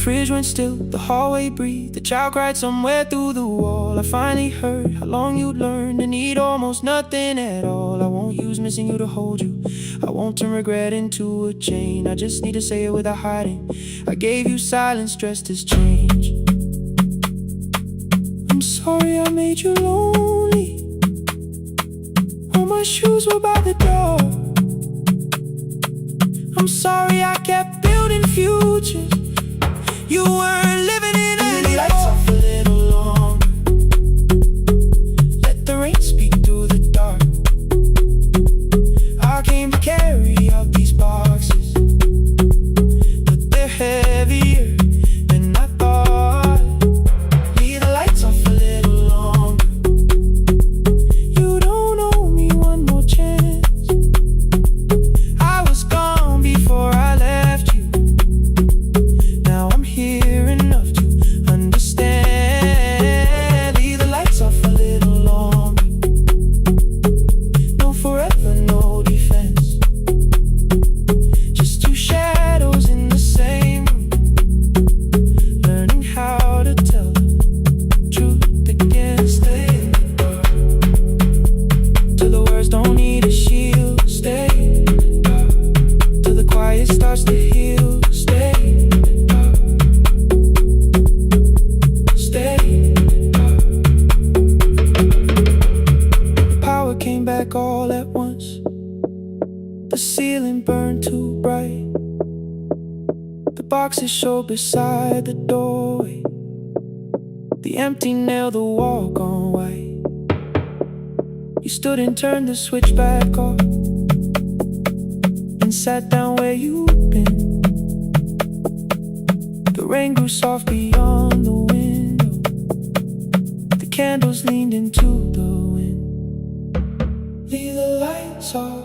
fridge went still, the hallway breathed, the child cried somewhere through the wall. I finally heard how long you'd learned to need almost nothing at all. I won't use missing you to hold you, I won't turn regret into a chain. I just need to say it without hiding. I gave you silence dressed as change. I'm sorry I made you lonely. All my shoes were by the door. I'm sorry I kept building futures. You weren't living in any lights off a little longer. Let the rain speak through the dark. I came to carry out these boxes, but they're heavier than I thought. Leave the lights off a little longer. You don't owe me one more chance. I was gone before I left you. Now I'm here enough to understand. Leave the lights off a little longer. No forever, no defense. Just two shadows in the same room, learning how to tell the truth against the dark. Till the words don't need a shield. Stay dark. Till the quiet starts to heal. Stay dark. Stay dark. The power came back all at once. The ceiling burned too bright. The boxes showed beside the doorway. The empty nail, the wall gone white. You stood and turned the switch back off, and sat down where you'd been. The rain grew soft beyond the window. The candles leaned into the wind. Leave the lights off.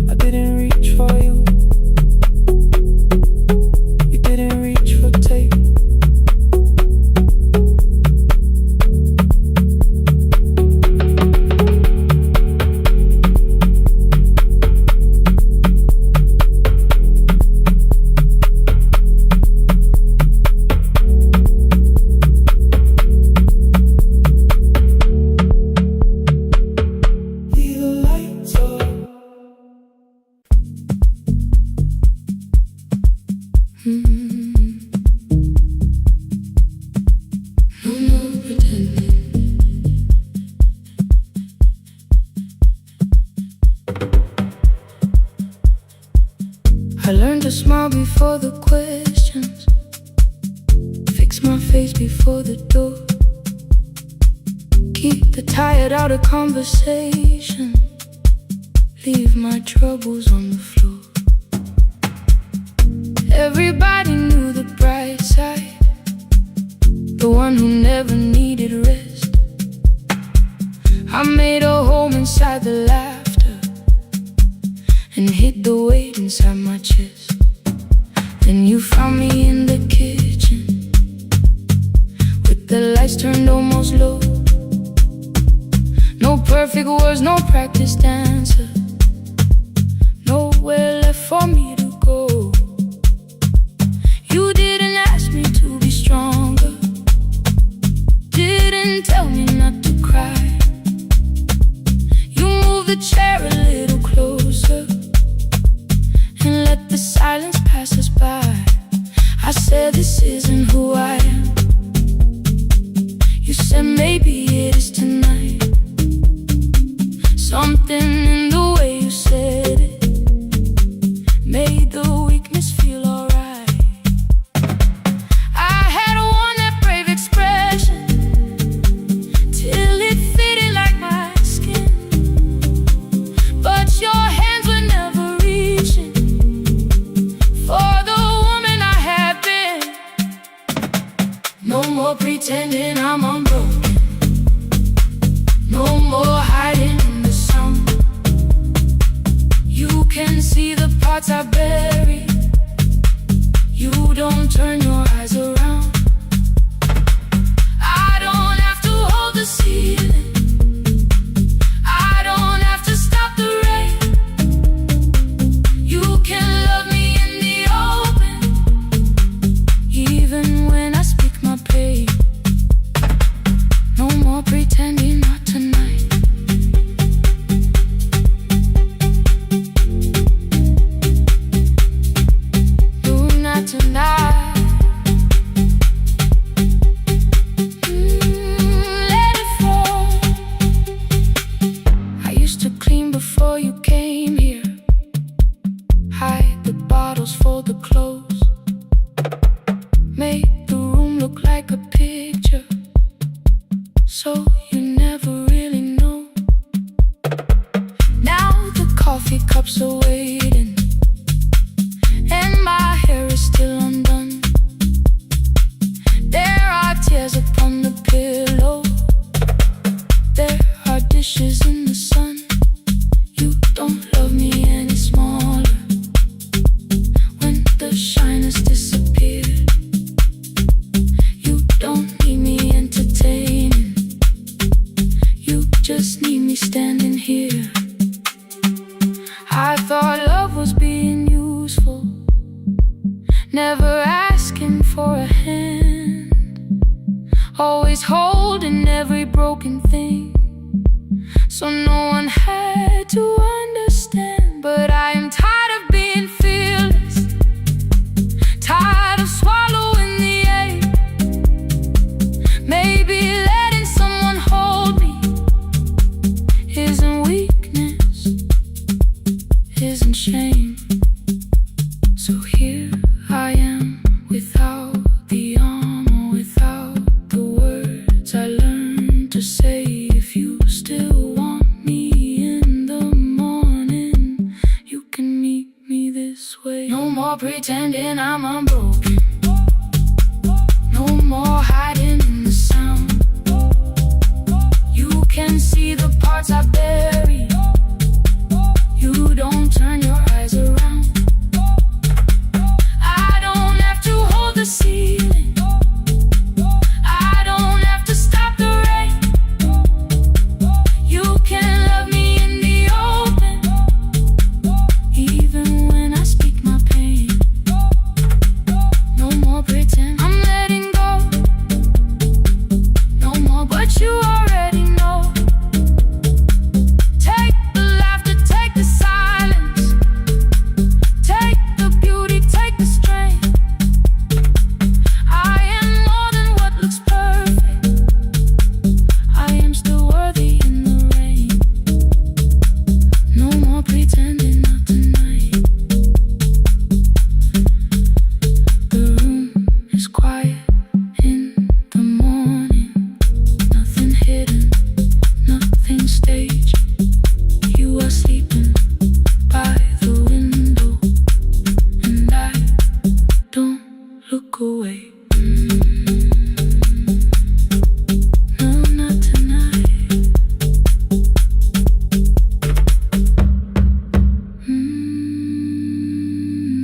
I didn't reach for you. You didn't reach for tape. Leave the lights off. No more pretending. I learned to smile before the questions, fix my face before the door, keep the tired out of conversation, leave my troubles on the floor. Everybody knew the bright side, the one who never needed rest. I made a home inside the laughter and hid the weight inside my chest. Then you found me in the kitchen with the lights turned almost low. No perfect words, no practice dancer, nowhere left for me to go. You didn't ask me to be stronger, didn't tell me not to cry. You moved the chair a little closer and let the silence pass us by. I said this isn't who I am. You said maybe it is tonight. Something in the way you said it made the weakness feel alright. I had worn that brave expression till it fitted like my skin, but your hands were never reaching for the woman I had been. No more pretending I'm unbroken, no more hiding in the sun. You can see the parts I bury. You don't turn your eyes around. I don't have to hold the ceiling, I don't have to stop the rain. You can love me in the models for the clothes. Make the room look like a picture, so you never really know. Now the coffee cups are waiting, and my hair is still undone. There are tears upon the pillow, there are dishes in the sun. You don't love me any smaller when the shine has disappeared. You don't need me entertaining, you just need me standing here. I thought love was being useful, never asking for a hand, always holding every broken thing, so no one had to understand. But I am tired of being fearless, tired of swallowing the ache. Maybe letting someone hold me isn't weakness, isn't shame. So here I am, without the armor, without the words I learned to say. If you still want me in the morning, you can meet me this way. No more pretending I'm unbroken, no more hiding in the sound. You can see the parts I buried, you don't turn your eyes around. I don't have to hold the ceiling, I don't have to stop the rain. You can love me in the open, even when I speak my pain. No more pretend, I'm letting go. No more, but you already know. Take the laughter, take the silence, take the beauty, take the strength. I am more than what looks perfect, I am still worthy in the rain. No more pretending, not tonight. The room is quiet in the morning, nothing hidden, nothing staged. You are sleeping by the window, and I don't look away. No, not tonight.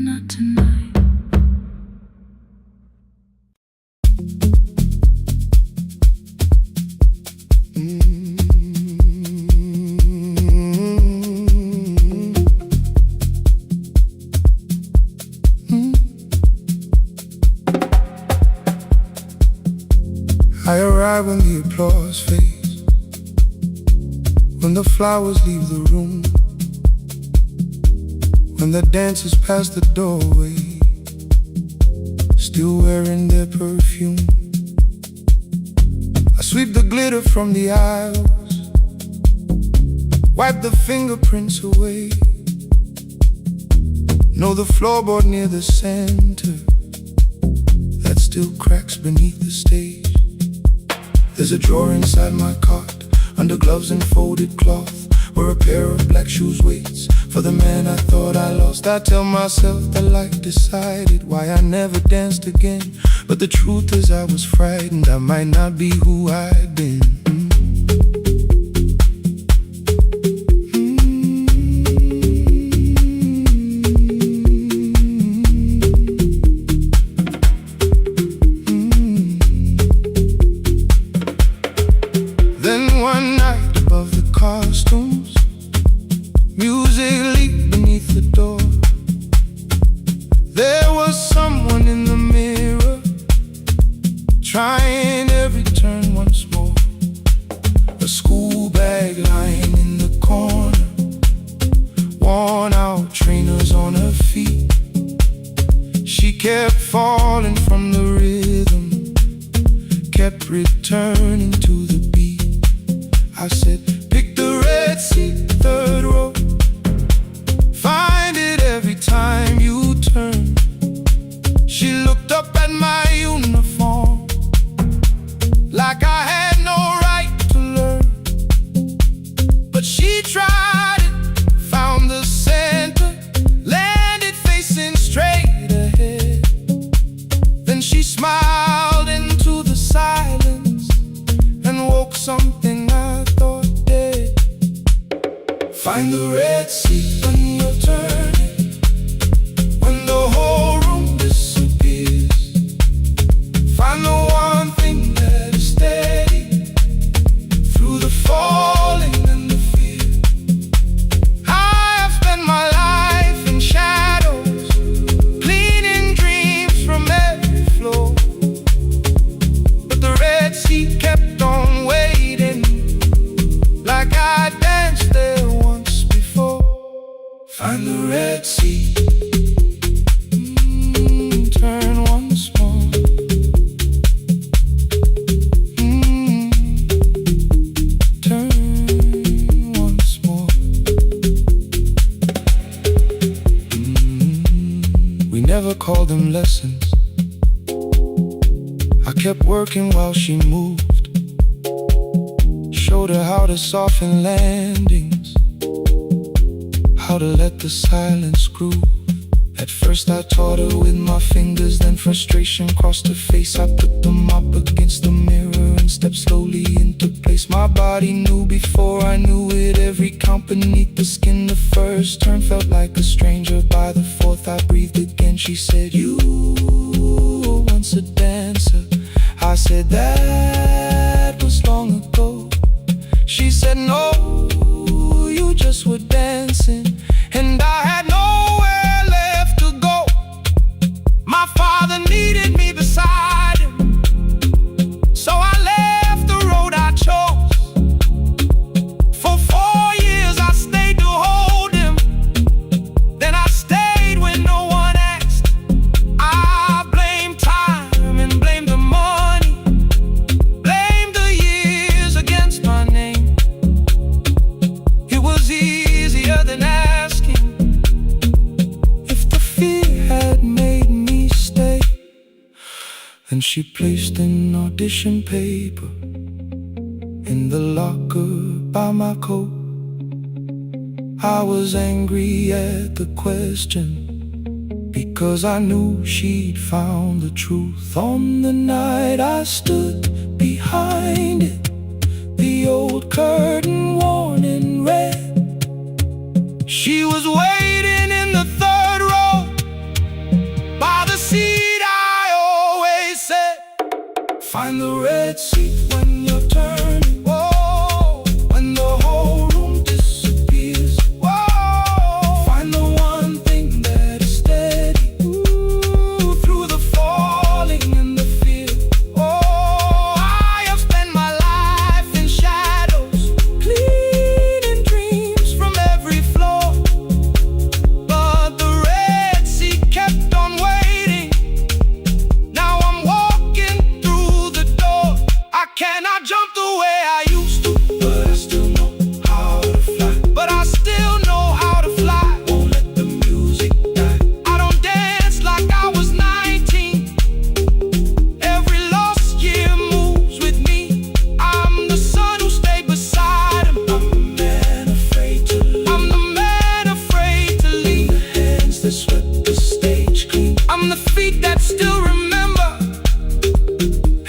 Not tonight. I arrive when the applause fades, when the flowers leave the room, when the dancers pass the doorway, still wearing their perfume. I sweep the glitter from the aisles, wipe the fingerprints away. Know the floorboard near the center that still cracks beneath the stage. There's a drawer inside my cart, under gloves and folded cloth, where a pair of black shoes waits for the man I thought I lost. I tell myself that life decided why I never danced again, but the truth is I was frightened I might not be who I'd been. Then one night above the costumes, music leaked beneath the door. There was someone in the mirror, trying every turn once more. A school bag lying in the corner, worn out trainers on her feet. She kept falling from the rhythm, kept returning to the beat. I said, pick the red seat, third row. Find it every time you turn. never called them lessons. I kept working while she moved, showed her how to soften landings, how to let the silence groove. At first I taught her with my fingers, then frustration crossed her face. I put them up against the mirror and stepped slowly into place. My body knew before I knew it, every count beneath the skin. The first turn felt like a stranger, by the fourth I breathed again. She said, "You were once a dancer." I said, "That was long ago." She said, "No, you just were dancing." And I had nowhere left to go. My father needed me beside him, so I left the road I chose. For 4 years I stayed to hold him, then I stayed when no one asked. I blamed time and blamed the money, blamed the years against my name. It was easier than asking if the fear had made me stay. Then she placed an audition paper in the locker by my coat. I was angry at the question, because I knew she'd found the truth. On the night I stood behind it, the old curtain worn in red. She was waiting in the third row, by the seat I always said, "Find the red seat when you're turning." Whoa, when the whole room disappears. Whoa, find the one thing that is steady. Ooh, through the falling and the fear. Oh, I have spent my life in shadows, cleaning dreams from every floor. But the red sea kept on waiting. Now I'm walking through the door. I cannot jump the way I used to, but I still know how to fly. But I still know how to fly. Won't let the music die. I don't dance like I was 19. Every lost year moves with me. I'm the son who stayed beside him. I'm the man afraid to leave. I'm the man afraid to leave. The hands that swept the stage clean. I'm the feet that still remember.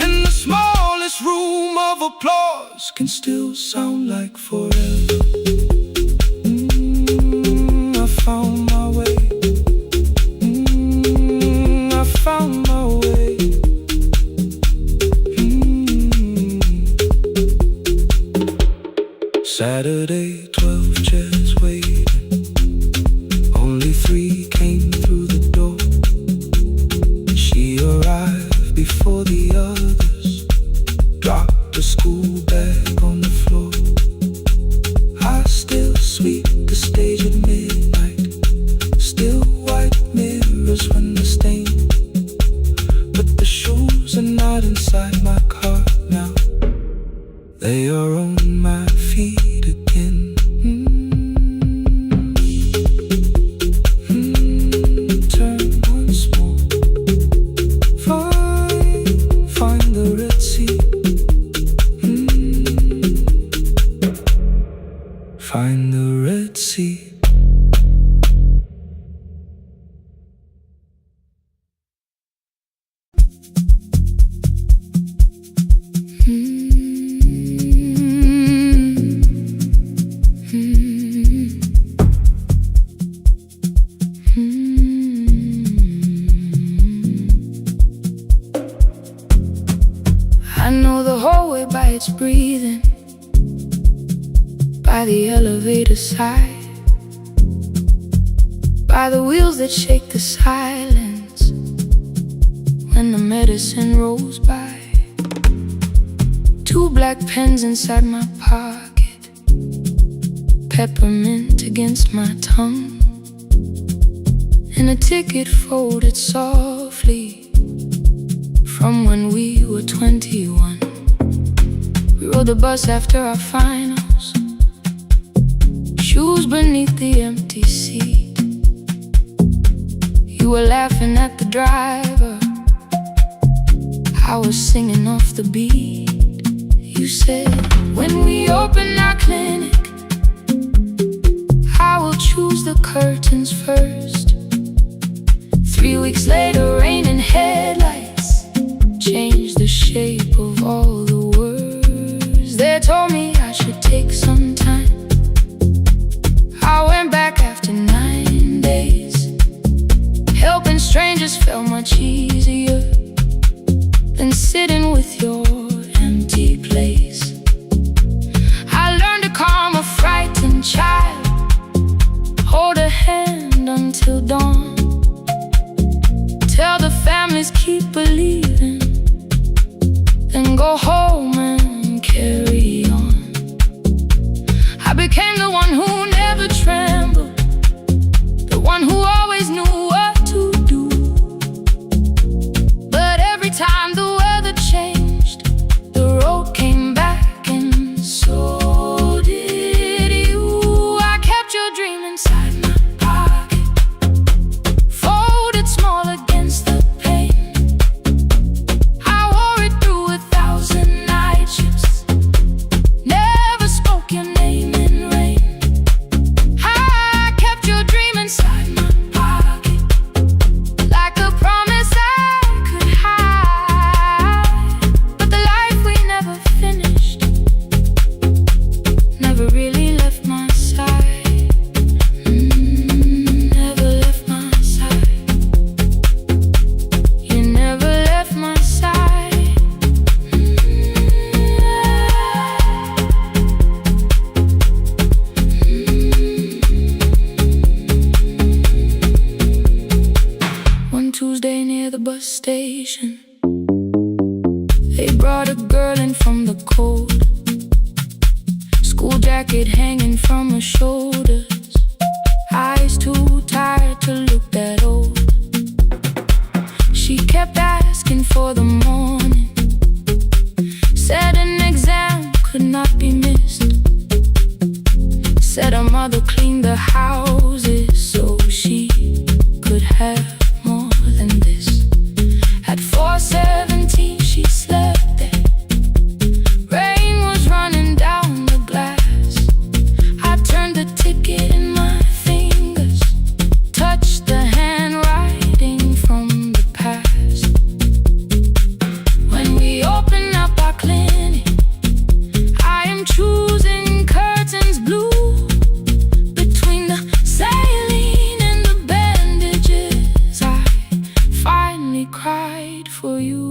And the smallest room of applause can still sound like forever. I found my way. I found my way. Saturday, 12 chairs waiting. Only 3 came through the door. She arrived before the others, dropped a school bag on the floor. I still sweep the stage at midnight, still white mirrors when the stain. But the shoes are not inside my car now, they are on my feet again. Turn once more. Find the red sea. Find the red sea. I know the hallway by its breathing, by the elevator side, by the wheels that shake the silence when the medicine rolls by. 2 black pens inside my pocket, peppermint against my tongue, and a ticket folded softly from when we were 21. We rode the bus after our finals, shoes beneath the empty seat. You You were laughing at the driver, I was singing off the beat. You said, when we open our clinic, I will choose the curtains first. 3 weeks later, rain and headlights changed the shape of all the words. They told me I should take some time. I went back after 9 days. Helping strangers felt much easier than sitting with your empty place. I learned to calm a frightened child, hold a hand until dawn, tell the families keep believing, then go home and carry on. I became the one who never trembled, the one who always knew what to do. But every time the weather changed, the road came back, and so did you. I kept your dream inside my pocket, folded small against the pain. I wore it through 1,000 night shifts, never spoke your name in rain. I kept your dream inside my pocket, like a promise I could hide. But the life we never finished never really left my side. Never left my side. You never left my side. One Tuesday near the bus station, they brought a girl in from the cold, school jacket hanging from her shoulders, eyes too tired to look that old. She kept asking for the morning, said an exam could not be missed, said her mother cleaned the houses so she could have more than this. At 4:17 she slept there, rain was running down the glass. I turned the ticket in my fingers, touched the handwriting from the past. When we open up our clinic, I am choosing curtains blue, between the saline and the bandages. I finally cried for you.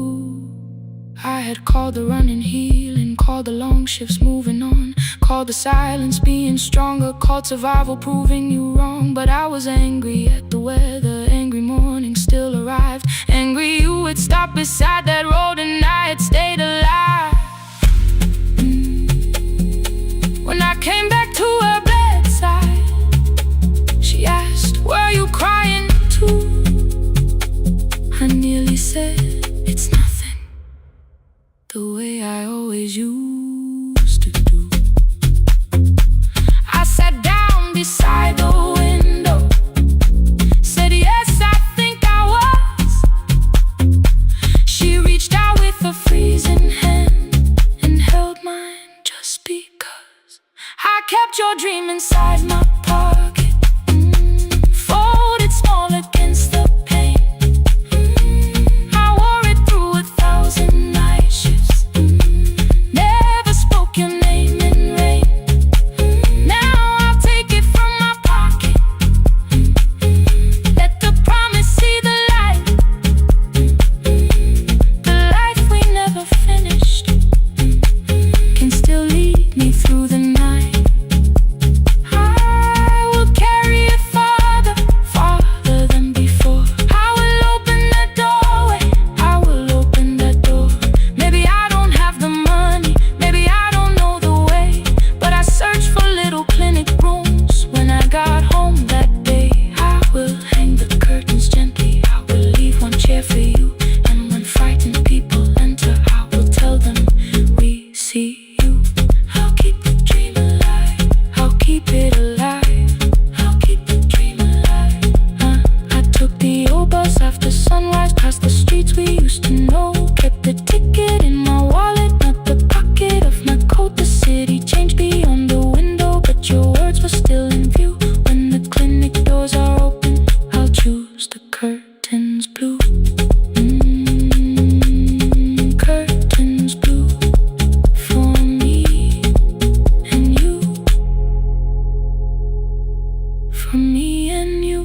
I had called the running healing, called the long shifts moving on, called the silence being stronger, called survival proving you wrong. But I was angry at the weather, angry morning still arrived, angry you had stopped beside that road and I had stayed alive. When I came back to her bedside, she asked, were you crying too? I nearly said, it's nothing, the way I always used to do. I sat down beside the window, said yes, I think I was. She reached out with a freezing hand and held mine just because. I kept your dream inside my pocket, folded small against the pain. I wore it through 1,000 night shifts, never spoke your name in rain. Now I'll take it from my pocket, let the promise see the light. The life we never finished can still lead me through the night. I Curtains blue for me and you, for me and you.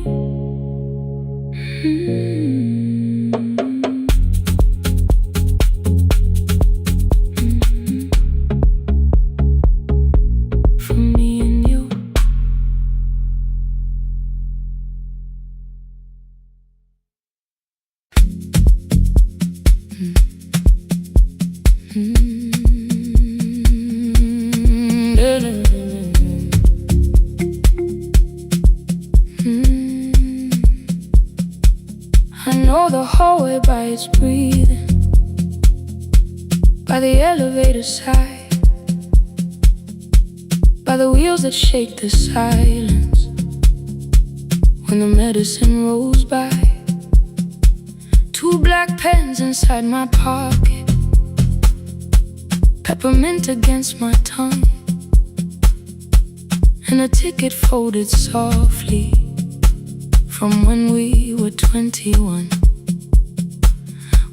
For me and you. I know the hallway by its breathing, by the elevator side, by the wheels that shake the silence when the medicine rolls by. 2 black pens inside my pocket, peppermint against my tongue, and a ticket folded softly from when we were 21.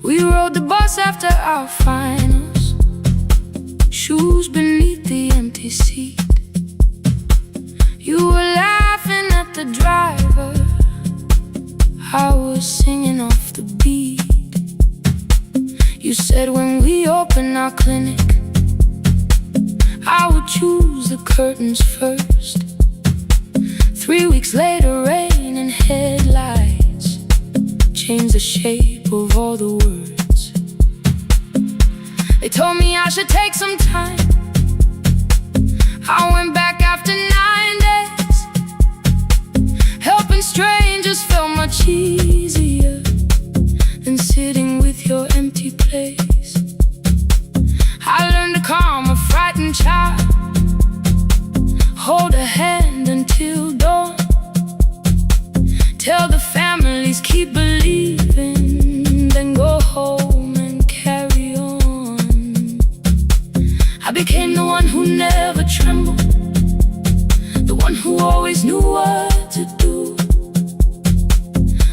We rode the bus after our finals, shoes beneath the empty seat. You were laughing at the driver, I was singing off the beat. You said when we open our clinic, I would choose the curtains first. 3 weeks later, rain and headlights changed the shape of all the words. They told me I should take some time. I went back after 9 days. Helping strangers felt much easier than sitting with your empty place. I learned to calm a frightened child, hold a hand until dawn, tell the families keep believing, then go home and carry on. I became the one who never trembled, the one who always knew what to do.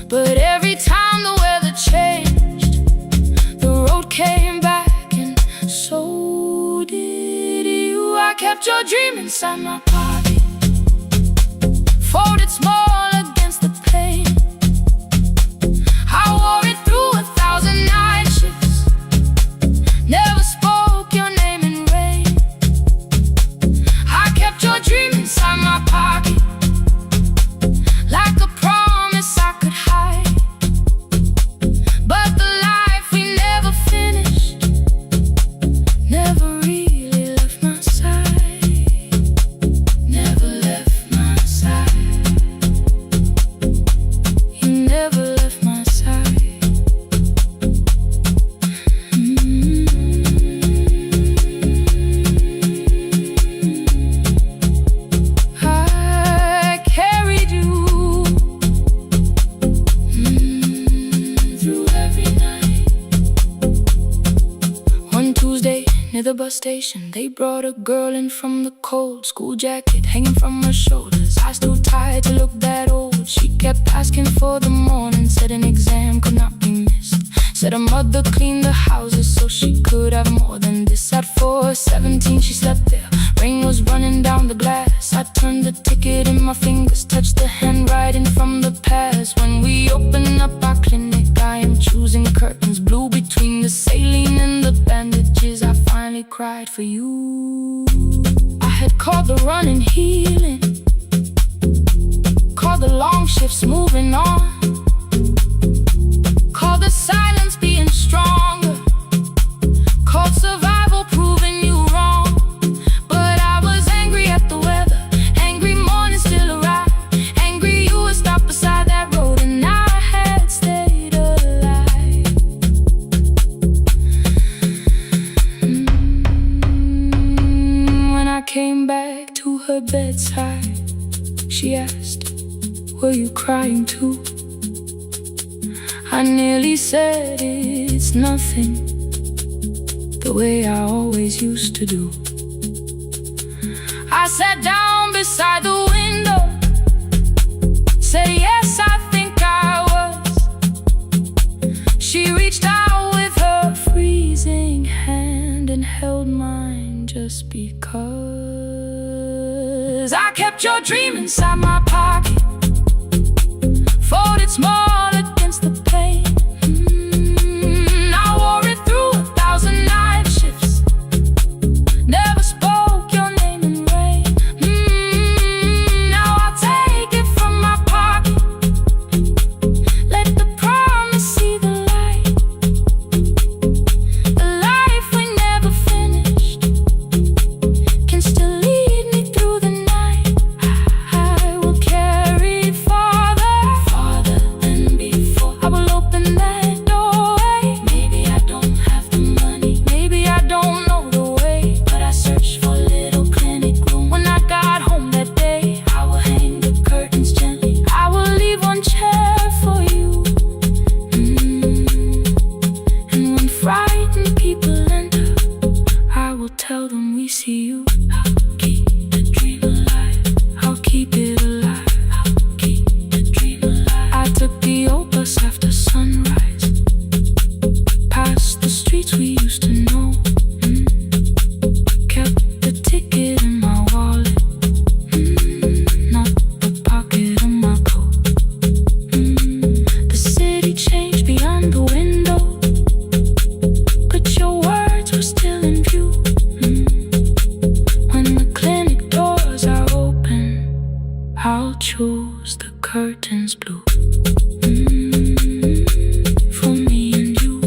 But every time the weather changed, the road came back, and so did you. I kept your dream inside my pocket, folded small against the pain. I wore it through 1,000 night shifts, never spoke your name in rain. I kept your dream inside my pocket, like a promise I could hide. But the life we never finished never really left my side, never left my side. You never left my side. I carried you through every night. One Tuesday near the bus station, they brought a girl in from the cold, school jacket hanging from her shoulders, eyes too tired to look that old. She kept asking for the morning, said an exam could not be missed, said her mother cleaned the houses so she could have more than this. At 4:17 she slept there, rain was running down the glass. I turned the ticket in my fingers, touched the handwriting from the past. When we open up our clinic, I am choosing curtains blue between the saline and the bandages. I finally cried for you. I had called the running healing, called the long shifts moving on, called the silence being stronger, called survival proving you wrong. But I was angry at the weather, angry morning still arrived, angry you were stopped beside that road and I had stayed alive. When I came back to her bedside, she asked, were you crying too? I nearly said it's nothing, the way I always used to do. I sat down beside the window, said yes, I think I was. reached out with her freezing hand and held mine just because I kept your dream inside my pocket, folded small against the pain. I wore it through 1,000 night shifts, never spoke your name in rain. Now I'll take it from my pocket, let the promise see the light. The life we never finished can still lead me through the night. I will carry farther, farther than before. I will open that doorway. Maybe I don't have the money, maybe I don't know the way, but I searched for a little clinic room. When I got home that day, I will hang the curtains gently. I will leave one chair for you. And when frightened people enter, I will tell them we see you. I'll keep the dream alive, I'll keep it alive, I'll keep the dream alive. I took the old bus after sunrise, past the streets we used to know. Kept the ticket in my wallet, not the pocket of my coat. The city changed beyond the window, but your words were still in view. When the clinic doors are open, I'll choose the curtains blue. For me and you.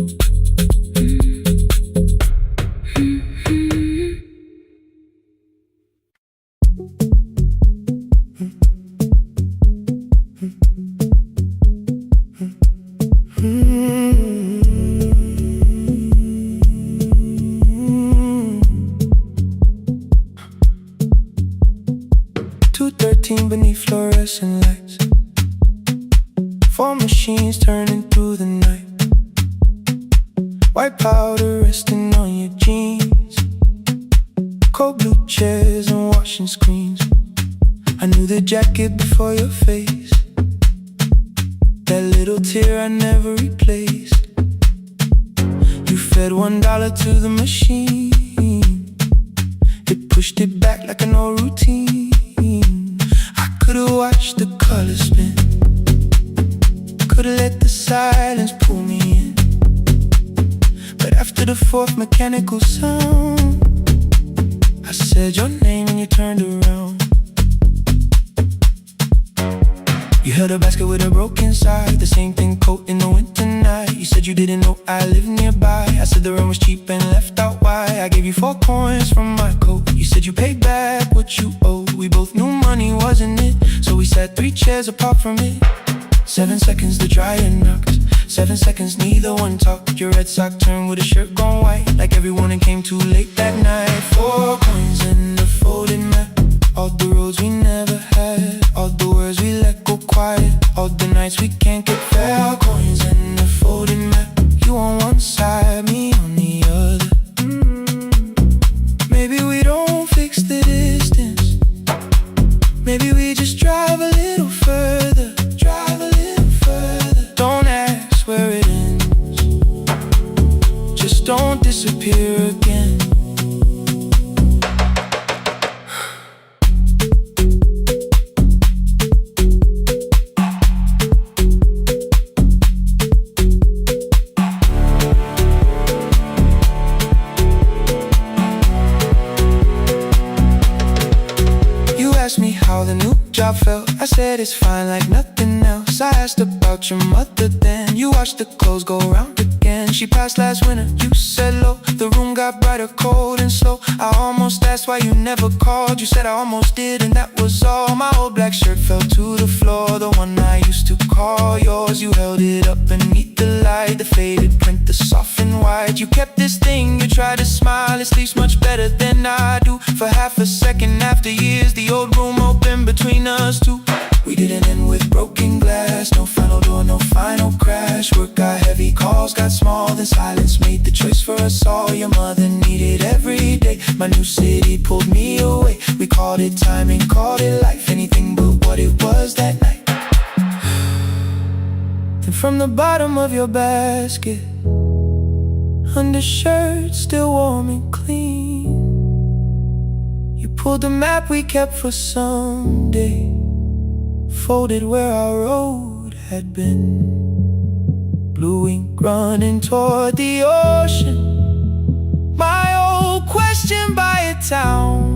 2:13 beneath fluorescent lights, 4 machines turning through the night. White powder resting on your jeans, cold blue chairs and washing screens. I knew the jacket before your face, that little tear I never replaced. You fed $1 to the machine, it pushed it back like an old routine. I could've watched the colors spin, could've let the silence pull me in, but after the 4th mechanical sound, I said your name and you turned around. You held a basket with a broken side, the same thing coat in the winter night. You said you didn't know I lived nearby. I said the rent was cheap and left out why. I gave you 4 coins from my coat. You said you paid back what you owed. We both knew money wasn't it, so we sat 3 chairs apart from it. 7 seconds the dryer knocked, 7 seconds neither one talked. Your red sock turned with a shirt gone white, like everyone and came too late that night. 4 coins in the folded map, all the roads we never had, all the words we let go quiet, all the nights we can't get fair. Coins in the folded map, you on one side, me on the other. Maybe we don't fix the distance, maybe we just drive a little further, drive a little further. Don't ask where it ends, just don't disappear again. Asked me how the new job felt, I said it's fine like nothing else. I asked about your mother then, you watched the clothes go round again. She passed last winter, you said low, the room got brighter, cold and slow. I almost asked why you never called, you said I almost did and that was all. My old black shirt fell to the floor, the one I used to call yours. You held it up beneath the light, the faded print, the soft and white. You kept this thing, you tried to smile, it sleeps much better than I do. For half a second after years, the old room opened between us two. We didn't end with broken glass, no final door, no final crash. Work got heavy, calls got small, then silence made the choice for us all. Your mother needed every day, my new city pulled me away. We called it timing, called it life, anything but what it was that night. Then from the bottom of your basket, undershirt still warm and clean. You pulled the map we kept for someday, folded where our road had been. Blue ink running toward the ocean, my old question by a town.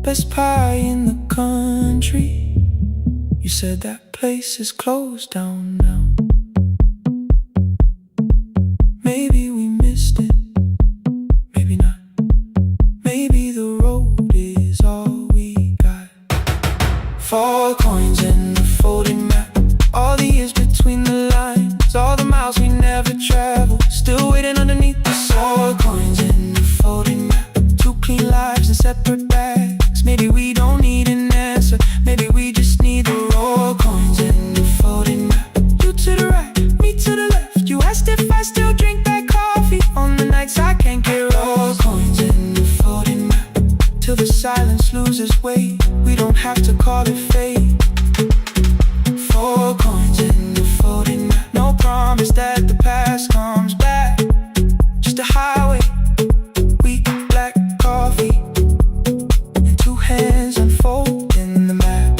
Best pie in the country, you said that place is closed down now. Maybe we missed it, maybe not. Maybe the road is all we got. 4 coins in the folded map, all the years between the lines, all the miles we never traveled, still waiting underneath the sun. 4 coins in the folded map, 2 clean lives in separate bags. Maybe we don't need an answer, maybe we just need the raw coins in the folded map. You to the right, me to the left. You asked if I still drink that coffee on the nights I can't get raw coins in the folded map, till the silence loses weight. We don't have to call it fate. 4 coins in the folded map, no promise that the past comes back, just a highway, weak black coffee, and 2 hands unfolding the map.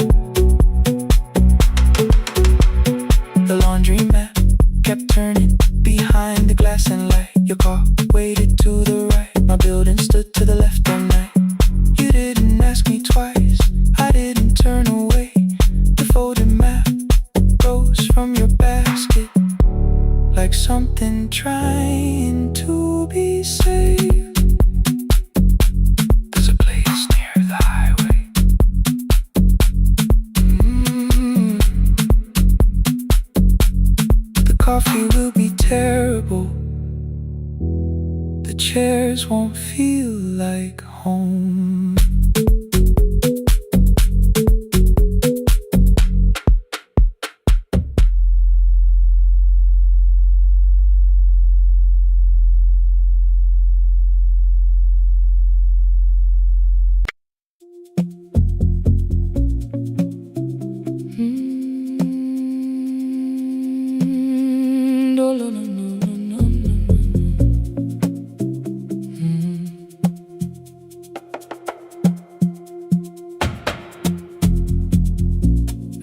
The laundry mat kept turning behind the glass and light. Your car waited to the right, my building stood to the left all night. You didn't ask me twice, I didn't turn away. The folded map rose from your basket, like something trying to be saved. There's a place near the highway. The coffee will be terrible, the chairs won't feel like home.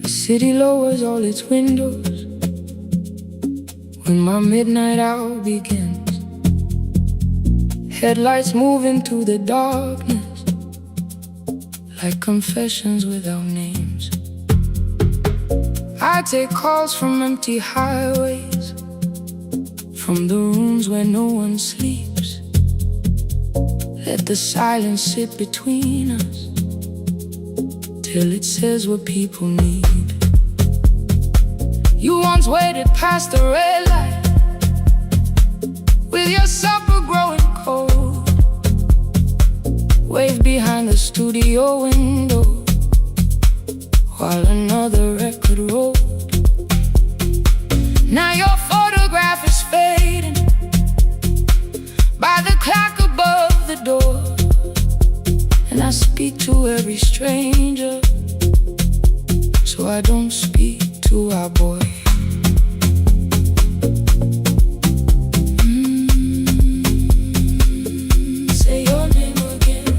The city lowers all its windows when my midnight hour begins. Headlights move into the darkness like confessions without names. I take calls from empty highways, from the rooms where no one sleeps. Let the silence sit between us till it says what people need. You once waited past the red light with your supper growing cold, waved behind the studio window while another record rolled. Now your photograph is fading by the clock above the door, and I speak to every stranger, so I don't speak to our boy. Say your name again.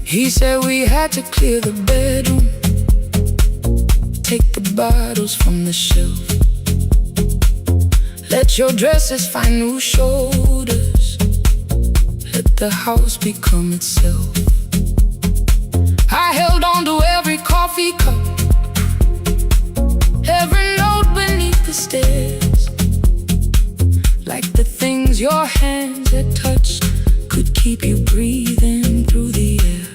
He said we had to clear the bedroom, take the bottles from the shelf, let your dresses find new shoulders, let the house become itself. I held on to every coffee cup, every note beneath the stairs, like the things your hands had touched could keep you breathing through the air.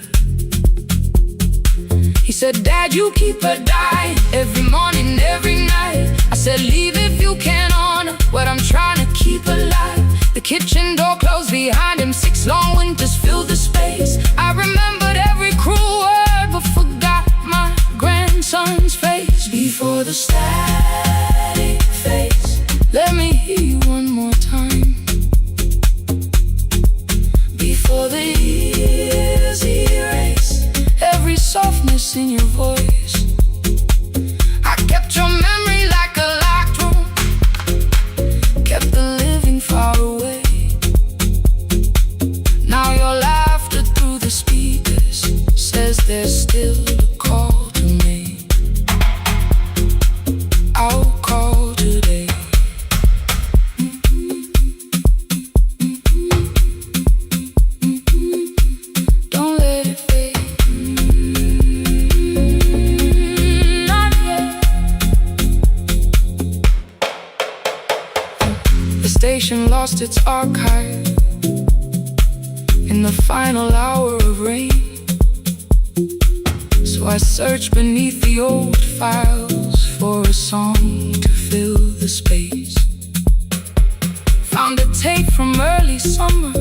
He said, Dad, you keep her dying every morning, every night. I said, leave if you can honor what I'm trying to keep alive. The kitchen door closed behind him, 6 long winters filled the space. I remembered every cruel word but forgot my grandson's face. Before the static fades, let me hear you one more time. Before the years erase every softness in your voice, Nation lost its archive in the final hour of rain. So I searched beneath the old files for a song to fill the space. Found a tape from early summer,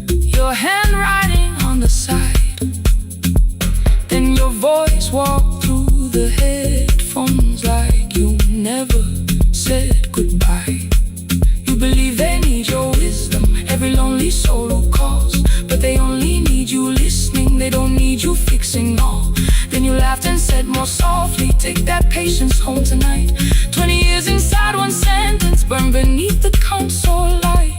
your handwriting on the side. Then your voice walked through the headphones like you never said goodbye. You believe they need your wisdom, every lonely soul who calls, but they only need you listening, they don't need you fixing all. Then you laughed and said more softly, take that patience home tonight. 20 years inside one sentence, burned beneath the console light.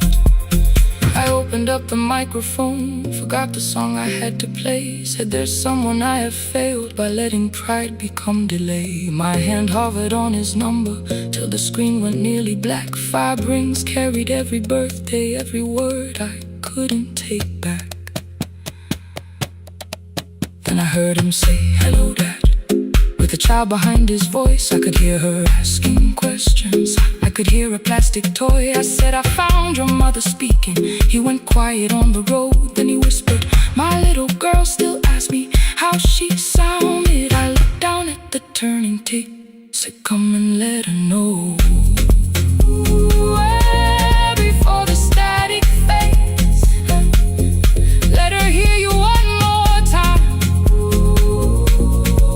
I opened up the microphone, forgot the song I had to play. Said there's someone I have failed by letting pride become delay. My hand hovered on his number till the screen went nearly black. 5 rings carried every birthday, every word I couldn't take back. Then I heard him say, hello dad. With a child behind his voice, I could hear her asking questions. I could hear a plastic toy. I said, I found your mother speaking. He went quiet on the road, then he whispered, my little girl still asks me how she sounded. I looked down at the turning tape, said come and let her know. Before the static fades, let her hear you one more time.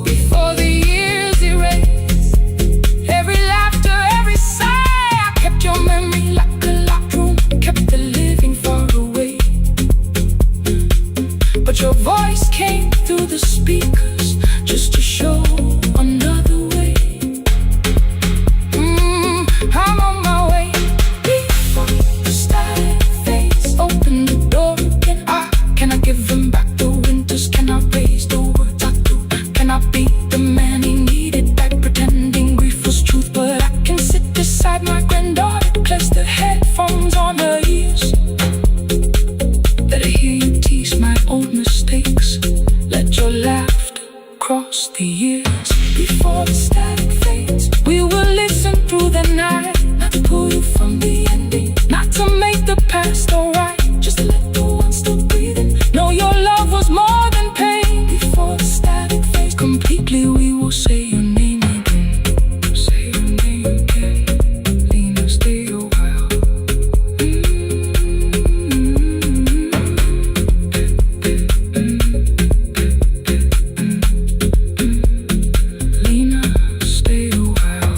Before the years erase every laughter, every sigh. I kept your memory like a locked room, kept the living far away. But your voice came through the speakers just to show another way. I'm on my way. Before the static fades, open the door again. Can I give him back the winters? Can I raise the words I do? Can I be the man he needed back, pretending grief was truth? But I can sit beside my granddaughter, place the headphones on her ears. Let her hear you tease my old mistakes. Let your laughter cross the years. Before the static fades, we will listen through the night. Not to pull you from the ending, not to make the past alright, just to let the one still breathing know your love was more than pain. Before the static fades completely, we will say your name again. Say your name again. Lena, stay a while. Lena, stay a while.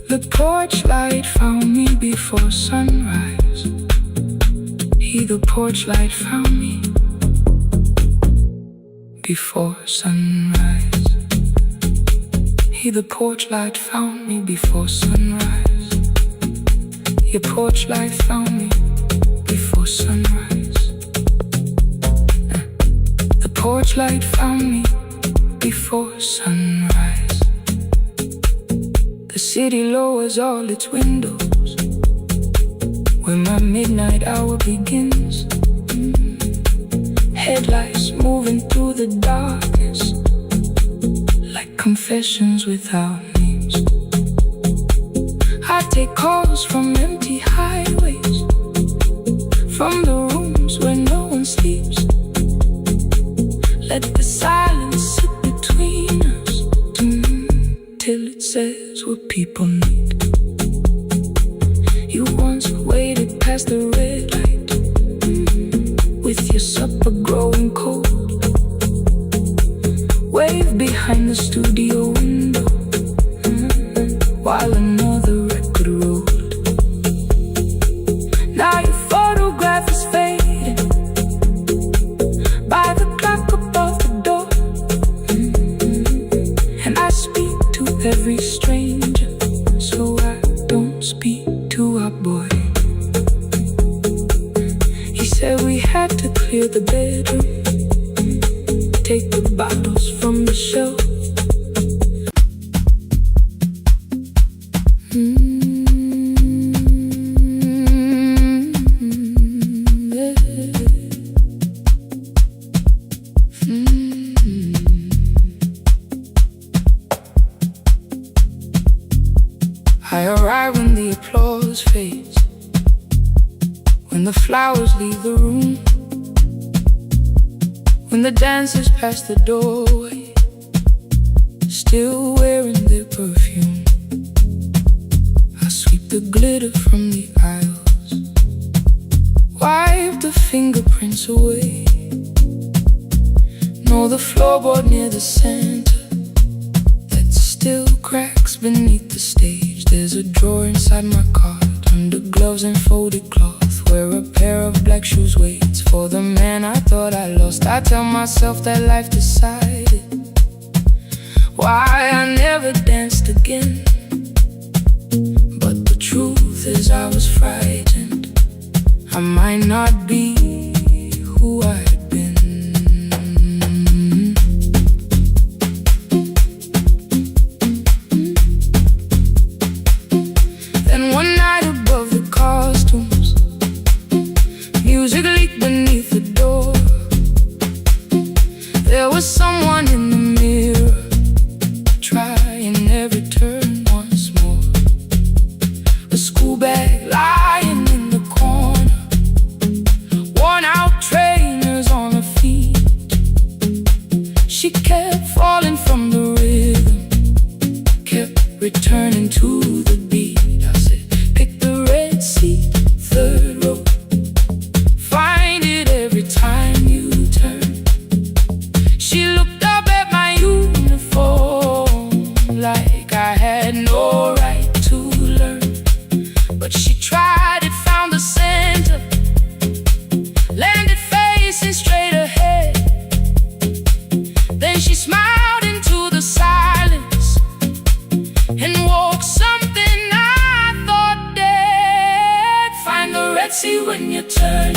The porch light found me before sunrise. The porch light found me before sunrise. The porch light found me before sunrise. Your porch light found me before sunrise. The porch light found me before sunrise. The city lowers all its windows when my midnight hour begins. Headlights moving through the darkness like confessions without names. I take calls from empty highways, from the rooms where no one sleeps. Let the silence sit between us till it says what people need. You once waited past the red light with your supper growing cold. Wave behind the studio window while another record rolled. Now your photograph is fading by the clock above the door. And I speak to every stranger, so I don't speak to our boy. He said we had to clear the bedroom, take the bottles from the shelf. leave the room. When the dancers pass the doorway, still wearing their perfume, I sweep the glitter from the aisles, wipe the fingerprints away. Know the floorboard near the center that still cracks beneath the stage. There's a drawer inside my cart, under gloves and folded cloth, where a pair of black shoes waits for the man I thought I lost. I tell myself that life decided why I never danced again, but the truth is I was frightened I might not be who I had been. Then one night above the costumes, music leaked beneath the door. There was someone in the mirror, trying every turn once more. A school bag lying in the corner, worn out trainers on her feet. She kept falling from the rhythm, kept returning to the beat. I said, pick the red seat, third row, find it every time you turn. She looked up at my uniform like I had no right to learn, but she tried it, found the center, landed facing straight ahead. Then she smiled into the silence and woke something I thought dead. Find the red sea when you turn,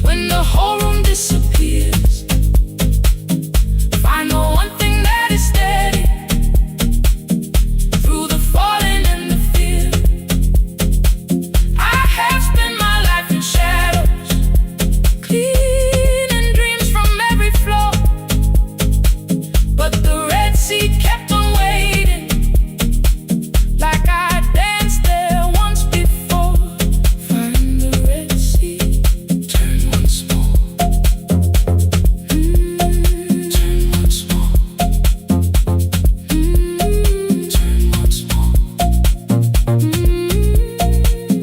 when the whole room disappears. Find the one thing that is steady through the falling and the fear. I have spent my life in shadows, cleaning dreams from every floor, but the red sea kept on waiting, like I danced there once before. Find the red sea, turn once more, turn once more, turn once more,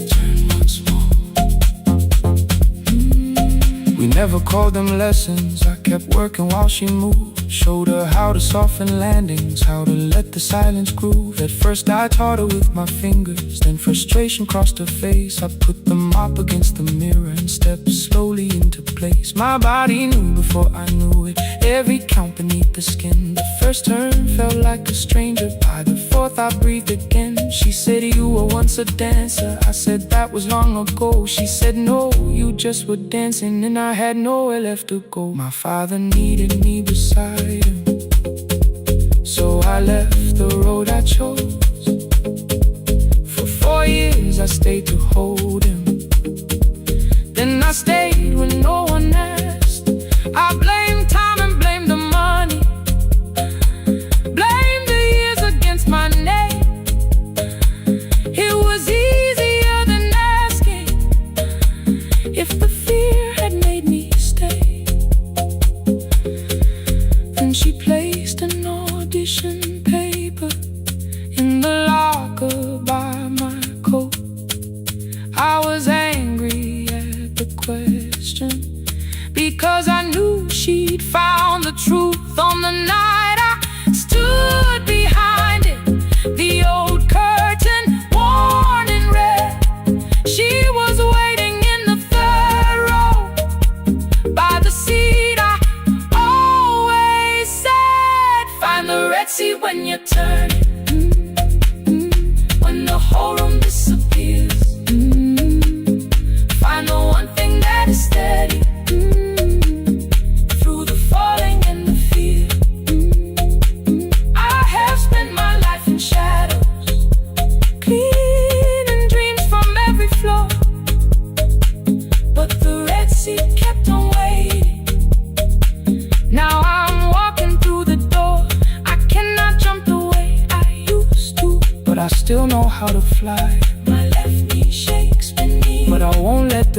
turn once more. We never called them lessons, I kept working while she moved. Showed her how to soften landings, how to let the silence groove. At first I taught her with my fingers, then frustration crossed her face. I put the mop against the mirror and stepped slowly into place. My body knew before I knew it, every count beneath the skin. The first turn felt like a stranger, by the fourth I breathed again. She said, you were once a dancer. I said, that was long ago. She said, no, you just were dancing, and I had nowhere left to go. My father needed me beside him, so I left the road I chose. For 4 years I stayed to hold him, then I stayed when no one asked. I blamed time and blamed the money, blamed the years against my name. It was easier than asking if the fear had made me stay. Then she placed an audition paper in the locker by my coat. I was angry at the question, because I knew she'd found the truth on the night I stood behind it. The old curtain, worn in red, she was waiting in the third row by the seat I always said. Find the red sea when you turn it, when the whole room disappears. Find the one thing that is steady through the falling and the fear. I have spent my life in shadows, cleaning dreams from every floor, but the red sea kept on waiting. Now I'm walking through the door, I cannot jump the way I used to, but I still know how to fly. My left knee shakes beneath, but I won't let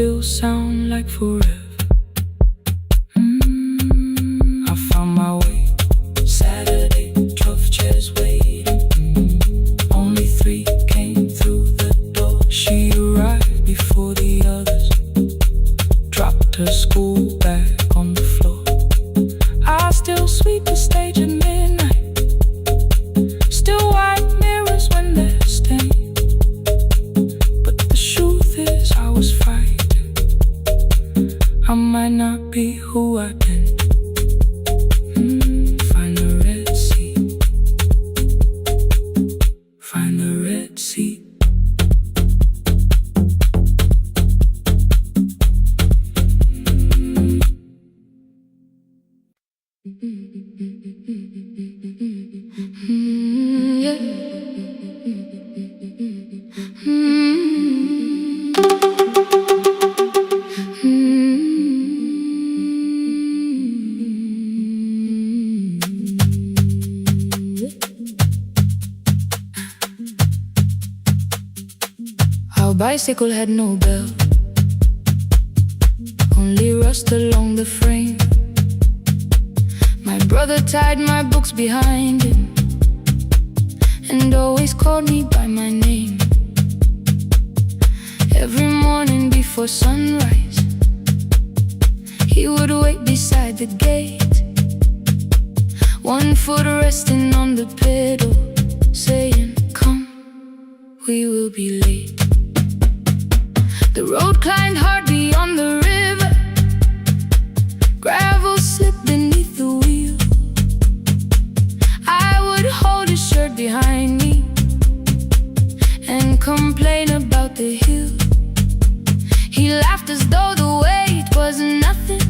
still sound like forever. I found my way. Saturday, 12 chairs waiting. Only 3 came through the door. She arrived before the others, dropped her school bag on the floor. I still sweep the stage at midnight, still wipe mirrors when they're stained. But the truth is I was frightened. I might not be who I've been. Find the Red Sea. Find the Red Sea. Our bicycle had no bell, only rust along the frame. My brother tied my books behind him and always called me by my name. Every morning before sunrise, he would wait beside the gate, one foot resting on the pedal, saying, "Come, we will be late." The road climbed hard beyond the river, gravel slipped beneath the wheel. I would hold his shirt behind me and complain about the hill. He laughed as though the weight was nothing.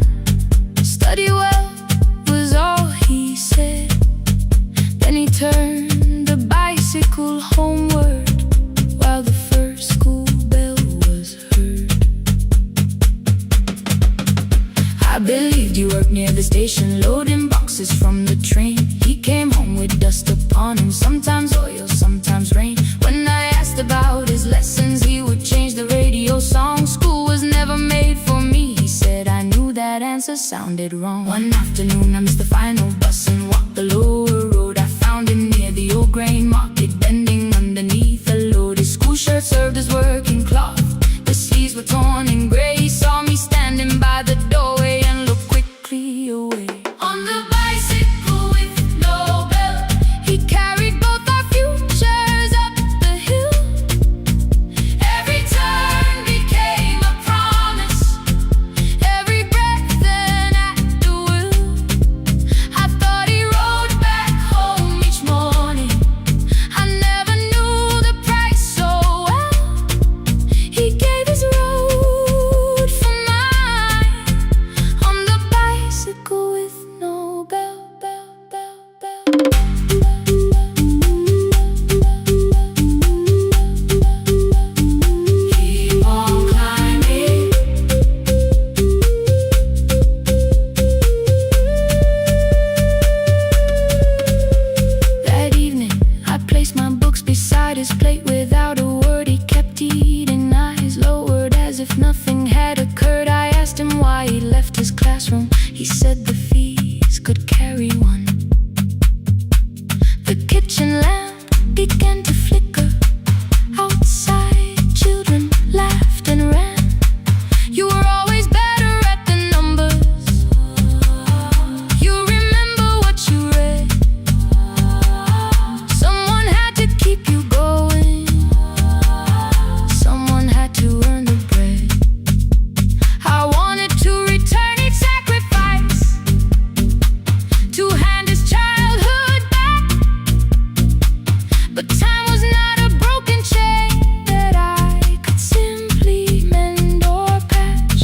Study well was all he said. Then he turned the bicycle homeward while the first school bell was heard. I believed you worked near the station, loading boxes from the train. He came home with dust upon him, sometimes oil, sometimes rain. When I asked about his lessons, he would change the radio song. School was never made for me, he said. I knew that answer sounded wrong. One afternoon I missed the final bus and walked the lower road. I found him near the old grain market, bending underneath a load. His school shirt served as working cloth, the sleeves were torn and gray. He saw me standing by the doorway and looked quickly away. On the bicycle with no bell, he carried both our futures up the hill. Every turn became a promise, every breath an act of will. I thought he rode back home each morning. I never knew the price so well. He gave his road for mine on the bicycle with no bell, bell, bell, bell. Keep on climbing. That evening, I placed my books beside his plate without a word. He kept eating, eyes lowered as if nothing had occurred. I asked him why he left his classroom. He said the fees could carry one. The kitchen lamp began to flicker. Outside, children laughed and ran. You were always better at the numbers. You remember what you read. Someone had to keep you going. Someone had to earn the bread. I wanted to return each sacrifice, to hand his childhood back. But time was not a broken chain that I could simply mend or patch.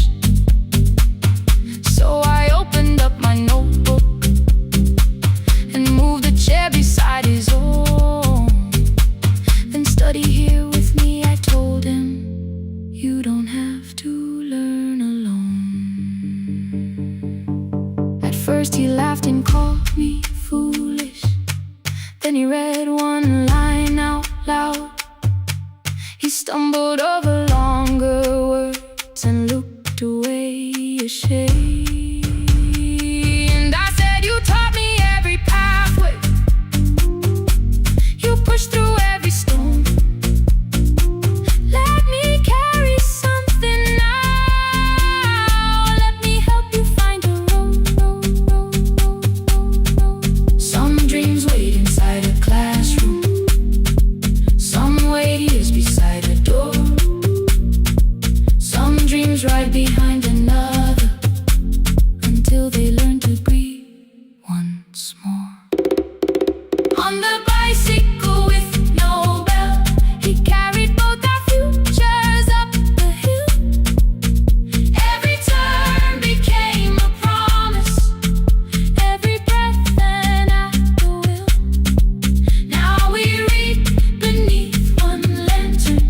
So I opened up my notebook and moved a chair beside his own. Then study here with me, I told him. You don't have to learn alone. At first he laughed and called me foolish. Then he read one line out loud. He stumbled over longer words and looked pushed away your shade. And I said, you taught me every pathway, you pushed through every stone. Let me carry something now, let me help you find a road. Some dreams wait inside a classroom, some wait years beside a door, some dreams right behind another, until they learn to breathe once more. On the bicycle with no bell, he carried both our futures up the hill. Every turn became a promise, every breath an act of will. Now we read beneath one lantern,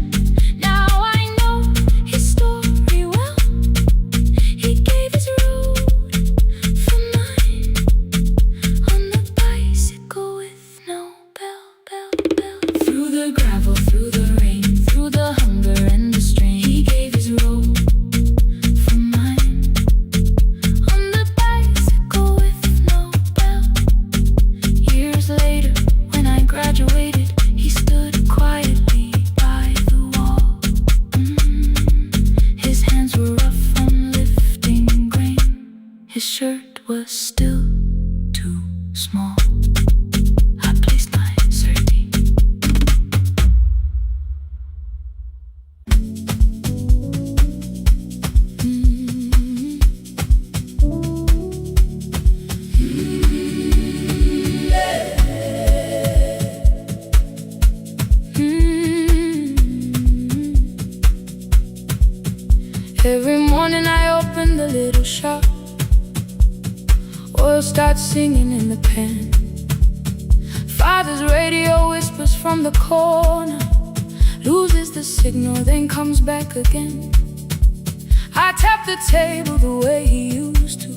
now I know his story well. He gave his road for mine, on the bicycle with no bell. Through the gravel, through the rain, through the hunger and the strain, he gave his road for mine, on the bicycle with no bell. Years later, when I graduated, he stood quietly by the wall. His hands were rough on lifting grain, his shirt was still too small. I placed my sardine. Every morning I open the little shop, oil starts singing in the pan. Father's radio whispers from the corner, loses the signal, then comes back again. I tap the table the way he used to,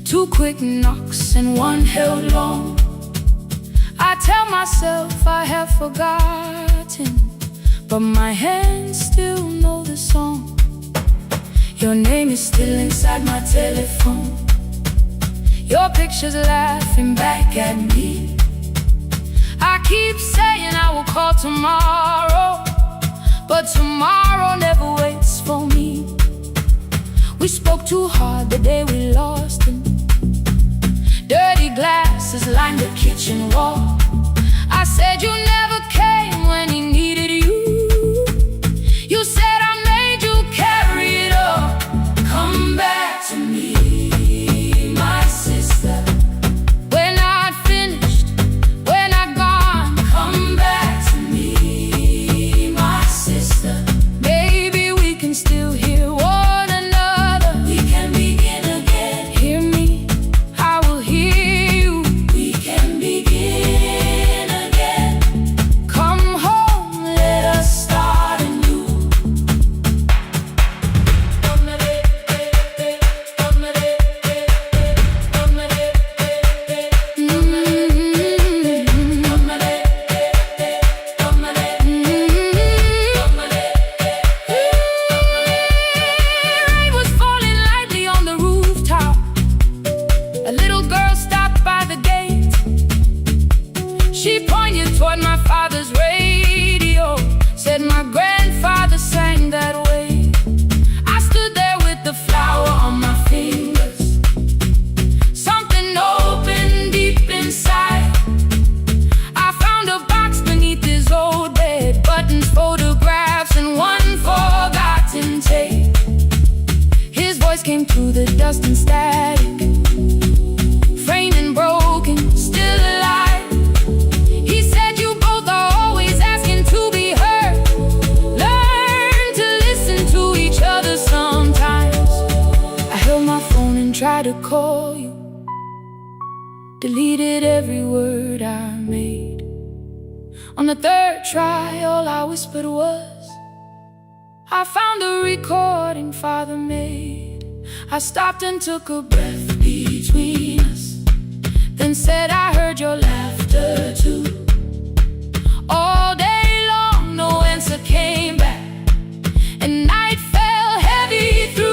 2 quick knocks and 1 held long. I tell myself I have forgotten, but my hands still know the song. Your name is still inside my telephone, your picture's laughing back at me. I keep saying I will call tomorrow, but tomorrow never waits for me. We spoke too hard the day we lost him. Dirty glasses lined the kitchen wall. I said you never came when he needed you. You said I made you carry it all. Come back to me, my sister. We're not finished, we're not gone. Come back to me, my sister. Maybe we can still hear one another. We can begin again. Hear me, I will hear you. We can begin again. Come home, let us start anew. Rain was falling lightly on the rooftop. A little girl stopped by the gate. She pointed toward my father's radio, said my grandfather sang that way. I stood there with the flower on my fingers. Something opened deep inside. I found a box beneath his old bed, buttons, photographs, and 1 forgotten tape. His voice came through the dust and static, framed and broken, still alive. He said you both are always asking to be heard. Learn to listen to each other sometimes. I held my phone and tried to call you, deleted every word I made. On the 3rd try, all I whispered was, I found a recording Father made. I stopped and took a breath between us, then said I heard your laughter too. All day long no answer came back, and night fell heavy through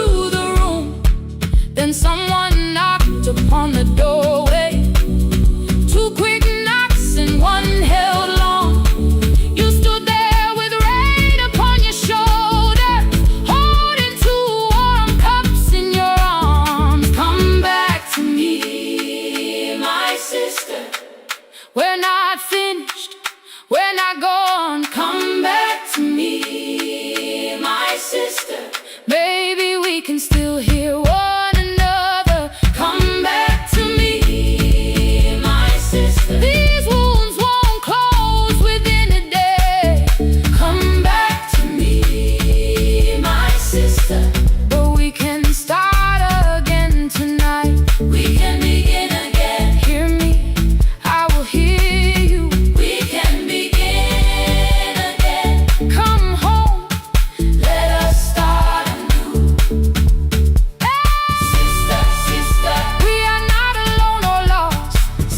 still hear one another. Come back to me, my sister. These wounds won't close within a day. Come back to me, my sister. But we can start again tonight. We can begin again. Hear me, I will hear you. We can begin again. Come home, let us start anew. Sister, sister, we are not alone or lost.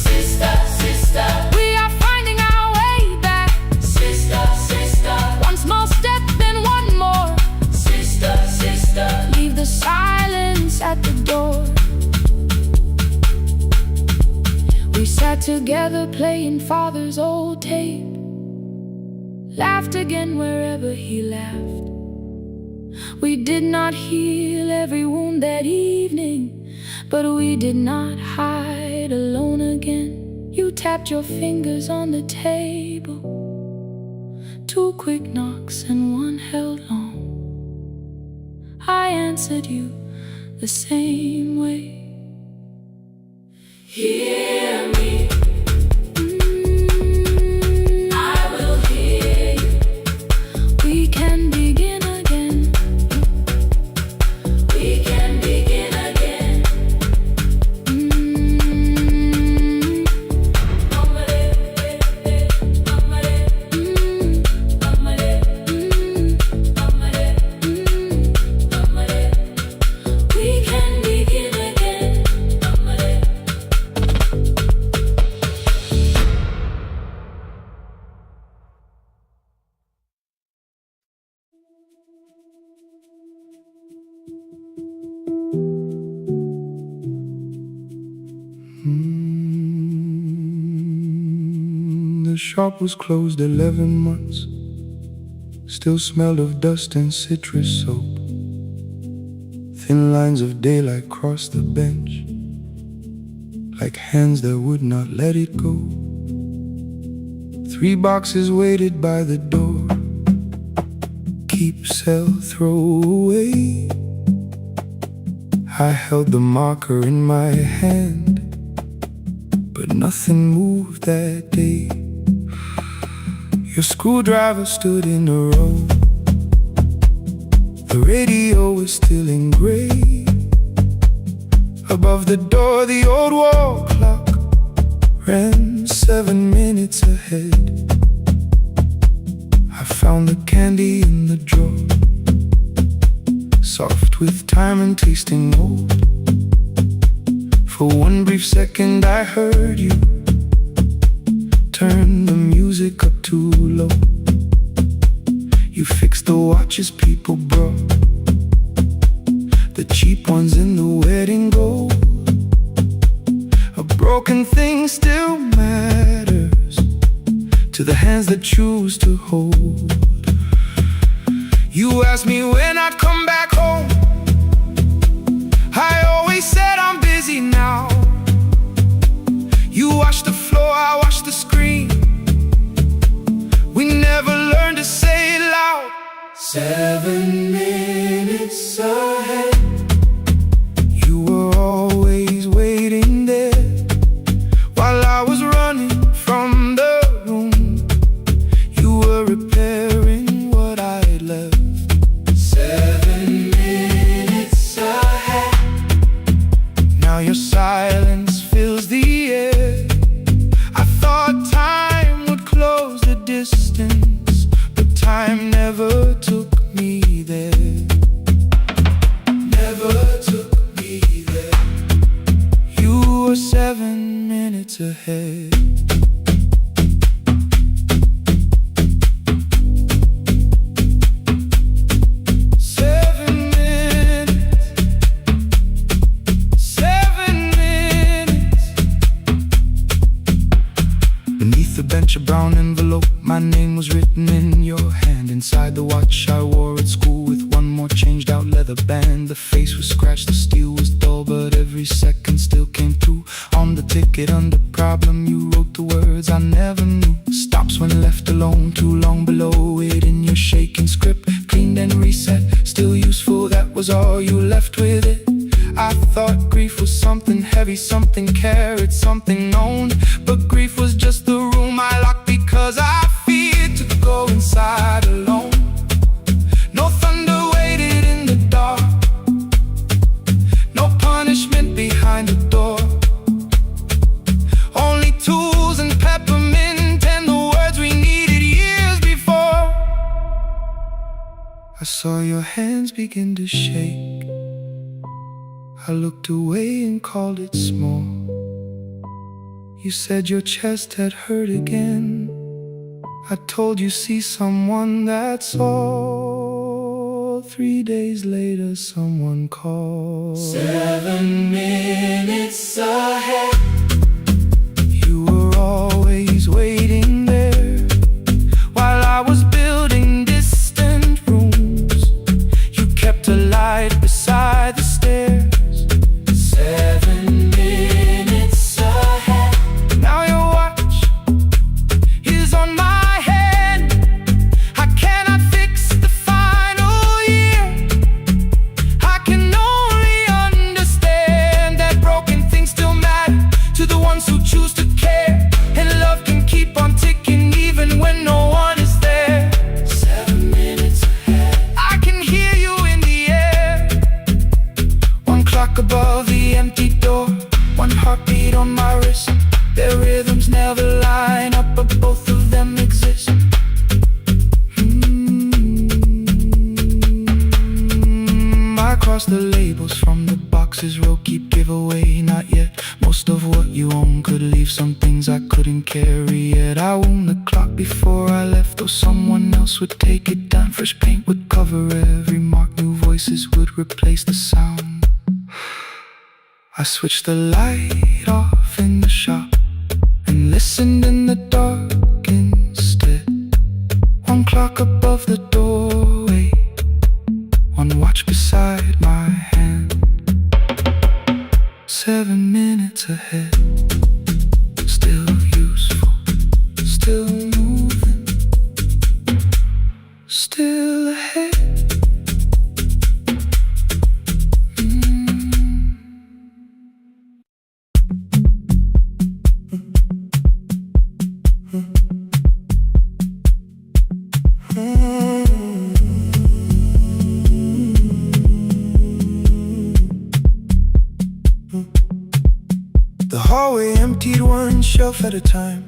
Sister, sister, we are finding our way back. Sister, sister, one small step, then one more. Sister, sister, leave the silence at the door. We sat together playing father's old tape, laughed again wherever he laughed. We did not heal every wound that evening, but we did not hide alone again. You tapped your fingers on the table, 2 quick knocks and one held long. I answered you the same way. Hear me, I will hear you. We can begin again. We can begin again. We can begin again. The shop was closed 11 months. Still smelled of dust and citrus soap. Thin lines of daylight crossed the bench, like hands that would not let it go. 3 boxes waited by the door. Keep, sell, throw away. I held the marker in my hand, but nothing moved that day. Your screwdriver stood in a row. The radio was still in gray. Above the door, the old wall clock ran 7 minutes ahead. I found the candy in the drawer, soft with time and tasting old. For one brief second I heard you turn the music up too low. You fixed the watches people brought, the cheap ones in the wedding gold. A broken thing still matters to the hands that choose to hold. You asked me when I'd come back home. I always said I'm busy now. You washed the floor, I washed the screen. We never learned to say it loud. 7 minutes ahead. You were always waiting there while I was running from the room. You were repairing what I'd left. 7 minutes ahead. Now your silence fills the air. I thought time would close the distance, but time never took me there. Never took me there. You were 7 minutes ahead. A brown envelope, my name was written in your hand. Inside the watch I wore at school with one more changed out leather band. The face was scratched, the steel was dull, but every second still came through. On the ticket under problem you wrote the words I never knew. Stops when left alone, too long below it in your shaking script. Cleaned and reset, still useful that way. was all you left with it. I thought grief was something heavy, something carried, something known. But grief was just the room I locked because I feared to go inside alone. No thunder waited in the dark, no punishment behind the door. Only tools and peppermint and the words we needed years before. I saw your hands begin to shake. I looked away and called it small. You said your chest had hurt again. I told you see someone, that's all. 3 days later someone called. 7 minutes ahead. You were always waiting there while I was building distant rooms. You kept a light beside the stairs. 7 minutes ahead. Now your watch is on my hand. I cannot fix the final year. I can only understand that broken things still matter to the ones who choose to care. And love can keep on ticking even when no one is there. 7 minutes ahead. I can hear you in the air. One clock above the empty door, one heartbeat on my wrist. Their rhythms never line up, but both of them exist. I cross the labels from the boxes, row keep giveaway, not yet. Most of what you own could leave some things I couldn't carry yet. I wound the clock before I left, though someone else would take it down. Fresh paint would cover every mark, new voices would replace the sound. I switched the light off in the shop and listened in the dark instead. One clock above the doorway, one watch beside my hand. 7 minutes ahead, still useful, still moving, still ahead. The hallway emptied one shelf at a time.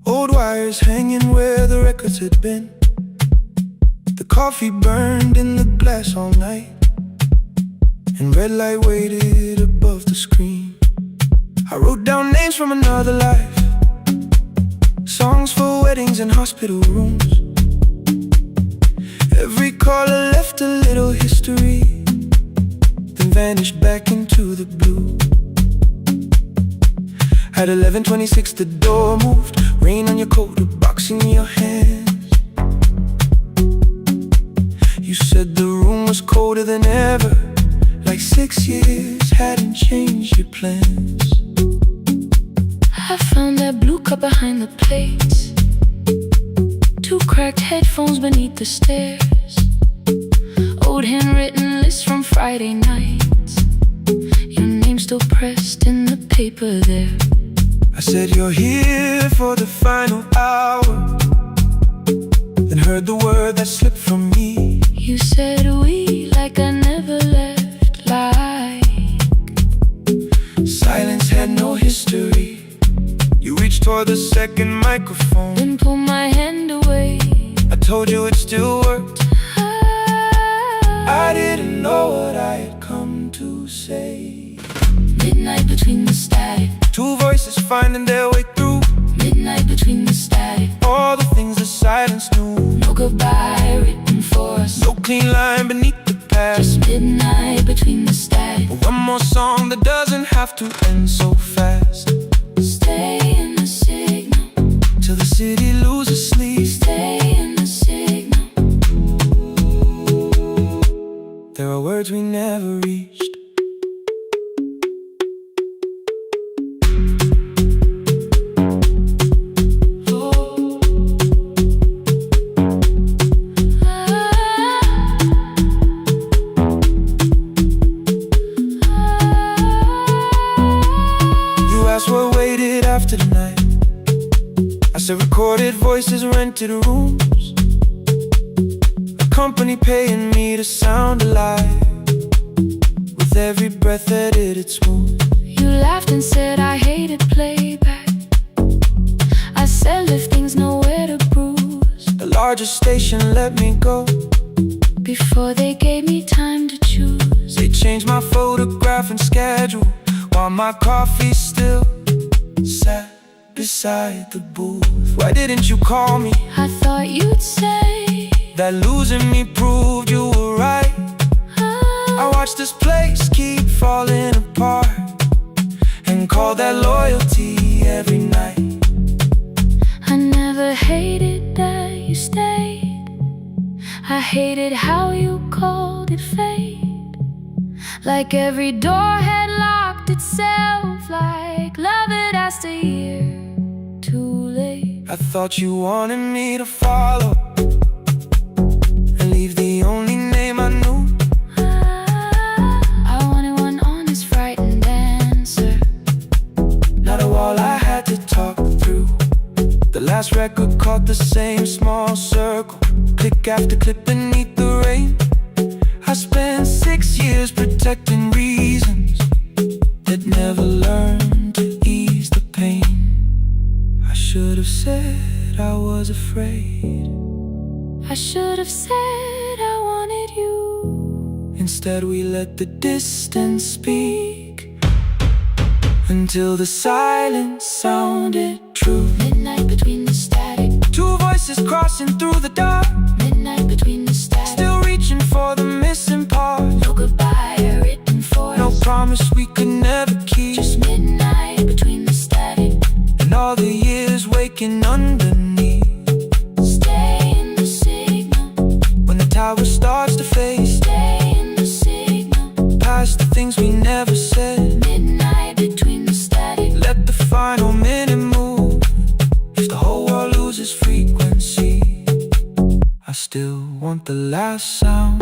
Old wires hanging where the records had been. The coffee burned in the glass all night, and red light waited above the screen. I wrote down names from another life, songs for weddings and hospital rooms. Every caller left a little history, then vanished back into the blue. At 11:26 the door moved, rain on your coat, a box in your hands. You said the room was colder than ever, like 6 years hadn't changed your plans. I found that blue cup behind the plates, 2 cracked headphones beneath the stairs, old handwritten lists from Friday nights, your name still pressed in the paper there. I said you're here for the final hour, then heard the word that slipped from me. You said we like I never left, like silence had no history. You reached toward the second microphone, then pulled my hand away. I told you it still worked. I didn't know what I had come to say. Midnight between the static, 2 voices finding their way through. midnight between the static, All the things the silence knew. no goodbye written for us, No clean line beneath the past. just midnight between the static. One more song that doesn't have to end so fast. Stay in the signal, Till the city loses sleep. stay in the signal. There are words we never reached. after the night. I said recorded voices, rented rooms, a company paying me to sound alive, with every breath edited smooth. You laughed and said I hated playback. I said if things nowhere to bruise. The largest station let me go before they gave me time to choose. They changed my photograph and schedule, while my coffee still sat beside the booth. Why didn't you call me? I thought you'd say that losing me proved you were right. I watched this place keep falling apart and call that loyalty every night. I never hated that you stayed. I hated how you called it fate. Like every door had locked itself, like love had asked a year too late. I thought you wanted me to follow and leave the only name I knew. I wanted one honest, frightened answer, not a wall I had to talk through. The last record caught the same small circle, click after click beneath the rain. I spent 6 years protecting reasons that never learned to ease the pain. I should have said I was afraid. I should have said I wanted you. Instead we let the distance speak until the silence sounded true. Midnight between the static, two voices crossing through the dark. Midnight between the static, still reaching for the missing part. no goodbye written for us, no promise we could never keep. just midnight between the static and all the years waking underneath. Stay in the signal when the tower starts to fade. Stay in the signal past the things we never said. Midnight between the static, let the final minute move. If the whole world loses frequency, I still want the last sound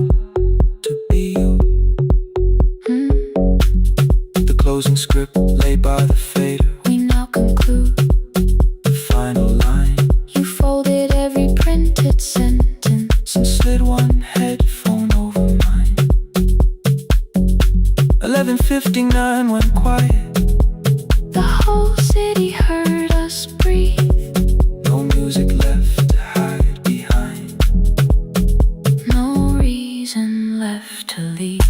to be you. The closing script laid by the fader, we now conclude the final line. You folded every printed sentence and slid one headphone over mine. 11:59 went quiet. The whole city heard us breathe. No music left to hide behind. No reason left to leave.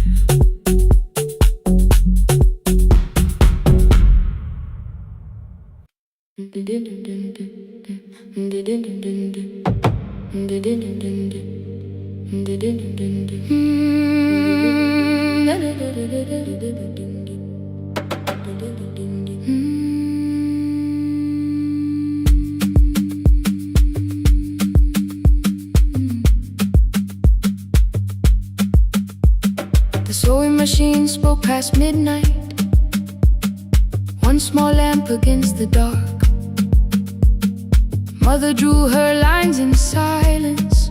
The sewing machine spoke past midnight, one small lamp against the dark. Mother drew her lines in silence,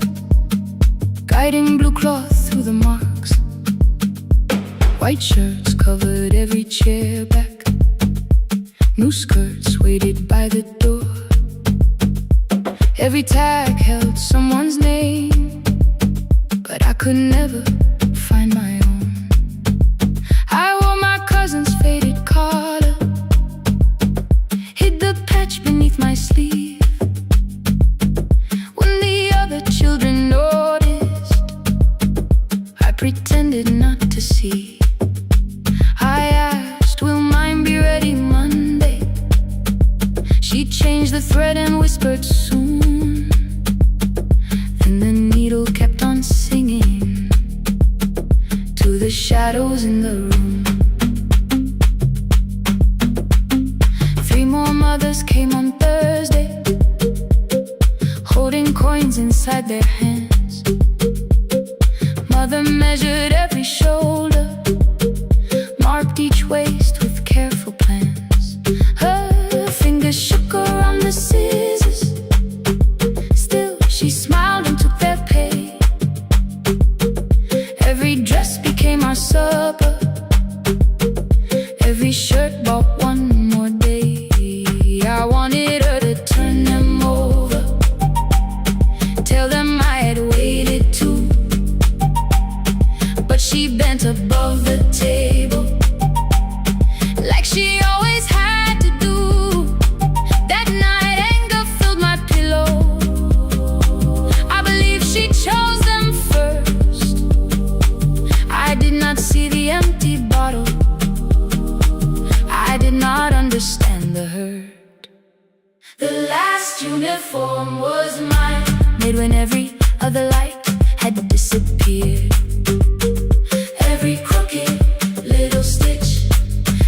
guiding blue cloth through the marks. White shirts covered every chair back, new skirts waited by the door. Every tag held someone's name, but I could never find my own. I wore my cousin's faded collar, hid the patch beneath my sleeve. When the other children noticed, I pretended not to see. I asked, will mine be ready Monday? She changed the thread and whispered soon. And the needle kept on singing to the shadows in the room. 3 more mothers came on Thursday, holding coins inside their hands. Mother measured every shoulder, marked each waist with careful plans. Her fingers shook around the scissors, still she smiled and took their pay. Every dress became our supper, every shirt bought one more day. I understand the hurt. The last uniform was mine, made when every other light had disappeared. Every crooked little stitch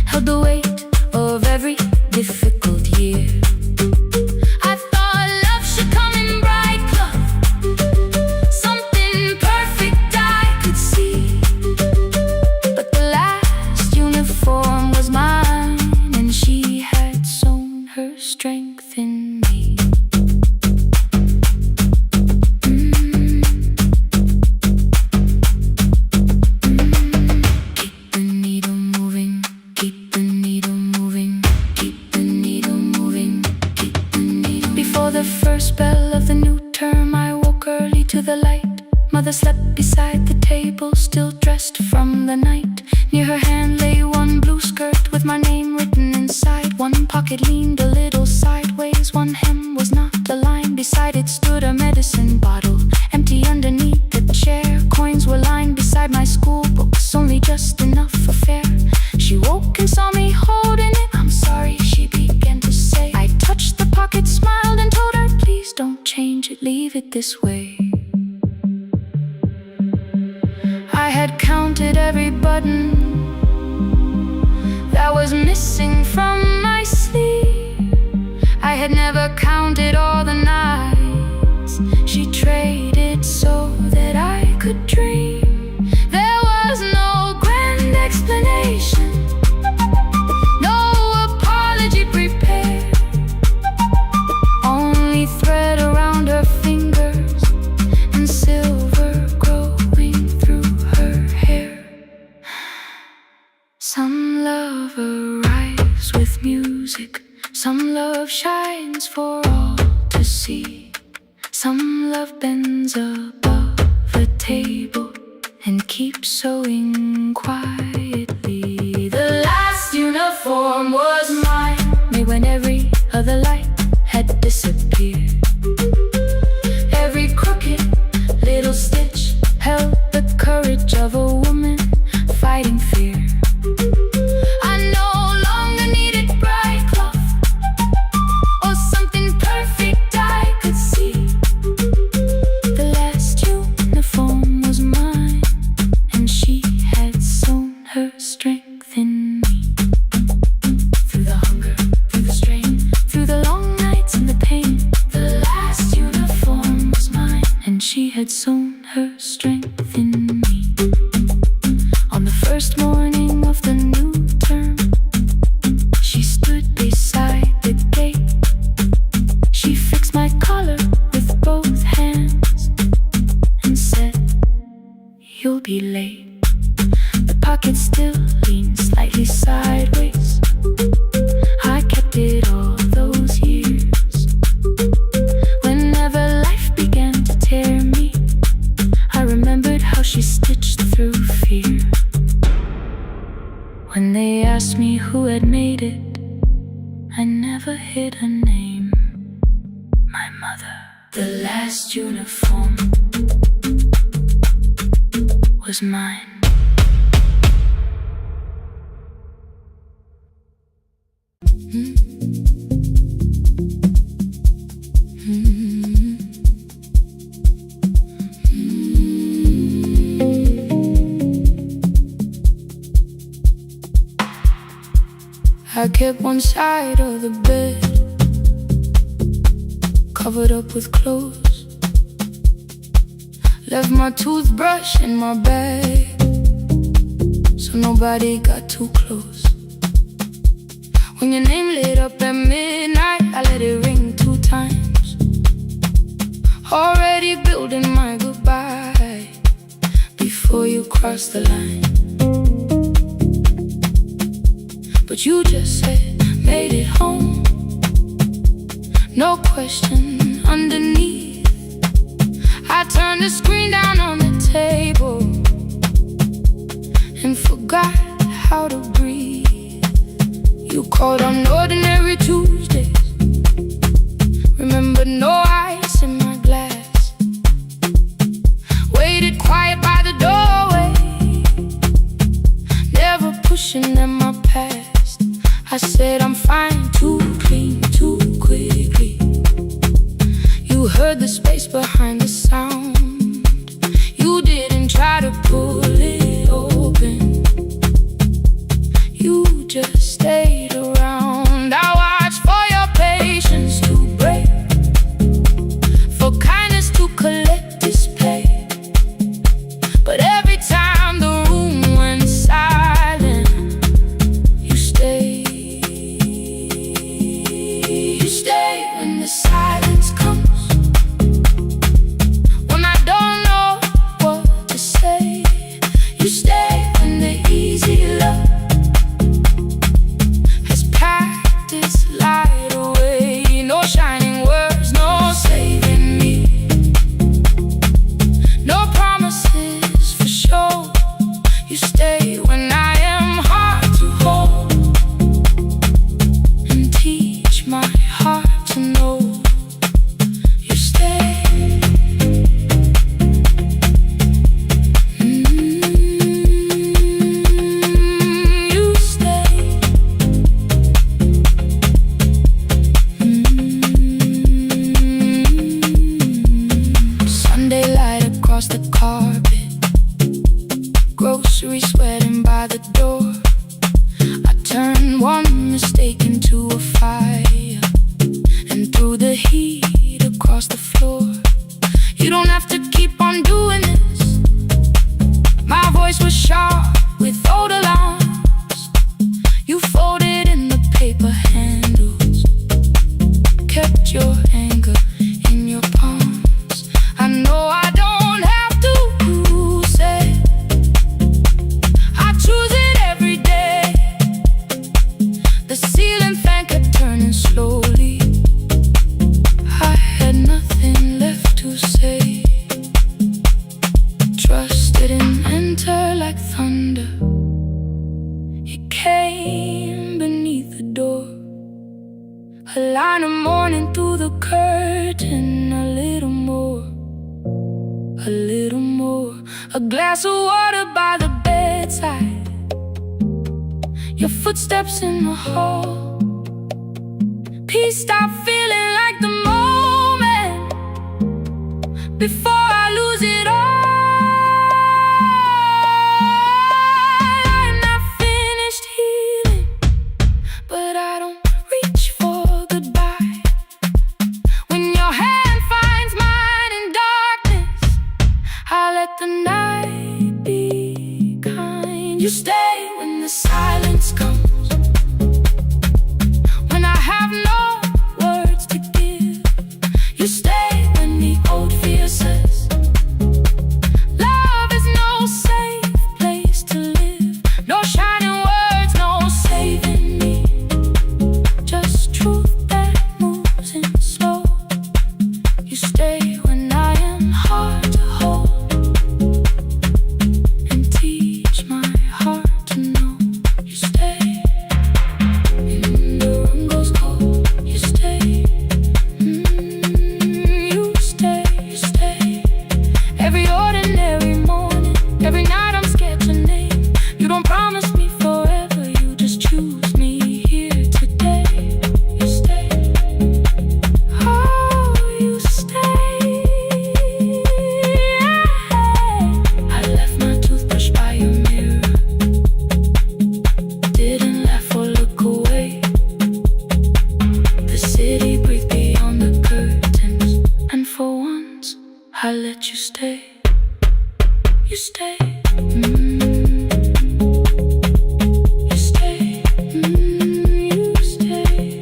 held the weight of every difficult year. I thought love should come in bright cloth, something perfect I could see. But the last uniform was mine, and she had sewn her strength in me. The first bell of the new term, I woke early to the light. Mother slept beside the table, still dressed from the night. Near her hand lay one blue skirt with my name written inside. One pocket leaned a little sideways, one hem was not aligned. Beside it stood a medicine bottle, empty underneath the chair. Coins were lying beside my school books, only just enough for fare. She woke and saw me holding it. I'm sorry, she began to say. I touched the pocket, smiled and told her, please don't change it, leave it this way. I had counted every button that was missing from my sleeve. I had never counted all the nights she traded so that I could dream. There was no grand explanation, no apology prepared, only thread around her fingers and silver growing through her hair. Some love arrives with music, some love shines for all to see. Some love bends above a table and keeps sewing quietly. The last uniform was mine, made when every other light had disappeared. Every crooked little stitch held the courage of a woman fighting fear. I no longer needed bright cloth or something perfect I could see. The last uniform was mine, and she had sewn her strength in me. Through the hunger, through the strain, through the long nights and the pain, the last uniform was mine, and she had sewn her strength in me. On the first morning of the new term, she stood beside the gate. She fixed my collar with both hands and said, you'll be late. The pocket still leaned slightly sideways. I kept it all those years. Whenever life began to tear me, I remembered how she stitched through fear. When they asked me who had made it, I never hid her name. My mother. The last uniform was mine. I kept one side of the bed covered up with clothes, left my toothbrush in my bag so nobody got too close. When your name lit up at midnight, I let it ring 2 times, already building my goodbye before you crossed the line. But you just said, made it home, no question underneath. I turned the screen down on the table and forgot how to breathe. You called on ordinary Tuesdays, remember no ice in my glass. Waited quiet by the doorway, never pushing in my past. I said I'm fine, too clean, too quickly. You heard the space behind the sound. You didn't try to pull it open. You just stayed around. I watched for your patience to break, for kindness to collect display. But every time the room went silent, you stayed. You stay when the silence comes, when I don't know what to say. You stay when the easy love has packed its light away. No shining words, no saving me, no promises for sure. You stay when I am hard to hold, and teach my heart to know. You stay. You stay. Sunday light across the carpet, groceries sweating by the door. I turned one mistake into a fire, and threw the heat across the floor. You don't have to keep on doing this. My voice was sharp with old alarms. You folded in the paper handles, kept your anger in your palms. I know I don't have to say, I choose it every day. The ceiling fan kept turning slowly. I had nothing left to say. Trust didn't enter like thunder. It came beneath the door. A line of morning through the curtain. A little more, a little more. A glass of water by the bedside. Your footsteps in the hall. Peace stopped feeling like the moment before I lose it all. I'm not finished healing, but I don't reach for goodbye. When your hand finds mine in darkness, I let the night be kind. You stay when the silence comes, when I have no words to give. You stay when the old fear says love is no safe place to live. No shining words, no saving me, just truth that moves in slow. You stay when I am hard to hold, and teach my heart to know. You stay. The room goes cold. You stay. You stay. You stay. Every ordinary morning, every night I'm scared to name. You don't promise me forever, you just choose me here today. You stay. Oh, you stay. I left my toothbrush by your mirror, didn't laugh or look away. The city breathed beyond the curtains, and for once I let you stay. You stay. You stay. You stay.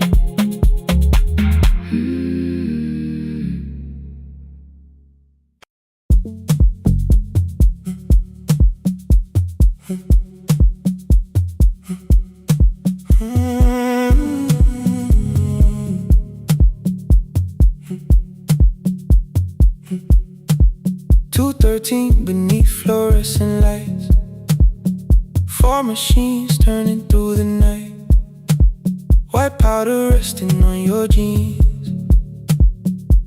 Beneath fluorescent lights, four machines turning through the night. White powder resting on your jeans,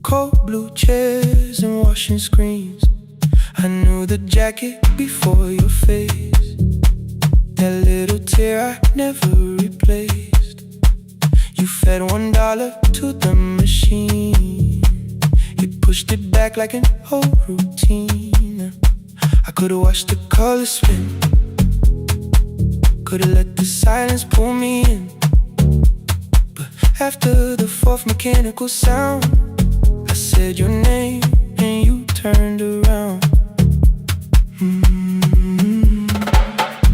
cold blue chairs and washing screens. I knew the jacket before your face, that little tear I never replaced. fed $1 to the machine. You pushed it back like an old routine. I could've watched the colors spin, could've let the silence pull me in. But after the fourth mechanical sound, I said your name and you turned around.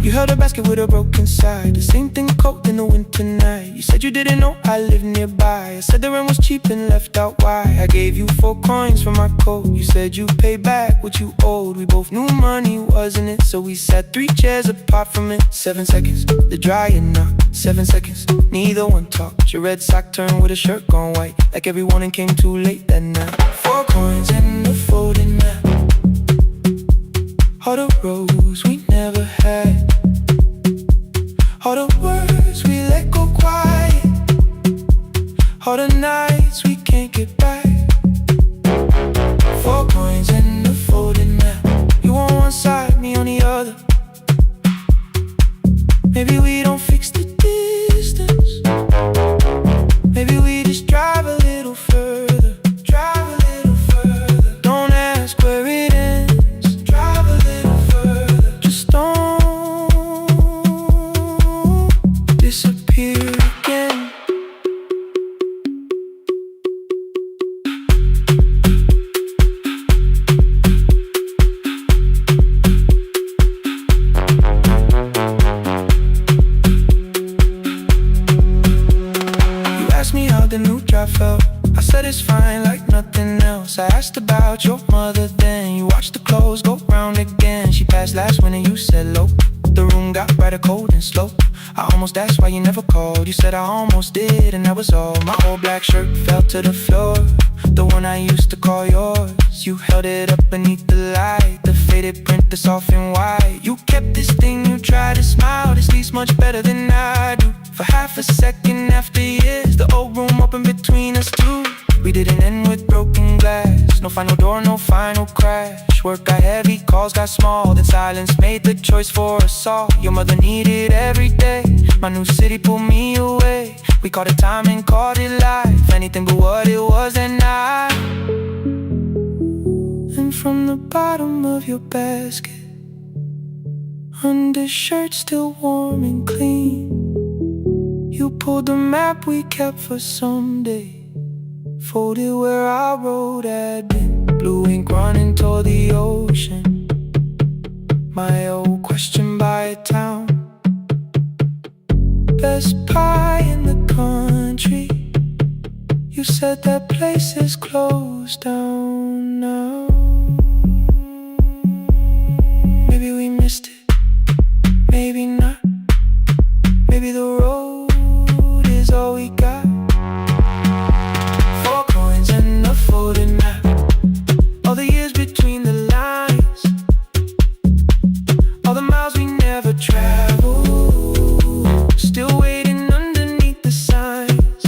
You held a basket with a broken side, the same thing cold in the winter night. You said you didn't know I lived nearby. I said the rent was cheap and left out why. I gave you 4 coins for my coat. You said you paid back what you owed. We both knew money wasn't it, so we sat 3 chairs apart from it. 7 seconds, the dryer knocked. 7 seconds, neither one talked. Your red sock turned with a shirt gone white, like everyone and came too late that night. 4 coins and a folding map, all the roads we never had, all the words we let go quiet, all the nights we can't get back. 4 coins and a folding map, you on one side, me on the other. Maybe we don't fix the distance, maybe we just drive a little further. Drive a little further, don't ask where it ends. Drive a little further, just don't disappear again. You asked me how the new drive felt, I said it's fine like nothing else. I asked about your mother then, you watched the clothes go round again. She passed last winter, you said low. The room got brighter, cold and slow. I almost asked why you never called. You said I almost did and that was all. My old black shirt fell to the floor, the one I used to call yours. You held it up beneath the light, the faded print that's off in white. You kept this thing, you tried to smile, this sleeps much better than I do. For half a second after years, the old room opened between us two. We didn't end with broken glass, no final door, no final crash. Work got heavy, calls got small, then silence made the choice for us all. Your mother needed every day, my new city pulled me away. We called it time and called it life, anything but what it was that night. And from the bottom of your basket, undershirt still warm and clean, you pulled the map we kept for someday, folded where our road had been. Blue ink running toward the ocean, my old question by a town. Best pie in the country, you said that place is closed down now. Maybe we missed it, maybe not. Maybe the road is all we got. 4 coins and a folding map, all the years between the lines, all the miles we never traveled, still waiting underneath the signs.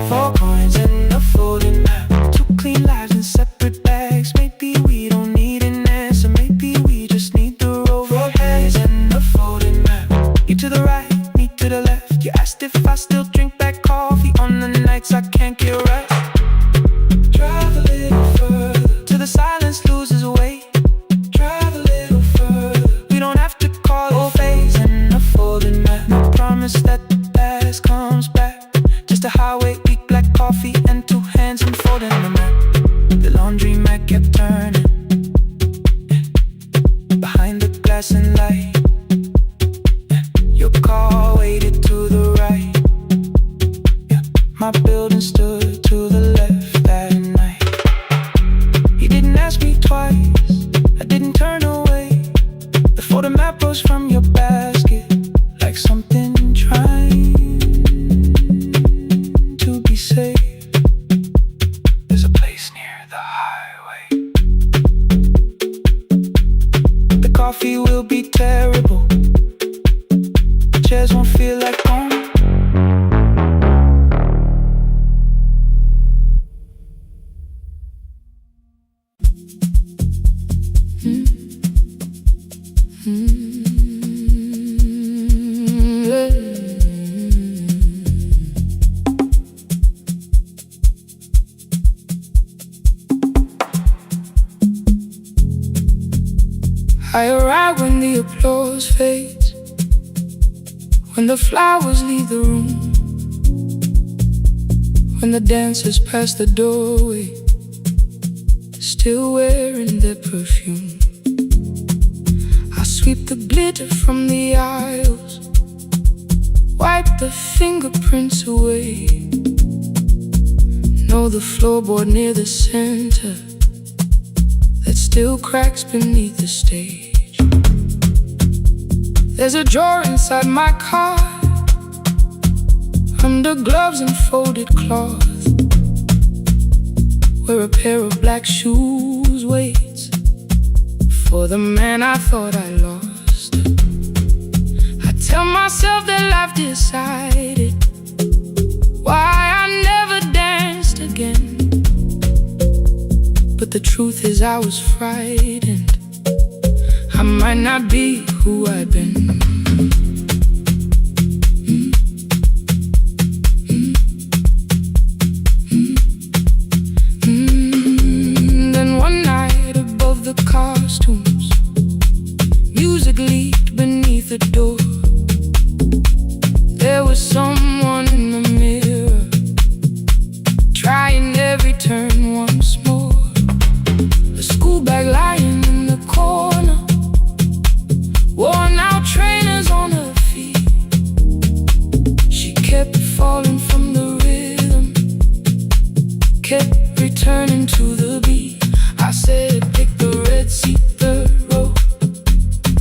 4 coins and a folding map, 2 clean lives in separate bags. Maybe we don't need an answer, maybe we just need the road. 4 coins and a folding map, you to the right, me to the left. You asked if I still drink that coffee on the nights I can't get right. Drive a little further, till the silence loses weight. Drive a little further, we don't have to call it phase and a folding map. No promise that the past comes back, just a highway, weak black coffee and 2 hands unfolding the map. The laundry mat kept turning, behind the glass and light. Your car waited to the right, my building stood to the left that night. You didn't ask me twice, I didn't turn away. The photo map rose from your basket, like something trying to be safe. There's a place near the highway. The coffee will be terrible, the chairs won't feel like home. I arrive when the applause fades, when the flowers leave the room, when the dancers pass the doorway, still wearing their perfume. I sweep the glitter from the aisles, wipe the fingerprints away. Know the floorboard near the center that still cracks beneath the stage. There's a drawer inside my car, under gloves and folded cloth, where a pair of black shoes waits for the man I thought I lost. I tell myself that life decided why I never danced again, but the truth is I was frightened. I might not be who I've been. Then one night above the costumes, music leaked beneath the door. There was someone in the mirror, trying every turn once more. A school bag lying in the corner, worn out trainers on her feet. She kept falling from the rhythm, kept returning to the beat. I said, pick the red seat, third row,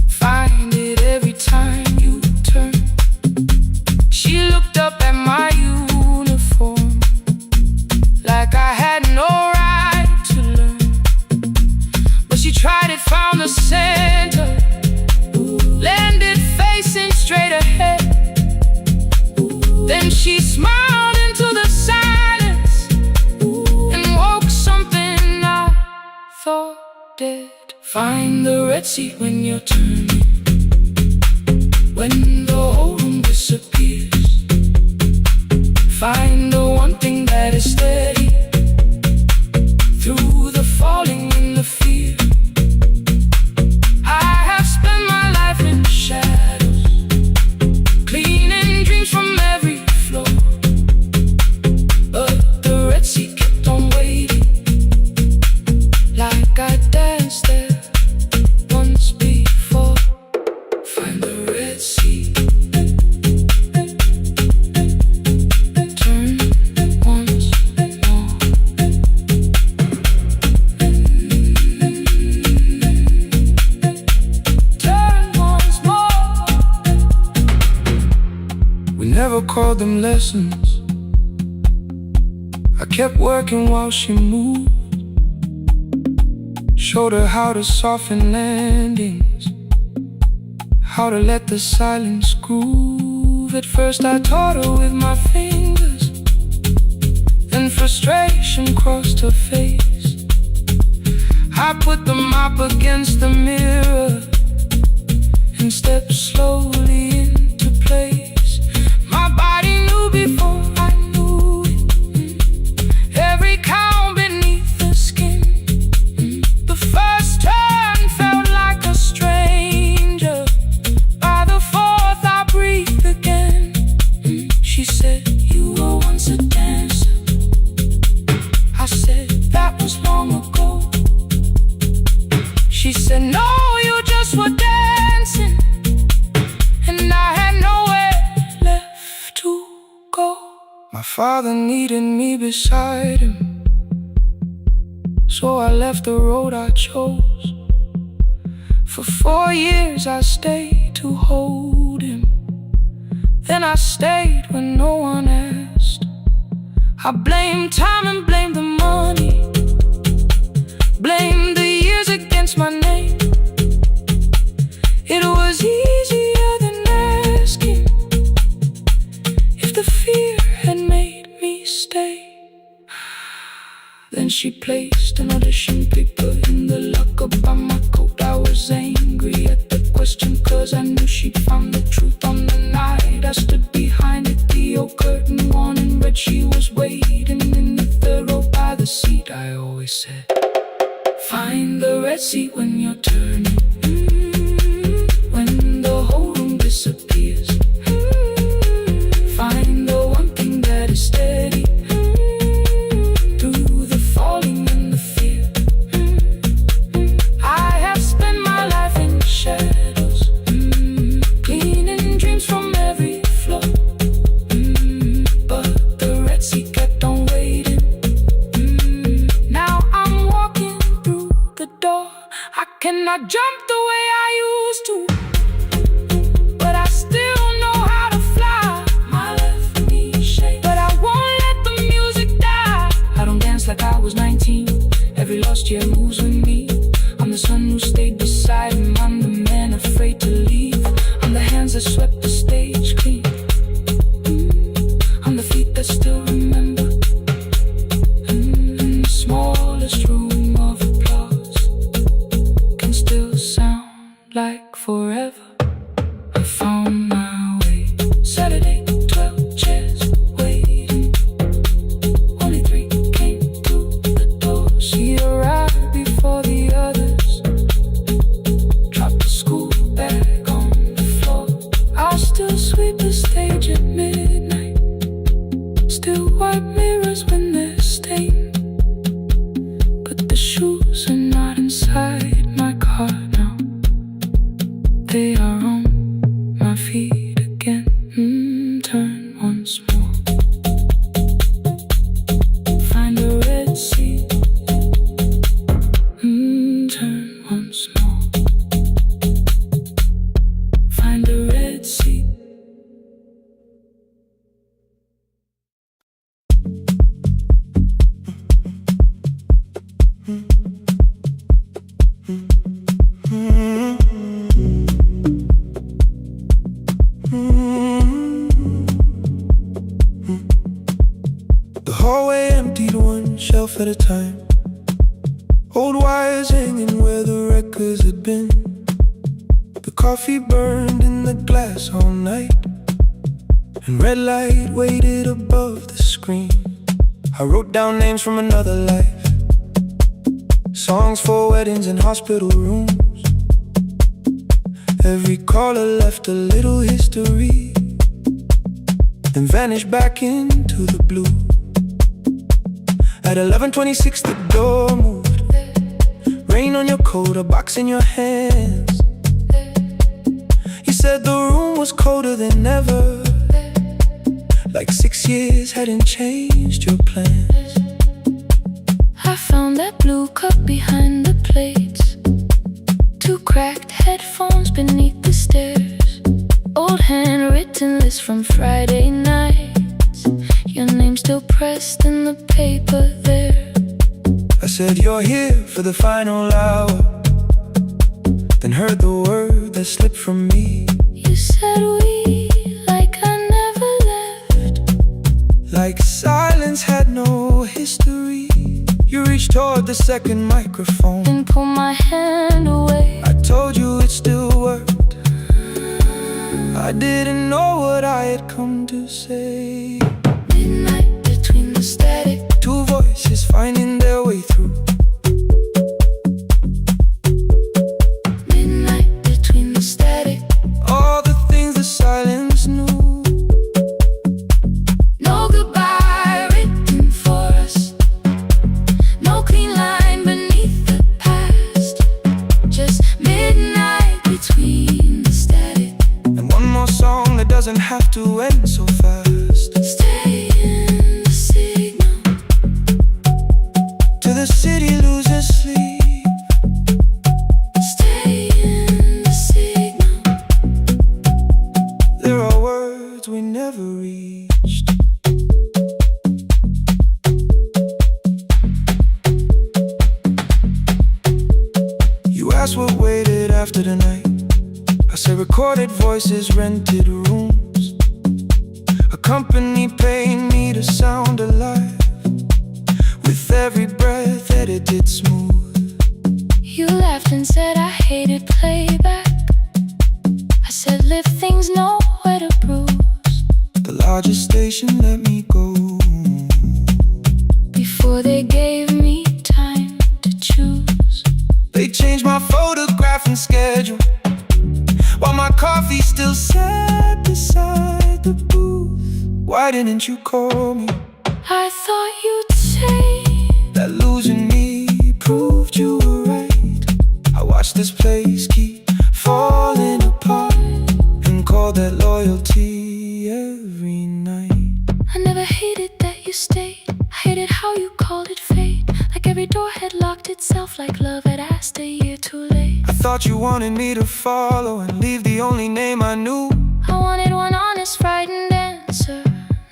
find it every time you turn. She looked up at my uniform like I had no right to learn, but she tried it, found the center, landed facing straight ahead. Then she smiled into the silence and woke something I thought dead. Find the red seat when you're turning, when the whole room disappears. Find the one thing that is steady through the falling and the fear. I have spent my life in shadows, cleaning dreams from every floor, but the red seat kept on waiting, like I danced there once before. Find the red seat, turn once more. Turn once more. We never called them lessons. I kept working while she moved, showed her how to soften landings, how to let the silence groove. At first I taught her with my fingers, then frustration crossed her face. I put the mop against the mirror and stepped slowly into place. My body knew before I knew it, every count beneath the skin. The first turn felt like a stranger, by the fourth I breathed again. She said, you were once a dancer. I said, that was long ago. She said, no, you just were dancing, and I had nowhere left to go. My father needed me beside him, so I left the road I chose. For 4 years I stayed to hold him, then I stayed when no one asked. I blamed time and blamed the money, blamed the years against my name. It was easier than asking if the fear had made me stay. Then she placed an audition paper in the locker by my coat. I was angry at the question, cause I knew she'd found the truth on the night I stood behind it. The old curtain worn in red, she was waiting in the third row by the seat. I always said, find the red seat when you're turning. jump the way I used to, but I still know how to fly. My left knee shakes, but I won't let the music die. I don't dance like I was 19. Every lost year moves with me. I'm the son who stayed beside him. I'm the man afraid to leave. I'm the hands that swept the stage clean. I'm the feet that still remember. In the smallest room of applause can still sound like forever. I found my way. Saturday, 12 chairs waiting. Only 3 came through the door. She arrived before the others. Dropped the school bag on the floor. I'll still sweep the stage at midnight. Still wipe mirrors when they're stained. But the shoes are not inside my car now. They are on my feet again. Turn once more. Find a red seat. Turn once more. Find a red seat. The hallway emptied one shelf at a time. Old wires hanging where the records had been. The coffee burned in the glass all night, and red light waited above the screen. I wrote down names from another life, songs for weddings and hospital rooms. Every caller left a little history, then vanished back into the blue. At 11:26 the door moved. Rain on your coat, a box in your hands. You said the room was colder than ever, like 6 years hadn't changed your plans. I found that blue cup behind the plates. 2 cracked headphones beneath the stairs. Old handwritten list from Friday nights. Your name still pressed in the paper there. I said you're here for the final hour, then heard the word that slipped from me. You said we, like I never left. Like silence had no history. You reached toward the second microphone, Then pull my hand away. I told you it still worked. I didn't know what I had come to say. Midnight between the static. 2 voices finding their way through. Midnight between the static. All the things the silence knew. No goodbye written for us. No clean line beneath the past. Just midnight between the static. And one more song that doesn't have to end so fast. Stay in the signal. Till the city loses sleep. Stay in the signal. There are words we never reached. You asked what waited after the night. I said recorded voices, rented rooms. A company paying me to sound alive, with every breath edited smooth. You laughed and said I hated playback. I said live things nowhere to bruise. The largest station let me go. Before they gave me time to choose. They changed my photograph and schedule, while my coffee still sat beside the booth. Why didn't you call me? I thought you'd say That losing me proved you were right. I watched this place keep falling apart, and called that loyalty every night. I never hated that you stayed. I hated how you called it fate. Like every door had locked itself, like love had asked a year too late. I thought you wanted me to follow and leave the only name I knew. I wanted one honest, frightened answer,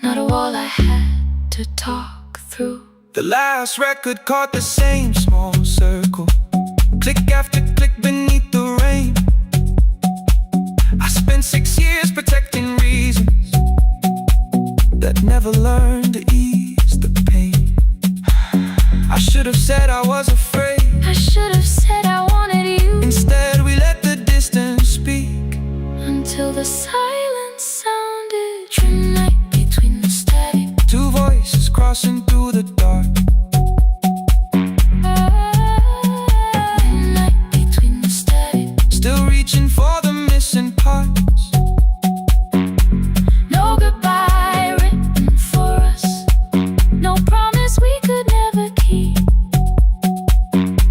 not a wall I had to talk through. The last record caught the same small circle, click after click beneath the rain. I spent 6 years protecting reasons that never learned to ease the pain. I should have said I was afraid. I should have said I wanted you. Instead we let the distance speak, until the silence sounded trim like between the static. Two voices crossing through the dark. Midnight between the static. Still reaching for the missing parts. No goodbye written for us, no promise we could never keep.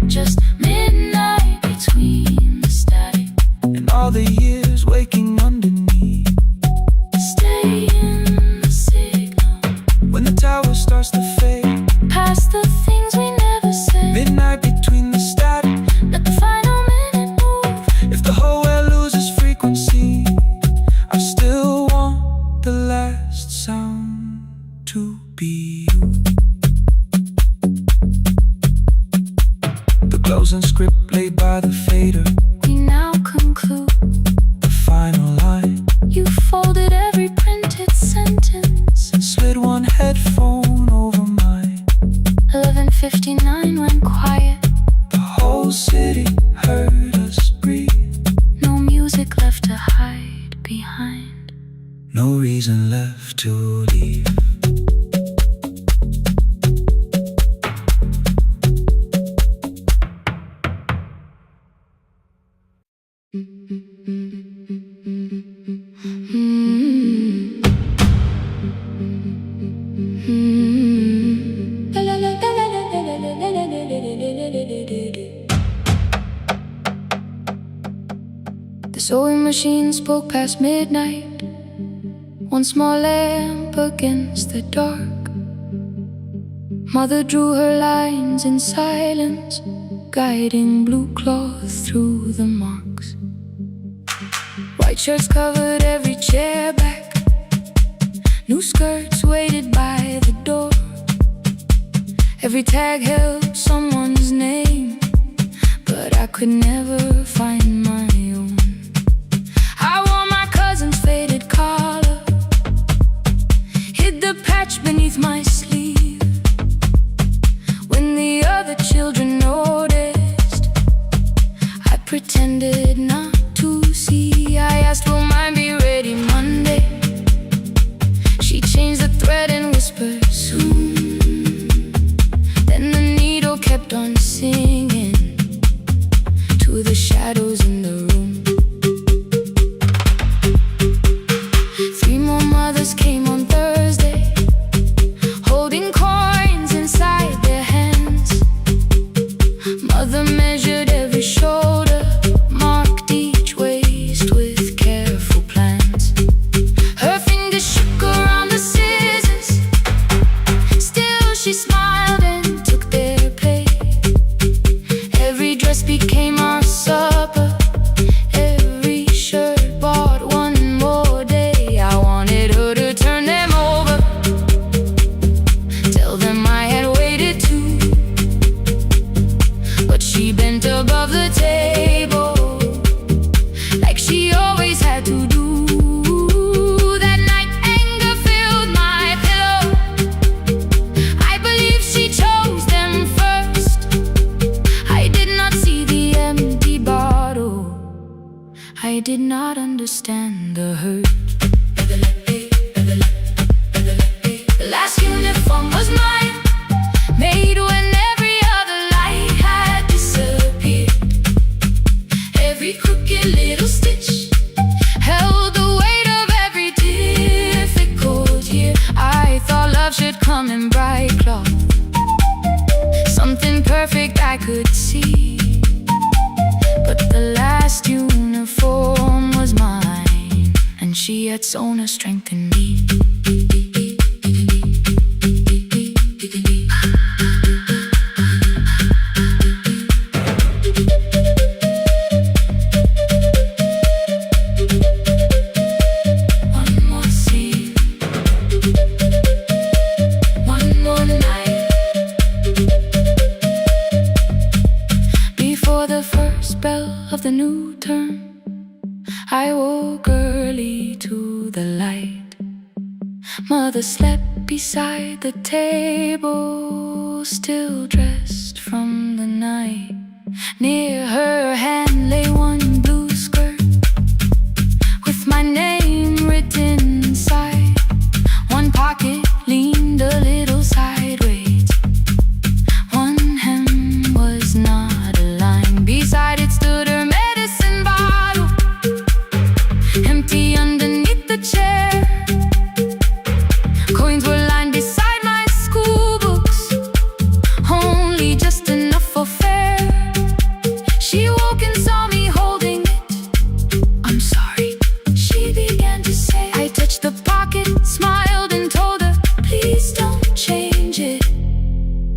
Just midnight between the static. And all the years waking underneath. Stay in the signal. When the tower starts to fade, Past the things we never said. midnight between the static. Let the final minute move. If the whole world loses frequency, I still want the last sound to be you. The closing script laid by the fader, We now conclude. the final line, You folded every printed sentence. and slid one headphone over mine. 11:59 went quiet. The whole city heard us breathe. No music left to hide behind. No reason left to leave. The sewing machine spoke past midnight. One small lamp against the dark. Mother drew her lines in silence, guiding blue cloth through the marks. White shirts covered every chair back. New skirts waited by the door. Every tag held someone's name, but I could never find my own. I wore my cousin's faded collar, hid the patch beneath my sleeve. When the other children noticed, I pretended not to see. I asked, will mine be ready Monday? She changed the thread and whispered, soon. Then the needle kept on singing to the shadows in the room. 3 more mothers came on Thursday, holding coins inside their hands. Mother measured every shoulder, marked each waist with careful plans. Her fingers shook around the scissors, still she smiled and took their pay. Every dress became our supper, every shirt bought one more day. I wanted her to turn them over, tell them I had waited too. But she bent above the table, like she always had to do. That night anger filled my pillow. I believe she chose them first. I did not see the empty bottle. I did not understand the hurt. The last uniform was mine, made when every other light had disappeared. Every crooked little stitch held the weight of every difficult year. I thought love should come in bright cloth, something perfect I could see. But the last uniform was mine, and she had sewn her strength in me. the new term, I woke early to the light. Mother slept beside the table, still dressed from the night. Near her hand lay one blue skirt with my name written inside. One pocket leaned a little sideways, one hem was not aligned. Beside it stood her medicine bottle, empty underneath the chair. Coins were lined beside my school books, only just enough for fare. She woke and saw me holding it. I'm sorry, she began to say. I touched the pocket, smiled and told her, please don't change it,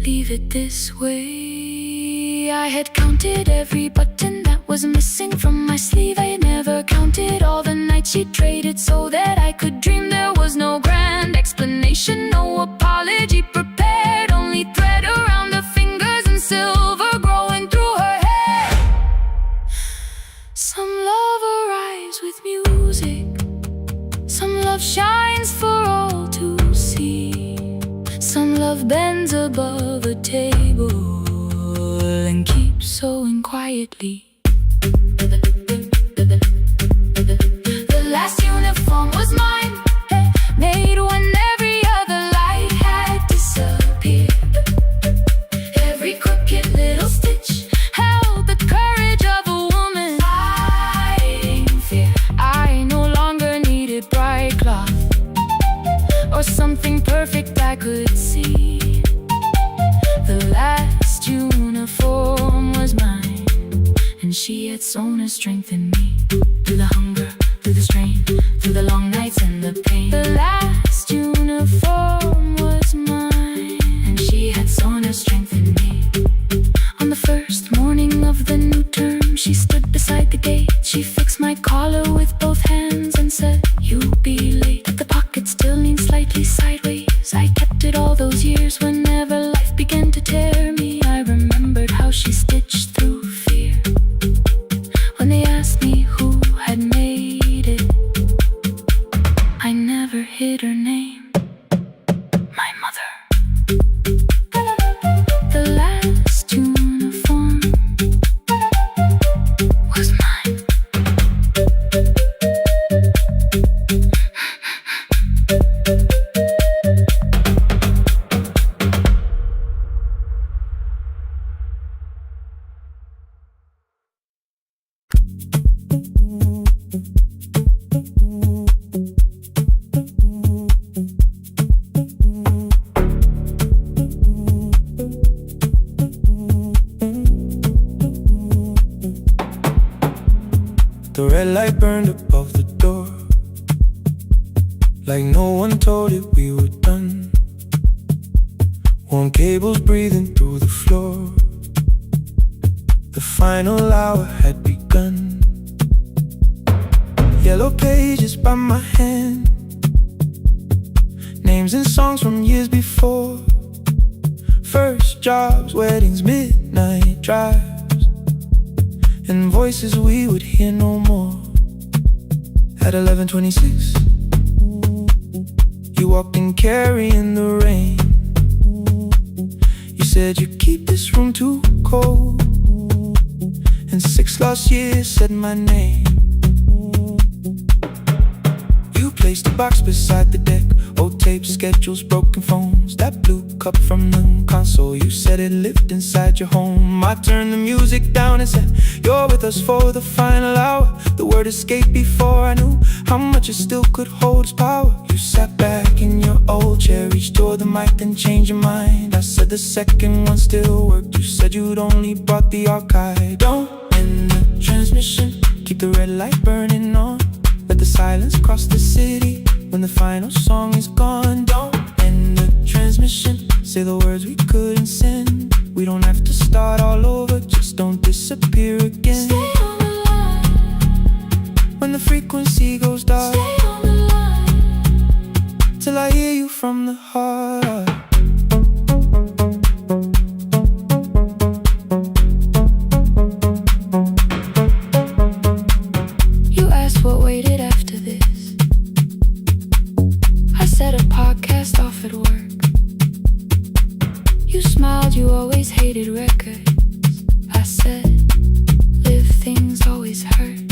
leave it this way. I had counted every button that was missing from my sleeve. I had never counted all the nights she traded so that I could dream. There was no grand explanation, no apology prepared, only thread around her fingers and silver growing through her hair. Some love arrives with music, some love shines for all to see. Some love bends above a table and keeps sewing quietly. The last uniform was mine, made when every other light had disappeared. Every crooked little stitch held the courage of a woman fighting fear. I no longer needed bright cloth or something perfect I could see. The last uniform was mine, and she had sewn her strength in me. Through the hunger, through the strain, through the long nights and the pain. The last uniform was mine, and she had sewn her strength in me. On the first morning of the new term, she stood beside the gate. She fixed my collar with both hands and said, you'll be late. But the pocket still leaned slightly sideways. I kept it all those years. Whenever life began to tear me, I remembered how she stitched through fear. When they asked me who had made it, I never hid her name, my mother. The last uniform was mine. The red light burned above the door, like no one told it we were done. Warm cables breathing through the floor. The final hour had begun. Yellow pages by my hand, names and songs from years before. First jobs, weddings, midnight drives, and voices we would hear no more. At 11:26, you walked in carrying the rain. You said you keep this room too cold, and 6 lost years said my name. You placed a box beside the deck, old tapes, schedules, broken phones. That blue cup from the console, you said it lived inside your home. I turned the music down and said, you're with us for the final hour. The word escaped before I knew how much it still could hold its power. You sat back in your old chair, reached toward the mic, then changed your mind. I said the second one still worked. You said you'd only brought the archive. Don't end the transmission, keep the red light burning on. Let the silence cross the city when the final song is gone. Don't end the transmission, say the words we couldn't send. We don't have to start all over, just don't disappear again. Stay on the line when the frequency goes dark. Stay on the line till I hear you from the heart. frustrated after this. I set a podcast off at work. You smiled, you always hated records. I said, live things always hurt.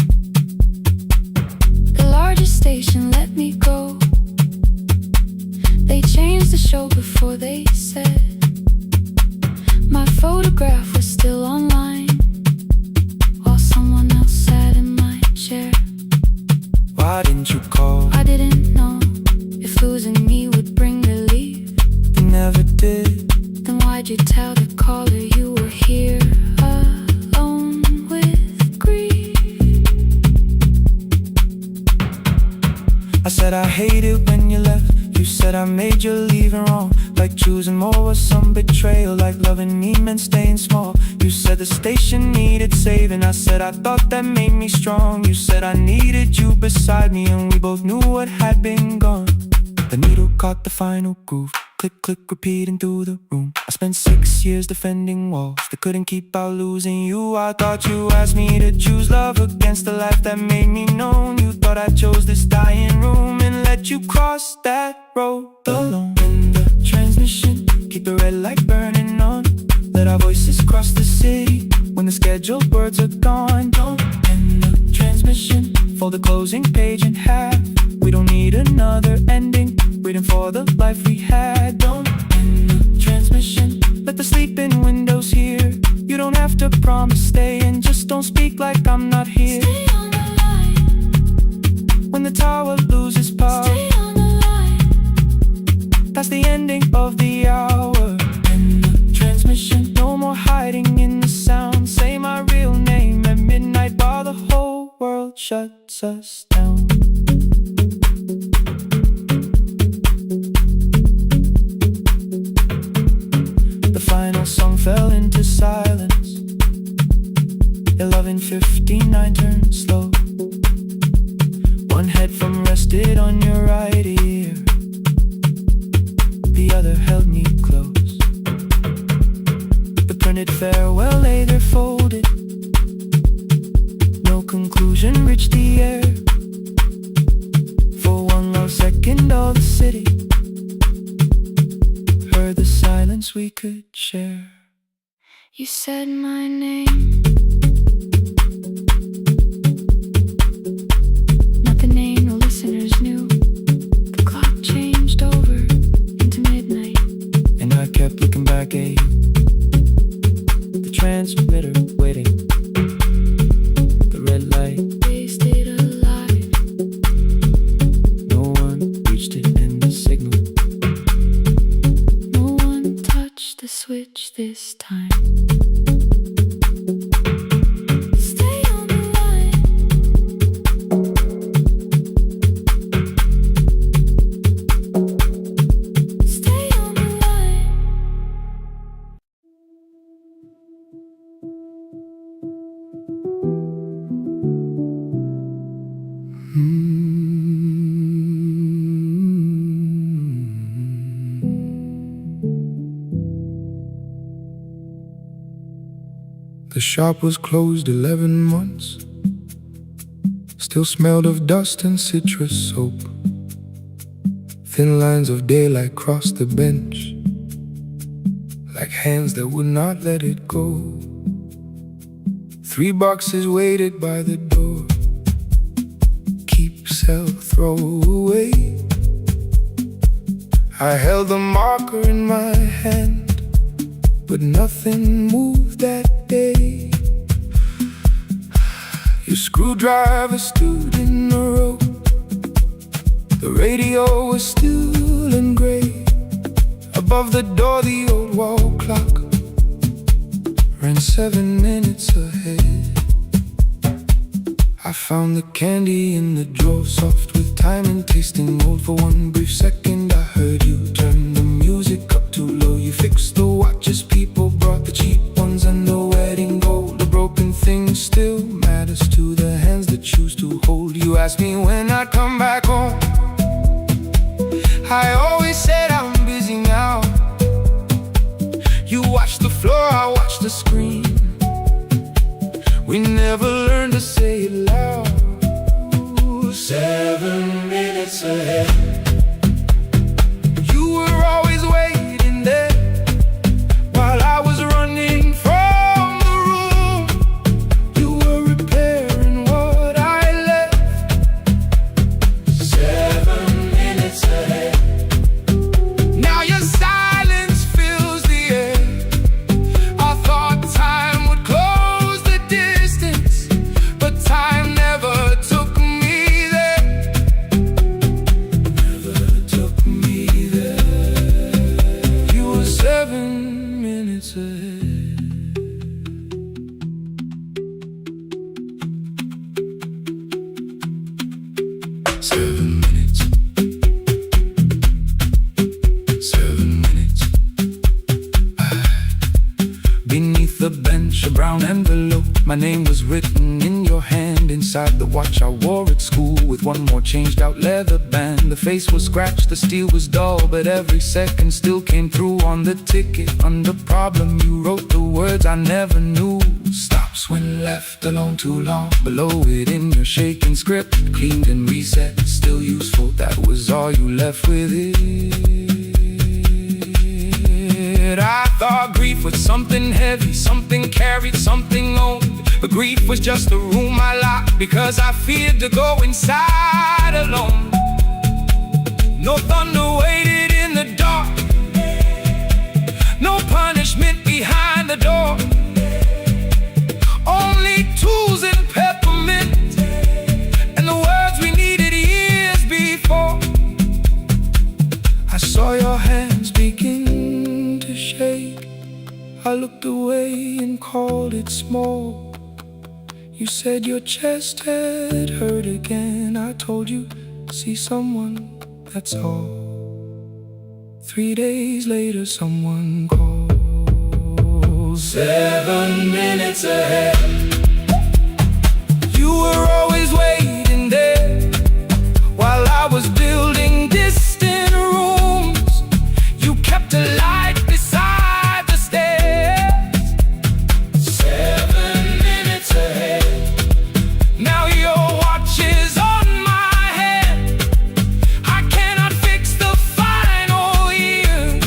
The largest station let me go. They changed the show before they said my photograph was still online, while someone else sat in my chair. Why didn't you call? I didn't know if losing me would bring relief. You never did. Then why'd you tell the caller you were here alone with grief? I said I hate it when you left. You said I made you leaving wrong, like choosing more was some betrayal, like loving me meant staying small. You said the station needed saving. I said I thought that made me strong. You said I needed you beside me, and we both knew what had been gone. The needle caught the final groove. Click, click, repeating through the room. I spent 6 years defending walls that couldn't keep out losing you. I thought you asked me to choose love against the life that made me known. You thought I chose this dying room and let you cross that road alone. In the transmission, keep the red light burning on. Let our voices cross the city when the scheduled words are gone. Don't end the transmission, fold the closing page in half. We don't need another ending, waiting for the life we had. Don't end the transmission, let the sleeping windows hear. You don't have to promise staying, just don't speak like I'm not here. Stay on the line. When the tower loses power, Stay on the line. that's the ending of the hour. End the transmission, no more hiding in the sound. Say my real name at midnight while the whole world shuts us down. The final song fell into silence. 11:59 turned slow. One headphone rested on your right ear, the other held me close. The printed farewell lay there folded. No conclusion reached the air. For one long second all the city heard the silence we could share. You said my name, not the name the listeners knew. The clock changed over into midnight, And I kept looking back at you, the transmitter waiting, the red light. they stayed alive. No one reached it in the signal. No one touched the switch this time. Stay on the line. Stay on the line. The shop was closed 11 months. Still smelled of dust and citrus soap. Thin lines of daylight crossed the bench, like hands that would not let it go. 3 boxes waited by the door. Keep, sell, throw away. I held the marker in my hand, but nothing moved that day. Your screwdriver stood in the road. The radio was still and gray. Above the door the old wall clock ran 7 minutes ahead. I found the candy in the drawer, soft with time and tasting old. For one brief second I heard you turn the music up too low. You fixed the watches, people brought the cheap ones and the wedding gold. The broken thing still matters to the hands that choose to hold. You asked me when I'd come back home. I always said I'm busy now. You watched the floor, I watched the screen. We never learned to say it loud. 7 minutes ahead. You were always waiting there while I was running from the room. You were repairing what I left. 7 minutes ahead. Now your silence fills the air. I thought time would close the distance, but time never took me there. Never took me there. You were 7 minutes ahead. 7 minutes. 7 minutes. Beneath the bench, a brown envelope. My name was written in your hand. Inside the watch I wore at school, with one more changed out leather band. The face was scratched, the steel was dull, but every second still came through on the ticket. Under problem you wrote the words I never knew. Stops when left alone too long. Below it in your shaking script, cleaned and reset, still useful. That was all you left with it. I thought grief was something heavy, something carried, something owned. But grief was just a room I locked because I feared to go inside alone. No thunder waited in the dark, no punishment behind the door. Only tools and peppermint, and the words we needed years before. I saw your hands begin to shake. I looked away and called it small. You said your chest had hurt again. I told you, see someone, that's all. 3 days later someone calls. 7 minutes ahead. You were always waiting there while I was building distant rooms. You kept a light beside the stairs. 7 minutes ahead. Now your watch is on my head. I cannot fix the final year.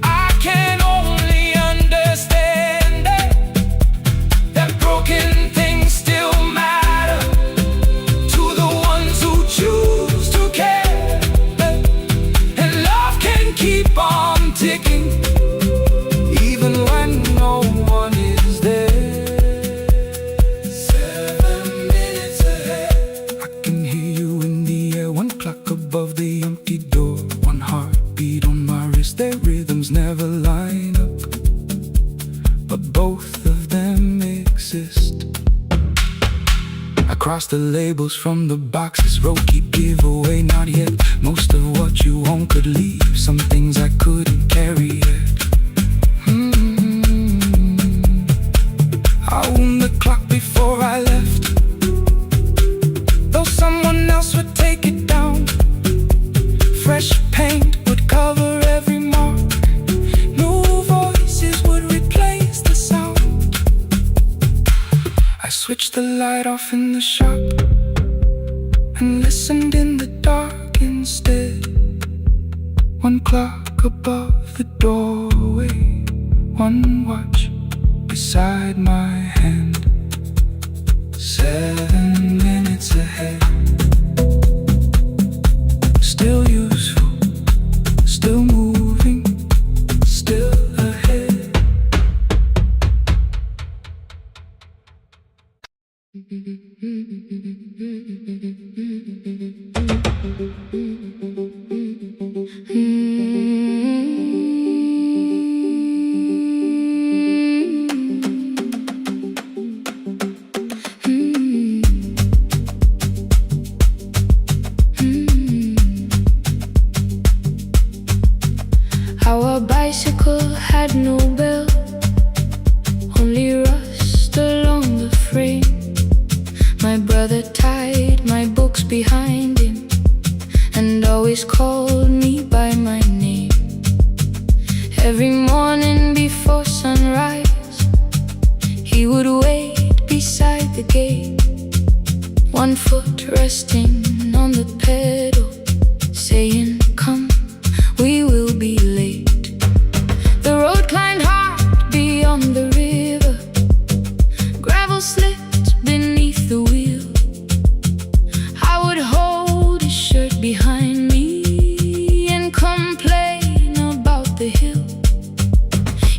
I can only understand that broken things still matter to the ones who choose to care. And love can keep on ticking even when no one is there. 7 minutes ahead. I can hear you in the air, one clock above the empty door, one heartbeat on my wrist. Their rhythms never line up, but both of them exist. I crossed the labels from the boxes, wrote keep, give away, not yet. Most of what you own could leave, some things I couldn't carry yet. I wound the clock before I left, though someone else would take it down. Fresh paint would cover every mark, new voices would replace the sound. I switched the light off in the shop and listened in the dark instead. One clock above the doorway, one watch beside my hand. 7 minutes ahead. Still useful, still moving, still ahead. Our bicycle had no bell, only rust along the frame. My brother tied my books behind him and always called me by my name. Every morning before sunrise, he would wait beside the gate, one foot resting the pedal, saying, "Come, we will be late." The road climbed hard beyond the river, gravel slipped beneath the wheel. I would hold his shirt behind me and complain about the hill.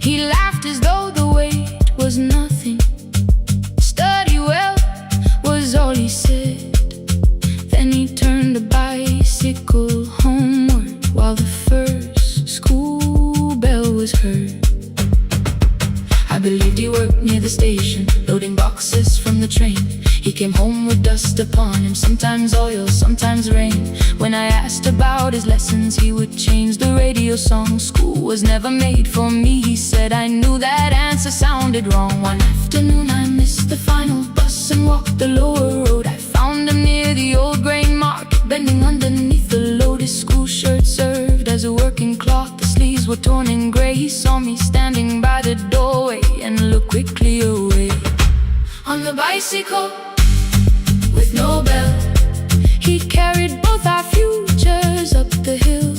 He laughed as though the weight was nothing. "Study well," was all he said. Then he turned the bicycle homeward while the first school bell was heard. I believed he worked near the station, loading boxes from the train. He came home with dust upon him, sometimes oil, sometimes rain. When I asked about his lessons, he would change the radio song. "School was never made for me," he said. I knew that answer sounded wrong. One afternoon I missed the final bus and walked the lower road. I found him near the old grain market, bending underneath the load. His school shirt served as a working cloth. The sleeves were torn and gray. He saw me standing by the doorway and looked quickly away. On the bicycle with no bell, he carried both our futures up the hill.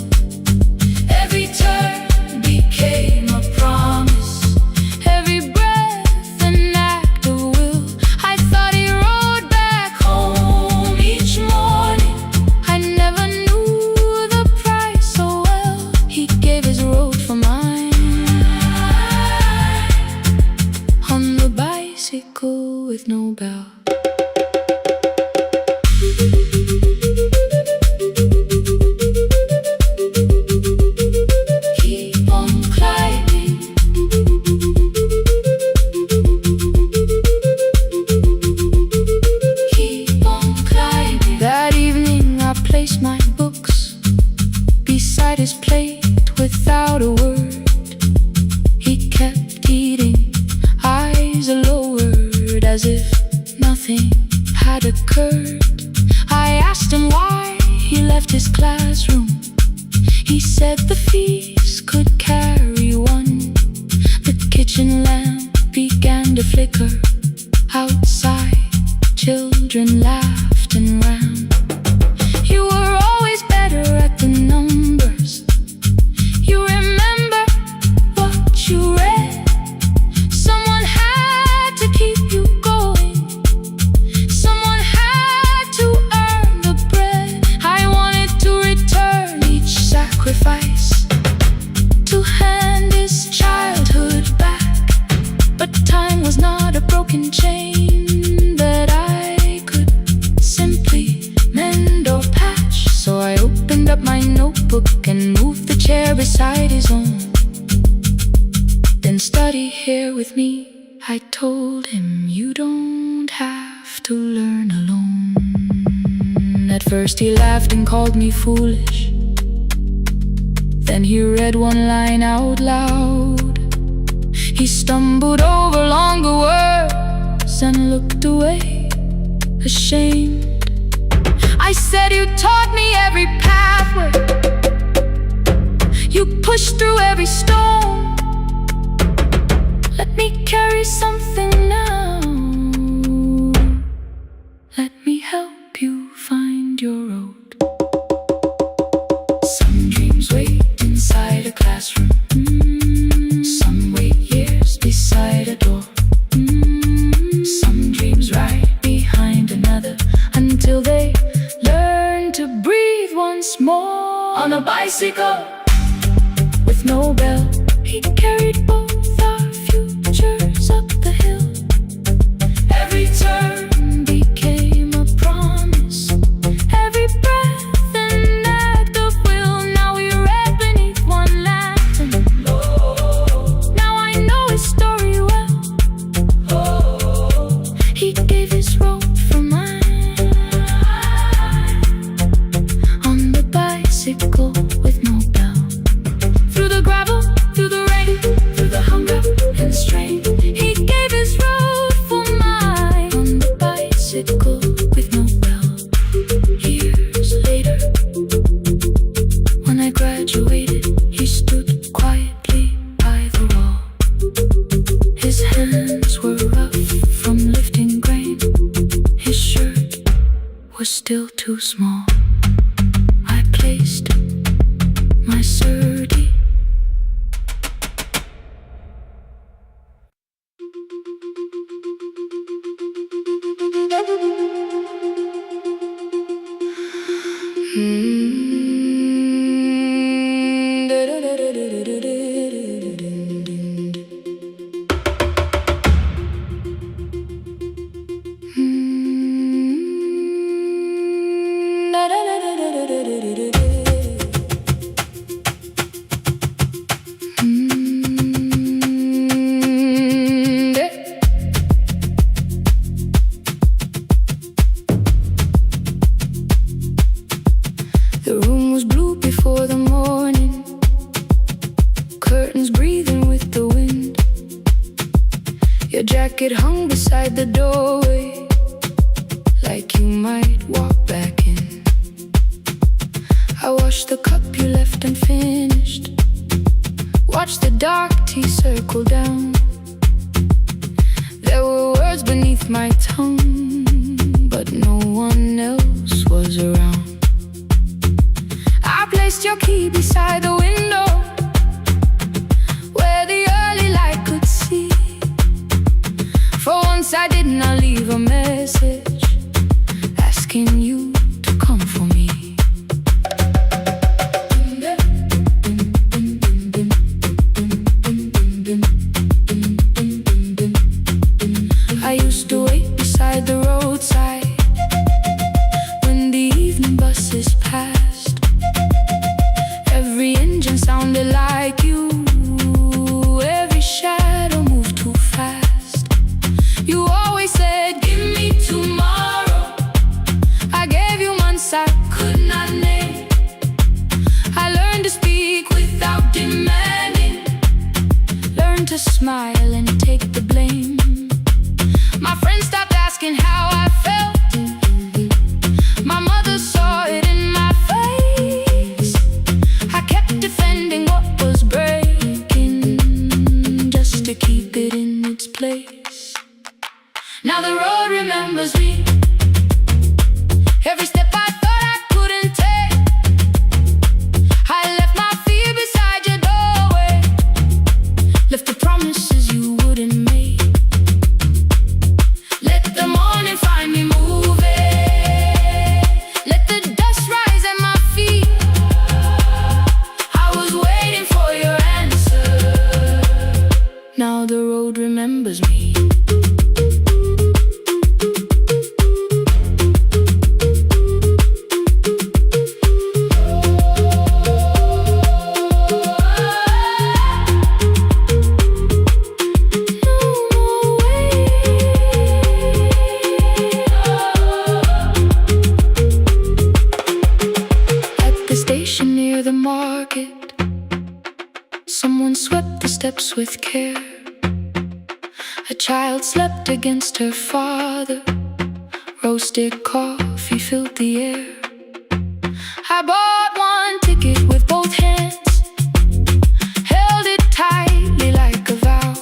Every turn became a promise, every breath an act of will. I thought he rode back home each morning. I never knew the price so well. He gave his road for mine. On the bicycle with no bell. My books beside his plate without a word. He kept eating, eyes lowered, as if nothing had occurred. I asked him why he left his classroom. He said the fees could carry one. The kitchen lamp began to flicker. Outside, children laughed and ran. You were always better at the numbers. You remember what you read. Someone had to keep you going. Someone had to earn the bread. I wanted to return each sacrifice, to hand his childhood back. But time was not a broken chain that I could simply mend or patch. So I opened up my notebook and moved the chair beside his own. Then study here with me, I told him. You don't have to learn alone. At first he laughed and called me foolish. Then he read one line out loud. He stumbled over longer words and looked away, ashamed. I said, "You taught me every pathway. You pushed through every stone. Let me carry something now. Let me help you find your road." Some dreams wait inside a classroom. Some wait years beside a door. Some dreams right behind another until they learn to breathe once more. On a bicycle with no bell, he carried both our futures up the hill. Every turn became a promise, every breath an act of will. Now we read beneath one lantern. Now I know his story well. He gave his road for mine. On the bicycle with no bell, through the gravel, through the rain, through the taste my surdy. The room was blue before the morning, curtains breathing with the wind. Your jacket hung beside the doorway, like you might walk back in. I washed the cup you left unfinished, watched the dark tea circle down. There were words beneath my tongue, but no one else was around. I placed your key beside the window, where the early light could see. For once I did not leave a message asking you to come for me. I used to wait beside the roadside when the evening buses passed. Every engine sounded like you, every shadow moved too fast. You always said, give me tomorrow. I gave you months I could not name. I learned to speak without demanding, learned to smile and take the blame. My friends stopped asking how I felt. My mother saw it in my face. I kept defending what was breaking, just to keep it in its place. Now the road remembers me. Every step I thought I couldn't take, I left my fear beside your doorway, left the promises you wouldn't make. Let the morning find me moving, let the dust rise at my feet. I was waiting for your answer. Now the road remembers me. Near the market, someone swept the steps with care. A child slept against her father, roasted coffee filled the air. I bought one ticket with both hands, held it tightly like a vow.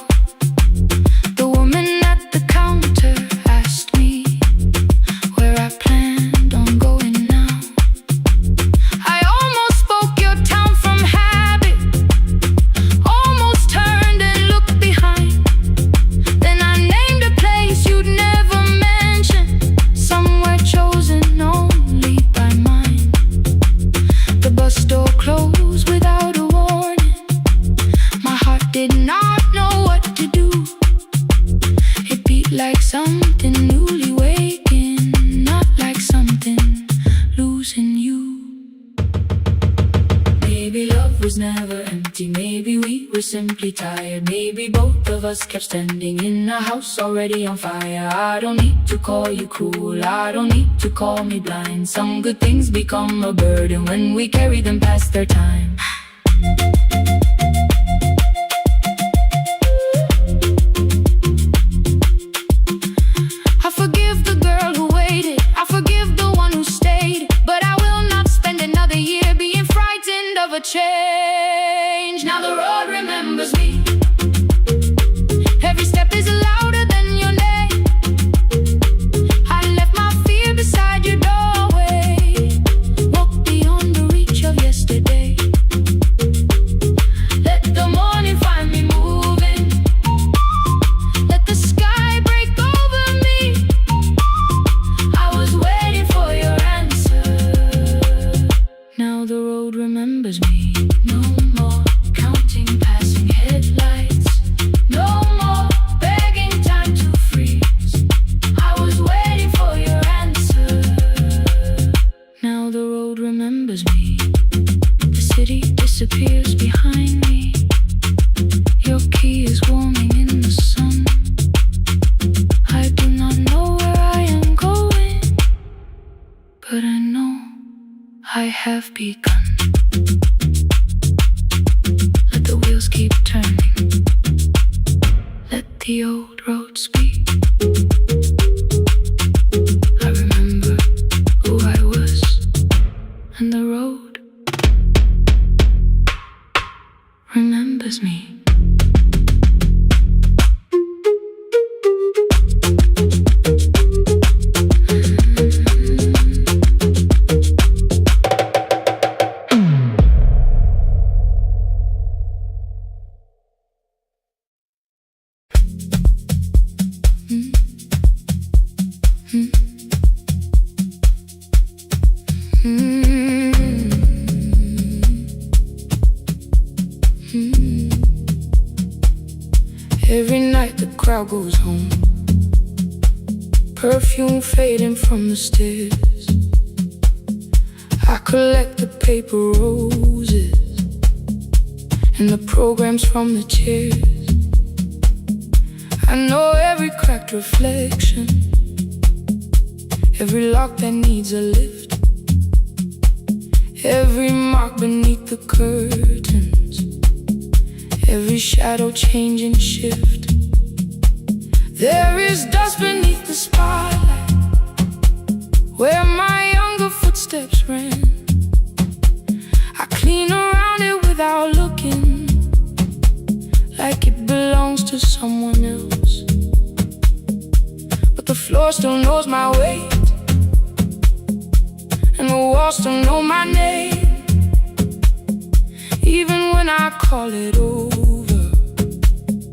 The woman at the counter asked me where I planned on going now. I almost spoke your town from habit, almost turned and looked behind. Then I named a place you'd never mention, somewhere chosen only by mine. The bus door closed without a warning. My heart did not know what to do. It beat like something newly waking, not like something losing you. Maybe love was never empty, maybe we were simply tired. Maybe both of us kept standing in a house already on fire. I don't need to call you cruel, I don't need to call me blind. Some good things become a burden when we carry them past their time. I forgive the girl who waited, I forgive the one who stayed, but I will not spend another year being frightened of a change. Now the road remembers me. Every step is louder than your name. I left my fear beside your doorway, walked beyond the reach Now the road remembers me. No more counting passing headlights. No more begging time to freeze. I was waiting for your answer. Now the road remembers me. The city disappears behind me. Your key is warming in the sun. I do not know where I am going, but I know I have begun. Let the wheels keep turning. Let the old road speak. I remember who I was, and the road remembers me. Every night the crowd goes home, perfume fading from the stairs. I collect the paper roses and the programs from the chairs. I know every cracked reflection, every lock that needs a lift, every mark beneath the curtains, every shadow change and shift. There is dust beneath the spotlight, where my younger footsteps ran. I clean around it without looking, like it belongs to someone else. But the floor still knows my weight, and the walls still know my name. Even when I call it over,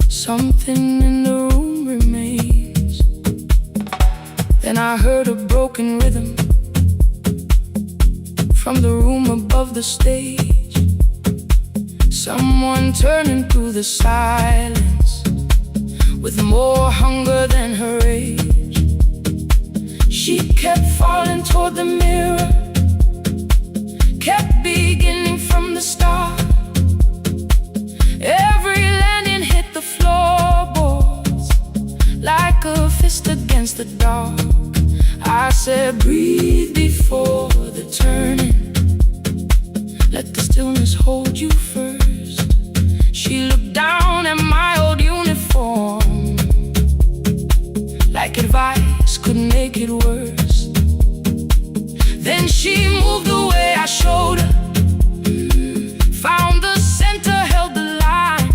something in the room remains. Then I heard a broken rhythm from the room above the stage. Someone turning through the silence with more hunger than her age. She kept falling toward the mirror, kept beginning from the start. Every landing hit the floorboards like a fist against the dark. I said, breathe before the turning. Let the stillness hold you first. She looked down at my old uniform, like advice could make it worse. Then she moved the way I showed her, found the center, held the line,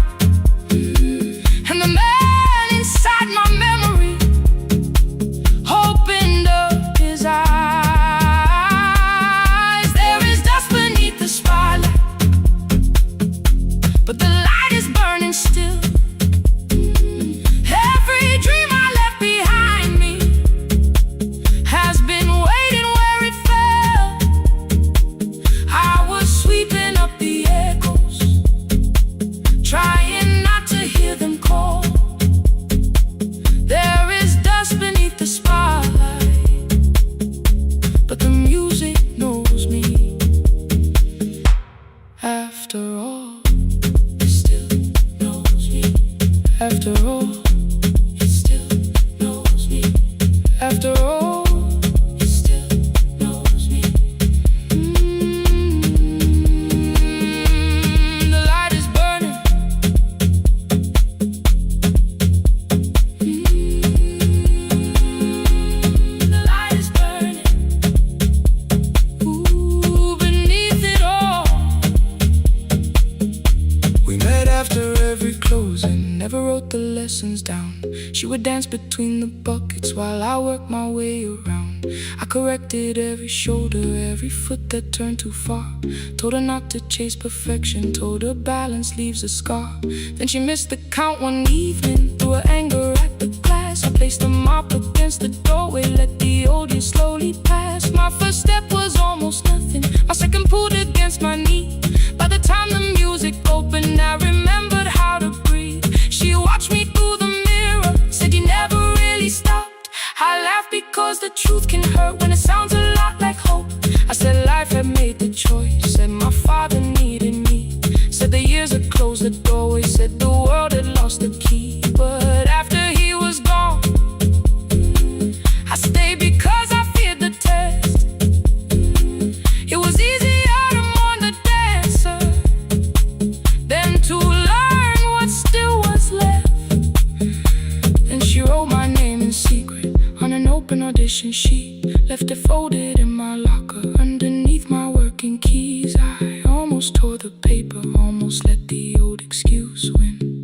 and the man inside my memory opened up his eyes. There is dust beneath the spotlight, but the light is burning still. Every dream I left behind me has been waiting where it fell. I was sweeping up the echoes, trying not to hear them call. There is dust beneath the spotlight, but the music knows me. After all, it still knows me. After all, it still knows me. After all, it still knows me. The light is burning. The light is burning. Ooh, beneath it all. We met after every closing, never wrote the lessons down. She would dance between the buckets while I worked my way around. I corrected every shoulder, every foot that turned too far. Told her not to chase perfection, told her balance leaves a scar. Then she missed the count one evening, threw her anger at the glass. I placed the mop against the doorway, let the old years slowly pass. My first step was almost nothing, my second pulled against against my knee. By the time the music opened, I remembered how to breathe. She watched me through the mirror, said you never really stopped. I laughed because the truth can hurt when it sounds a lot like hope. I said life had made the choice, said my father needed me. Said the years had closed the doorway, said the world had lost the key. But after he was gone, I stayed because I feared the test. It was easier to mourn the dancer than to learn what still was left. Then she wrote my name in secret on an open audition sheet, left it folded in my locker underneath my working keys. I almost tore the paper, almost let the old excuse win.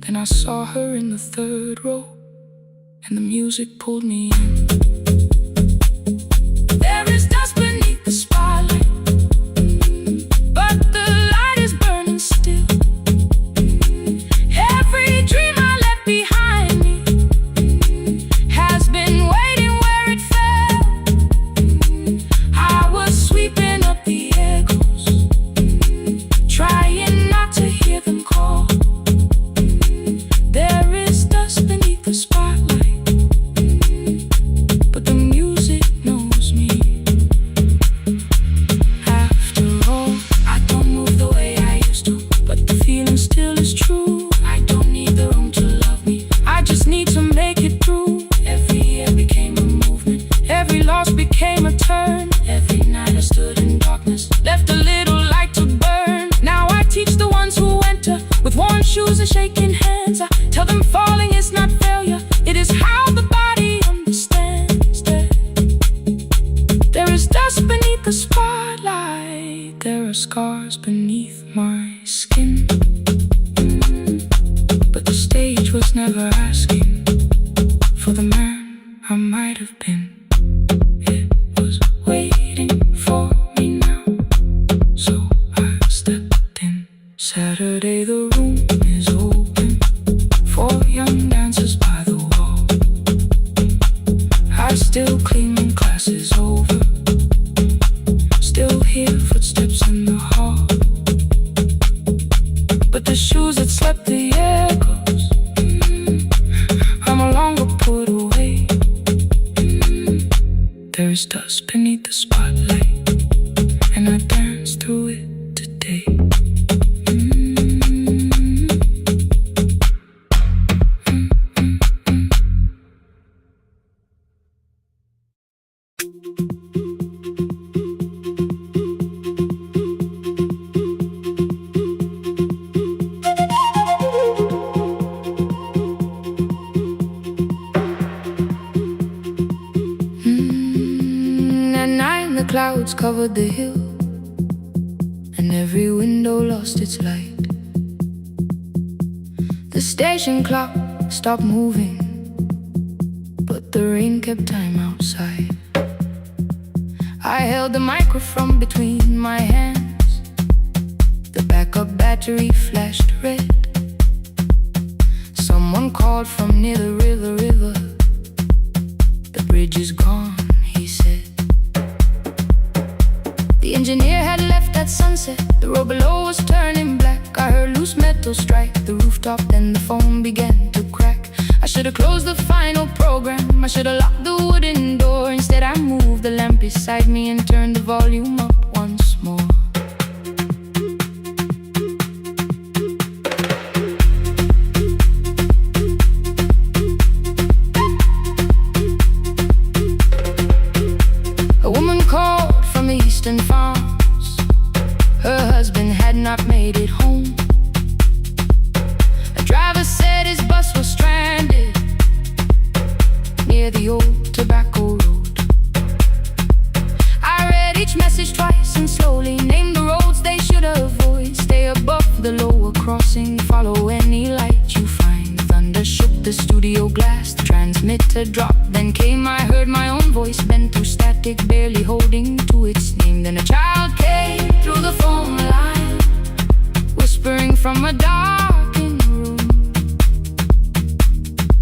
Then I saw her in the third row, and the music pulled me in. There is dust beneath the spotlight, but the light is burning still. Every dream I left behind me has been waiting where it fell. I was sweeping up the echoes, trying not to hear them call. There is dust beneath the spotlight, but the music knows me. After all, I don't move the way I used to, but the feeling still is true. I don't need the room to love me, I just need to make it through. Every year became a movement, every loss became a turn. Every night I stood in darkness, left a little light to burn. Now I teach the ones who enter with worn shoes and shaking hands. I tell them falling is not failure, it is how the body understands. There is dust beneath the spotlight, there are scars beneath my skin. But the stage was never asking for the man I might have been. It was waiting for me now, so I stepped in. Saturday the room is open for young dancers by the wall. I still clean when class is over, still hear footsteps in the hall. But the shoes that slept the echoes are no longer put away. There's dust beneath the spotlight, and I dance through it today. At night the clouds covered the hill, and every window lost its light. The station clock stopped moving, but the rain kept time outside. I held the microphone between my hands, the backup battery flashed red. Someone called from near the river. The bridge is gone, he said. The engineer had left at sunset, the road below was turning black. I heard loose metal strike the rooftop, then the phone began to crack. I should have closed the final program, I should have locked the wooden door. Instead I moved the lamp beside me and turned the volume up once more. A woman called from the eastern farms, her husband had not made it home. A driver said his bus was stranded near the old tobacco road. I read each message twice and slowly named the roads they should avoid. Stay above the lower crossing, follow any light you find. Thunder shook the studio glass, the transmitter dropped, then came. I heard my own voice bent through static, barely holding to its name. Then a child came through the phone line, whispering from a darkened room.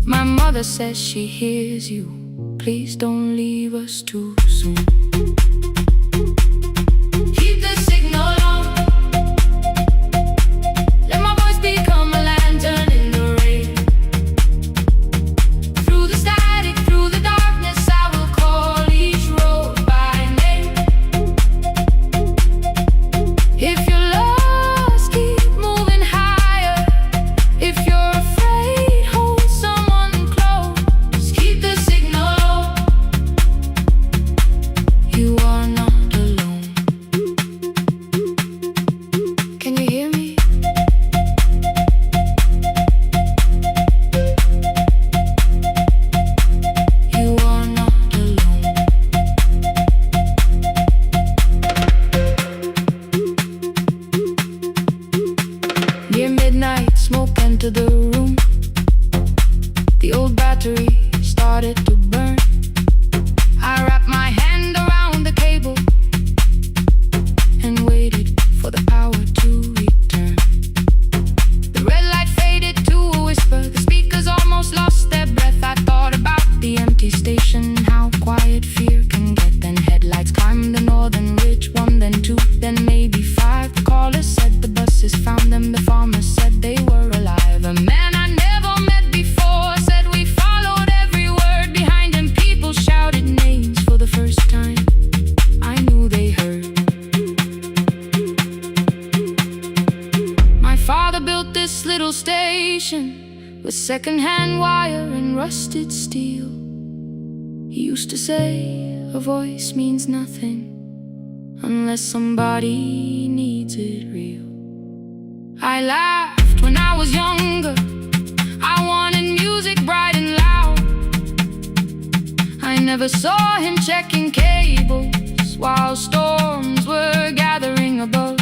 My mother says she hears you, please don't leave us too soon. Keep the signal then maybe 5. The caller said the buses found them, the farmer said they were alive. A man I never met before said we followed every word behind him. People shouted names for the first time. I knew they heard. My father built this little station with second-hand wire and rusted steel. He used to say, a voice means nothing unless somebody needs it real. I laughed when I was younger. I wanted music bright and loud. I never saw him checking cables while storms were gathering above.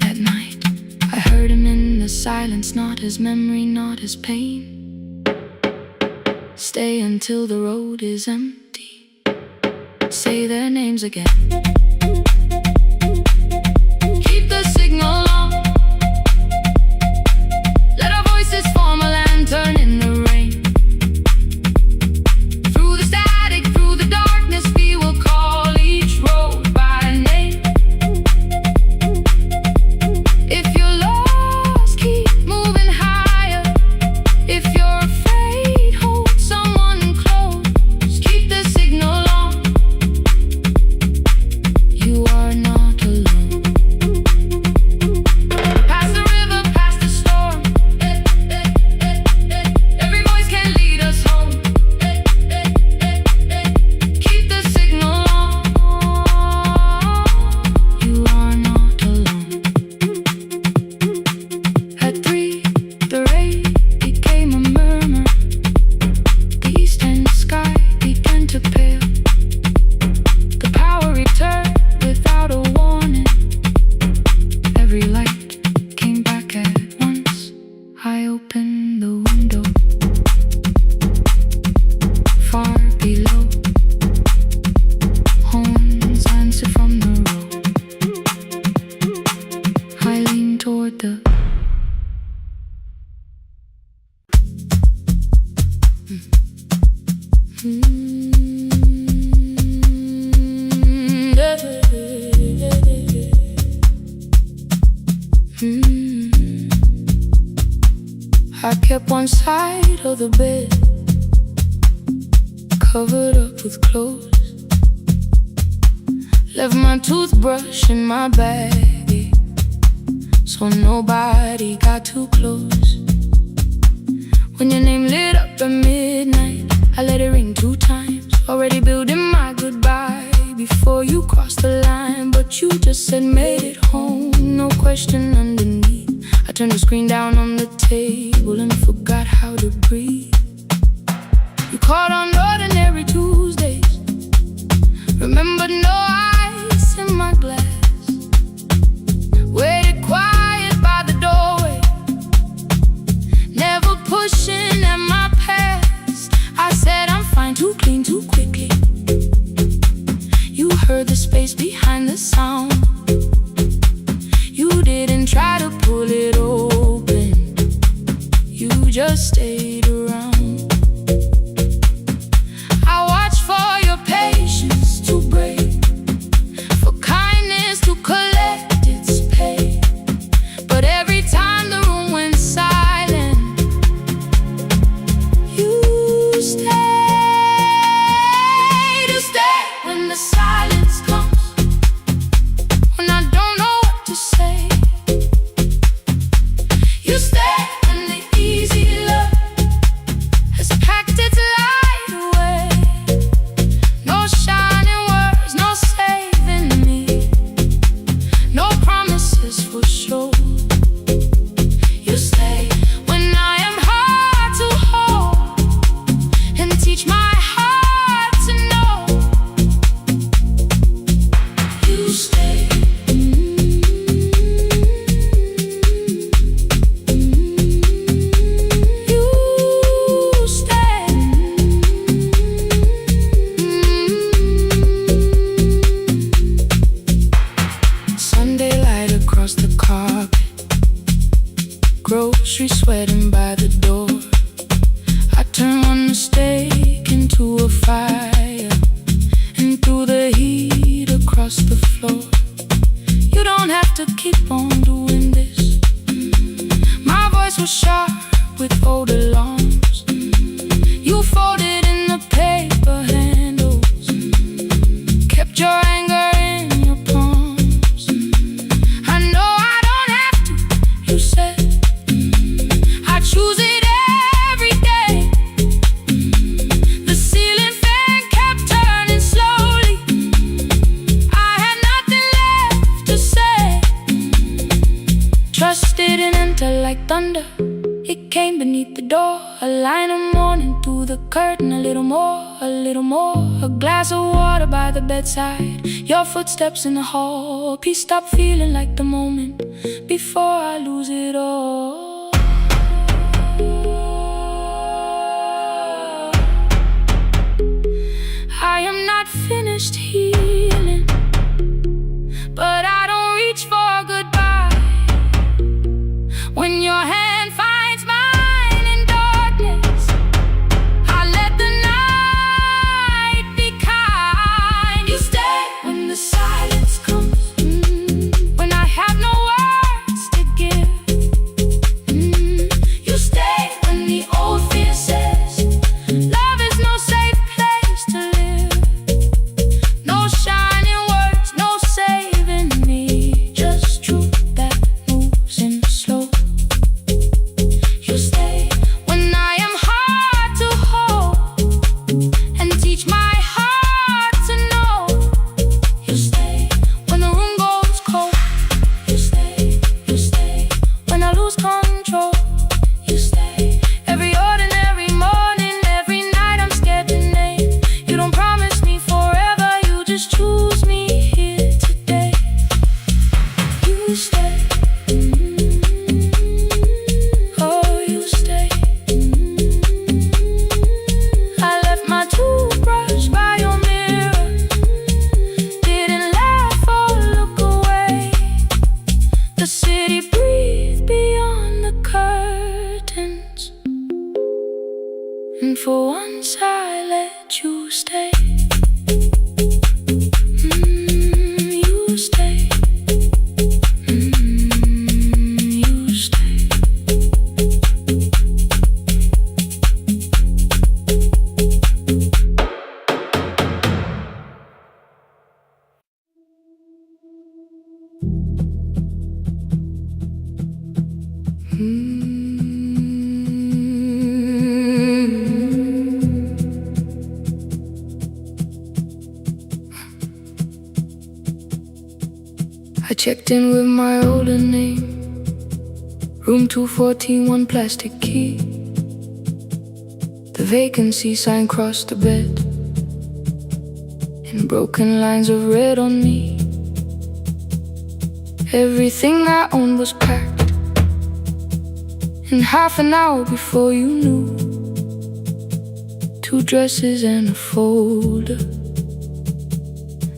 That night, I heard him in the silence, not his memory, not his pain. Stay until the road is empty. Say their names again. Keep the signal on. Let our voices form a lantern in the rain. Through the static, through the darkness, we will call each road by name. If you're lost, keep moving higher. If you're afraid, hold someone close. Keep the signal on. You are not alone. Past the river, past the storm. Every voice can lead us home. Keep the signal on. You are not alone. At 3, the rain became a murmur. The eastern sky began to pale. The power returned without a warning. Every light came back at once. I opened the window. Far below, horns answered from the road. I leaned toward the I kept one side of the bed covered up with clothes. Left my toothbrush in my bag, so nobody got too close. When your name lit up at midnight, I let it ring 2 times. Already building my goodbye before you crossed the line, but you just said made it home, no question underneath. I turned the screen down on the table and forgot how to breathe. You called on ordinary Tuesdays, remembered no ice in my glass. Waited quiet by the doorway, never pushing at my past. I said I'm fine, too clean, too quickly. You heard the space behind the sound. You didn't try to pull it open, you just stayed around. I watched for your patience to break, for kindness to collect its pay. But every time the room went silent, you stayed. You stayed when the silence comes, when I don't know what to say. You stay when the easy love has packed its light away. No shining words, no saving me, no promises for sure. You stay when I am hard to hold and teach my heart to know. You stay. Sunday light across the carpet, grocery sweating by the door. I turn one mistake into a fire, and through the heat across across the floor. You don't have to keep on doing this. My voice was sharp with old alarms. You folded in the paper handles, kept your anger in your palms. I know I don't have to, you said. I choose it every day. The ceiling fan kept turning slowly. I had nothing left to say. Trusted and enter like thunder. It came beneath the door, a line of mourning through the curtain. A little more, a little more. A glass of water by the bedside, your footsteps in the hall. Peace stopped feeling like the moment before I lose it all. I am not finished healing, but I don't reach for goodbye. When your hand finds mine in darkness, I let the night be kind. You stay when the silence comes, when I have no words to give. You stay when the old fear says love is no safe place to live. No shining words, no saving me, just truth that moves in slow. You stay when I am hard to hold and teach my heart to know. You stay when the room goes cold. You stay when I lose control. You stay every ordinary morning, every night I'm scared to name. You don't promise me forever, you just choose me here today. You stay. Oh, you stay. I left my toothbrush by your mirror, didn't laugh or look away. The city breathed beyond the curtains, and for once I let you stay. You stay. You stay. I checked in with my older name, room 214, one plastic key. The vacancy sign crossed the bed, and broken lines of red on me. Everything I owned was packed in half an hour before you knew. 2 dresses and a folder,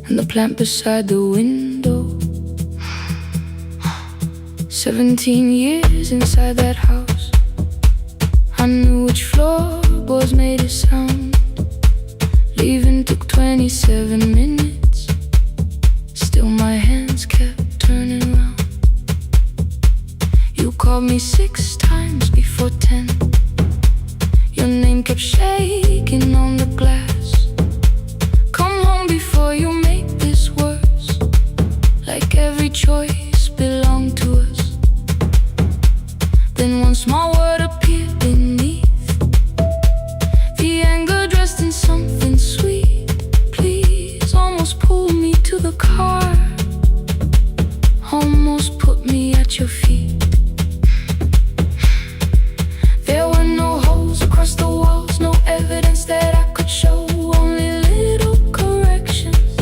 and the plant beside the window. 17 years inside that house, I knew which floorboards made it sound. Leaving took 27 minutes, still my hands kept turning round. You called me 6 times before 10. Your name kept shaking on the glass. Come home before you make this worse, like every choice belonged to us. Then one small word appeared beneath, the anger dressed in something sweet. Please, almost pulled me to the car, almost put me at your feet. There were no holes across the walls, no evidence that I could show, only little corrections,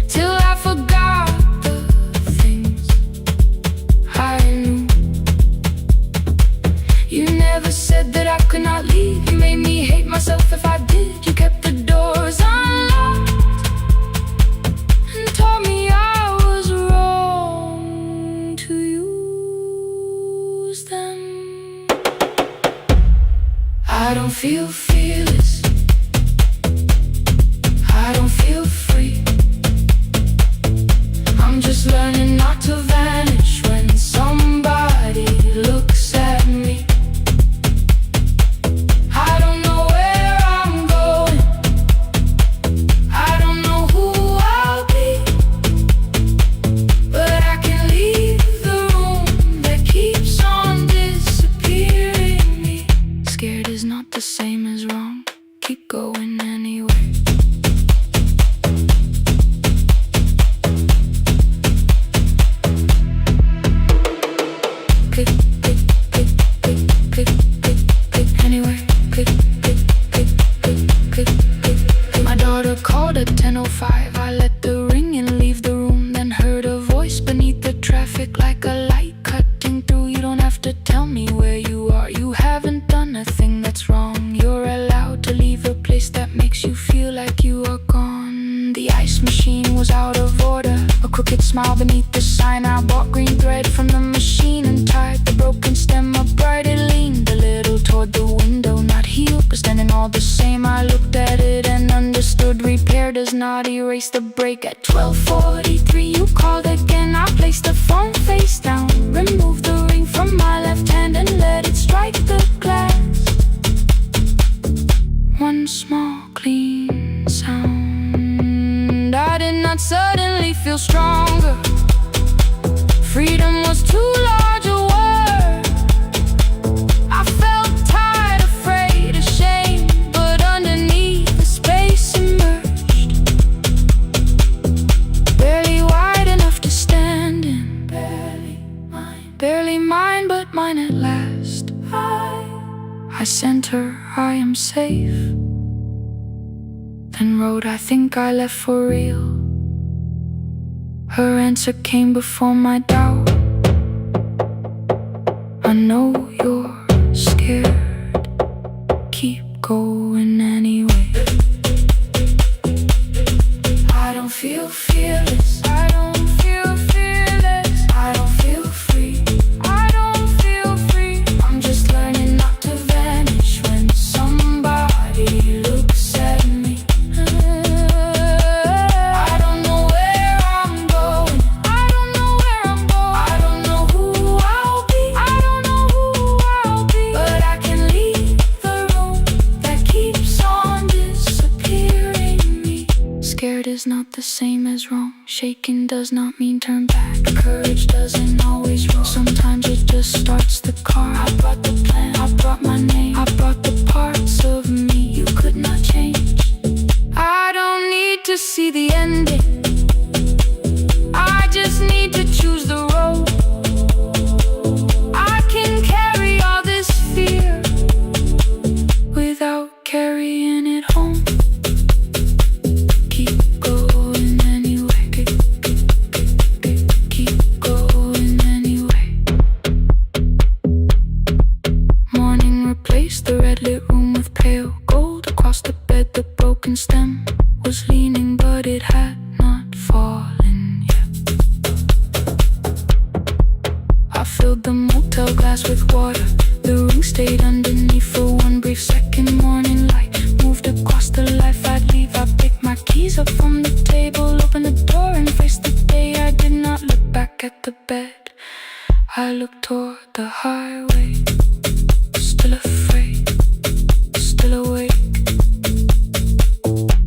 till I forgot the things I knew. You never said that I could not leave. You made me hate myself if I did. You kept the doors unlocked and told me I was wrong to use them. I don't feel fearless, I don't feel free. learning not to vanish when somebody looks at me. I don't know where I'm going, I don't know who I'll be, but I can leave the room that keeps on disappearing me. Scared is not the same as wrong, keep going anyway. My daughter called at 10:05. I let the ring and leave the room, then heard a voice beneath the traffic like a light cutting through. You don't have to tell me where you are, you haven't done a thing that's wrong. You're allowed to leave a place that makes you feel like you are gone. The ice machine was out of order, a crooked smile beneath the sign. I bought green thread from the machine and tied the broken stem upright. It leaned a little toward the window, not healed but standing all the same. I looked at it and understood repair does not erase the break. At 12:43 you called again. I placed the phone face down, removed the ring from my left hand and let it strike the glass. One small clean sound. I did not suddenly feel stronger. Freedom was too large a word. I felt tired, afraid, ashamed, but underneath the space emerged, barely wide enough to stand in. Barely mine, but mine at last. I sent her, I am safe, then wrote, I think I left for real. Her answer came before my doubt. I know you're scared, keep going anyway. I don't feel fearless, I don't feel fearless, I don't feel free, I don't feel free. I'm just learning not to vanish when somebody looks at me. I don't know where I'm going, I don't know where I'm going, I don't know who I'll be, I don't know who I'll be, but I can leave the room that keeps on disappearing me. Scared is not the same as wrong, shaken does not mean turn back. Courage doesn't always roll, sometimes it just starts the car. I brought the plan, I brought my name, I brought the parts of me you could not change. I don't need to see the ending, I just need to choose the road. I can carry all this fear without carrying it home. Keep going anyway, keep going anyway. Morning replaced the red lit room with pale gold. Across the bed the broken stem was leaning, but it had not fallen yet. I filled the motel glass with water, the ring stayed underneath for one brief second. Morning light moved across the life I'd leave. I picked my keys up from the table, opened the door and faced the day. I did not look back at the bed, I looked toward the highway. Still afraid, still awake,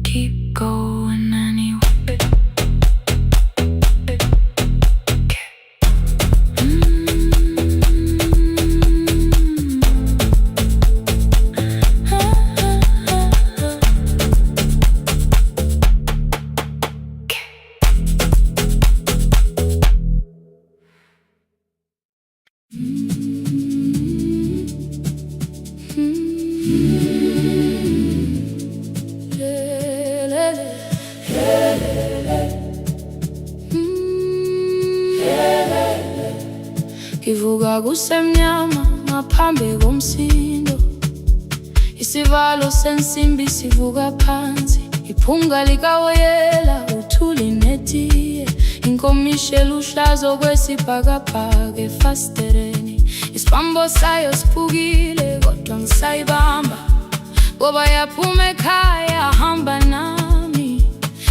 keep going anyway. Kivuga kusemnyama ngaphambi komsindo, isivalo sensimbi sivuka phansi, iphunga likawoyela uthuli netiye, inkomishe luhlazo kwesibhakabhaka efasitereni. Isibambo sayo siphukile kodwa ngisayibamba, ngoba yaphuma ekhaya hamba nami,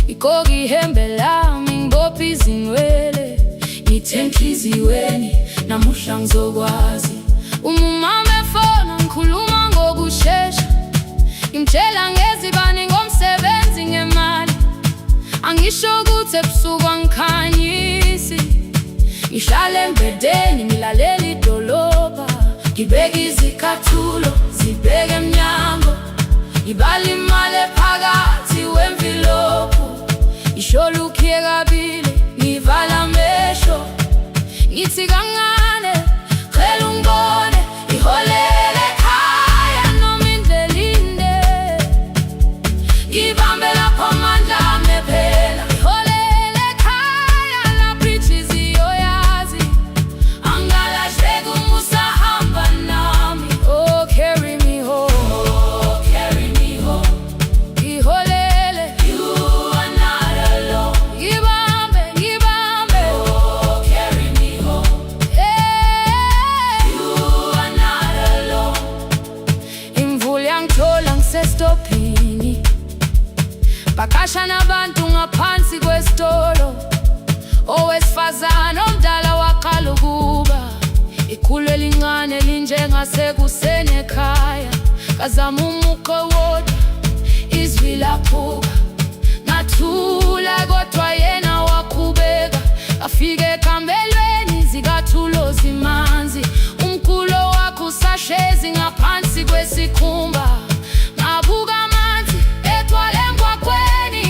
ikoki ihembe lami ngibophe izinwele. ngizokwazi. Umama efona ngikhuluma ngokushesha, ngimtshela ngezibani, ngomsebenzi, ngemali. Angisho ukuthi ebusuku angikhanyisi, ngihlale embedeni ngilalela idolobha. Ngibeke izicathulo zibheke emnyango, ngibala imali ephakathi wemvilophu. Ishola ukhiye kabili, ngivala amehlo, ngithi kancane cela ungibone. Iholele ekhaya noma indlela inde, ngibambe lapho amandla ami ephela. Iholele ekhaya lapho inhliziyo yazi, angalahleki uma usahamba nami. Oh, carry me home, oh, carry me home. Iholele, you are not alone. Ngibambe, ngibambe, oh, carry me home. Hey, you are not alone. Imvula yangithola ngisestophini, bakasha nabantu ngaphansi kwesitolo. Owesifazane omdala waqala ukuba, ikhulu elincane linjengasekuseni ekhaya. Ngazama umuqo wodwa, izwi laphuka, ngathula kodwa yena waqhubeka. Afike ekamelweni zikathulo zimanzi, umkhulo wakhe usahlezi ngaphansi kwesikhumba. Ngabuka amanzi etwala emgwaqweni,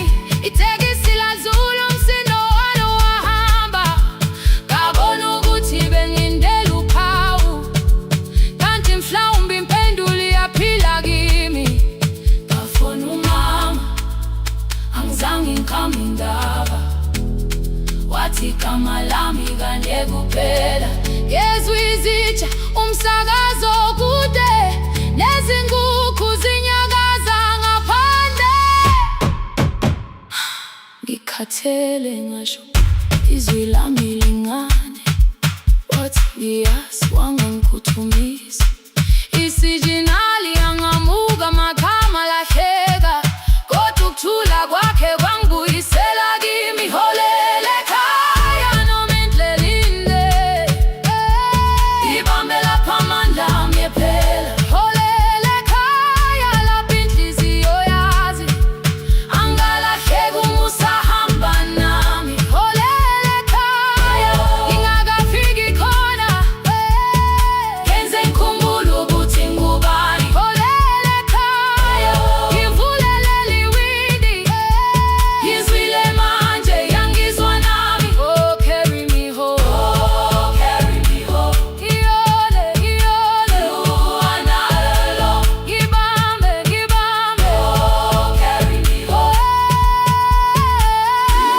itekisi ladlula umsindo walo wahamba. Ngabona ukuthi bengindela uphawu, kanti mhlawumbe impendulo iyaphila kimi. Ngafona umama, angizange ngikhambe indaba, wathi igama lami kanye kuphela. Ngezwe izitsha, umsakazo kude, nezinkukhu zinyakaza ngaphandle. Ngikhathele ngasho izwi lami lingane, wathi ngiyazi, wangangiphuthumisa. Isijinali angamuka amakhama lahleka, kodwa ukuthula kwakhe kwangibuyisela kimi. Iholele ekhaya noma indlela inde, ngibambe lapho amandla ami ephela. Iholele ekhaya lapho inhliziyo yazi, angalahleki uma usahamba nami. Iholele ekhaya ngingakafiki khona, kenze ngikhumbule ukuthi ngubani. Iholele ekhaya ngivulelele iwindi, ngizwile manje yangizwa nami. Oh, carry me home, oh, carry me home. Iyole, iyole, you are not alone. Ngibambe, ngibambe, oh, carry me home. You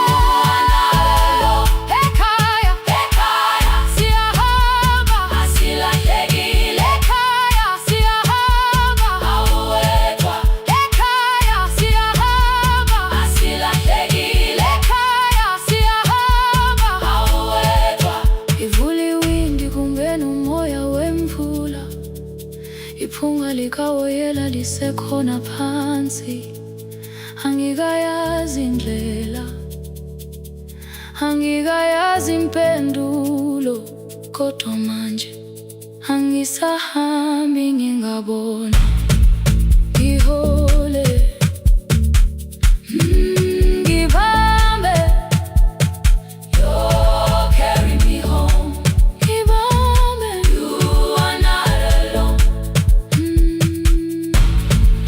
are not alone. Ekhaya, ekhaya siyahamba, asilahlekile. Ekhaya siyahamba, awuwedwa. Ekhaya siyahamba, asilahlekile. Ekhaya siyahamba, awuwedwa. Ivula iwindi kungena umoya wemvula, iphunga likawoyela lisekhona phansi. Angikayazi indlela, angikayazi impendulo, kodwa manje angisahambi ngingabona. Ihole, ngibambe, you carry me home. Ngibambe, you are not alone.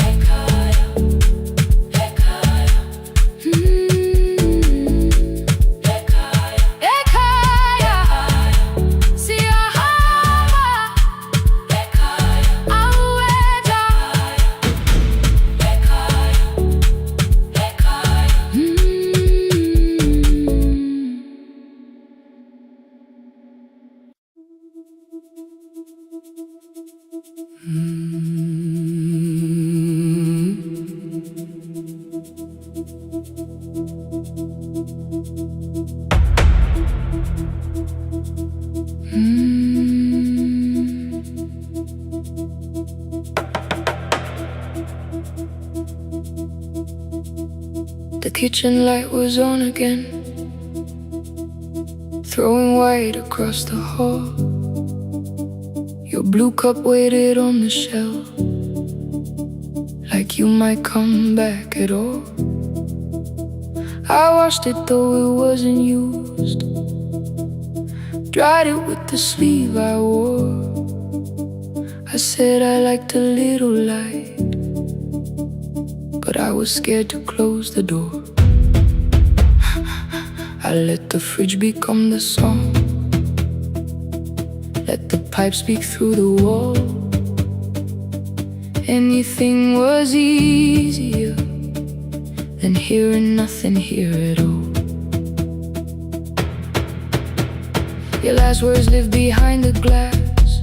Ekhaya, ekhaya, ekhaya, ekhaya siyahamba. Ekhaya, awuwedwa. Ekhaya, The kitchen light was on again, throwing white across the hall. Your blue cup waited on the shelf, like you might come back at all. I washed it though it wasn't used, dried it with the sleeve I wore. I said I liked a little light, but I was scared to close the door. I let the fridge become the song, let the pipe speak through the wall. Anything was easier than hearing nothing here at all. Your last words live behind the glass,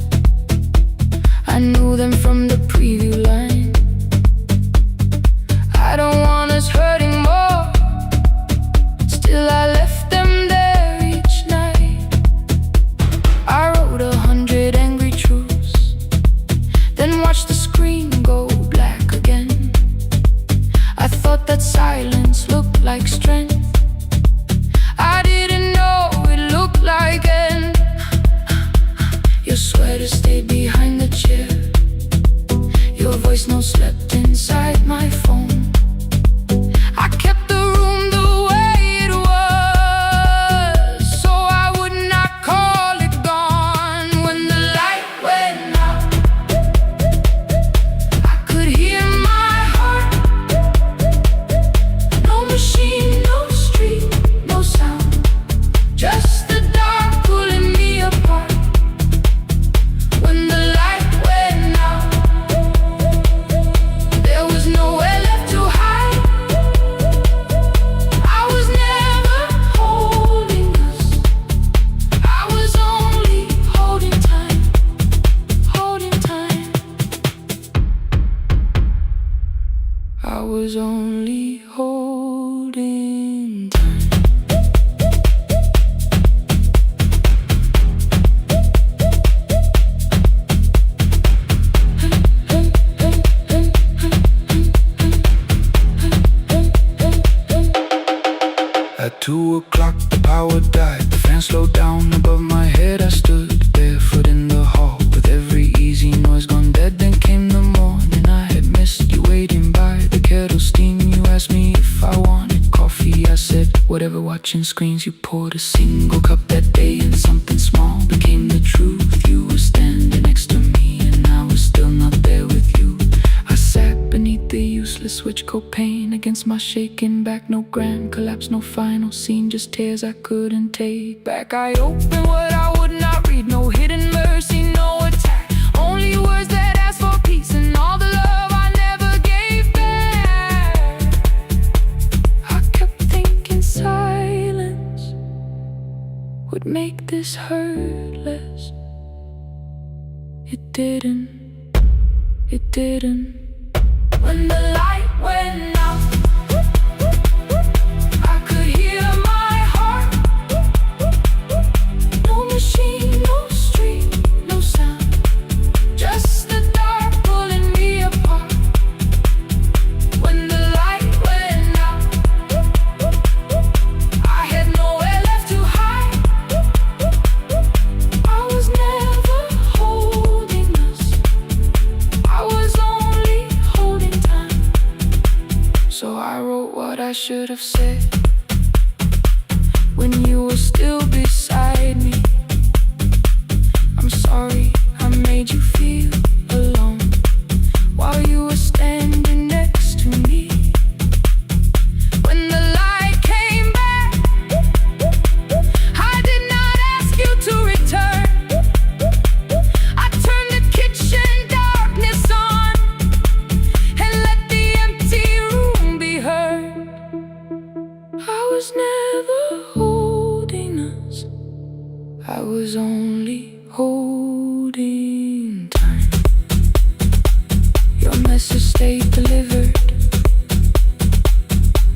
I knew them from the preview line. I don't want us hurting more, still I left them there each night. I wrote 100 angry truths, then watched the screen go black again. I thought that silence looked like strength, I didn't know it looked like end. Your sweater stayed behind the chair, your voice no slept inside my phone. I kept the room the way it was, so I would not call it gone. When the light went out, I could hear my heart. No machine, no street, no sound, just the dark pulling me apart. When the light went out, there was nowhere left to hide. I was never holding us, I was only holding time, holding time. I was only holding time. At 2 o'clock the power died, the fan slowed down above my head. I stood barefoot in the hall with every easy noise gone dead. Then came the morning, I had missed you waiting by the kettle steam. You asked me if I wanted coffee, I said whatever. Watching screens, you poured a single cup that day, and something small became the truth. You were standing next to me and I was still not there with you. I sat beneath the useless switch, copain against my shaking back. No grand collapse, no final scene, just tears I couldn't take back. I opened what I would not read, no hidden mercy, no attack, only words that ask for peace and all the love I never gave back. I kept thinking silence would make this hurt less. It didn't, it didn't. When the light went out, I could hear my heart. No machine, no street, no sound, just the dark pulling me apart. When the light went out, I had nowhere left to hide. I was never holding us, I was only holding time. So I wrote what I should have said when you were still beside me. I'm sorry I made you feel alone while you were standing next to me. When the light came back, I did not ask you to return. I turned the kitchen darkness on and let the empty room be heard. I was never holding us, I was only holding time. Your message stayed delivered,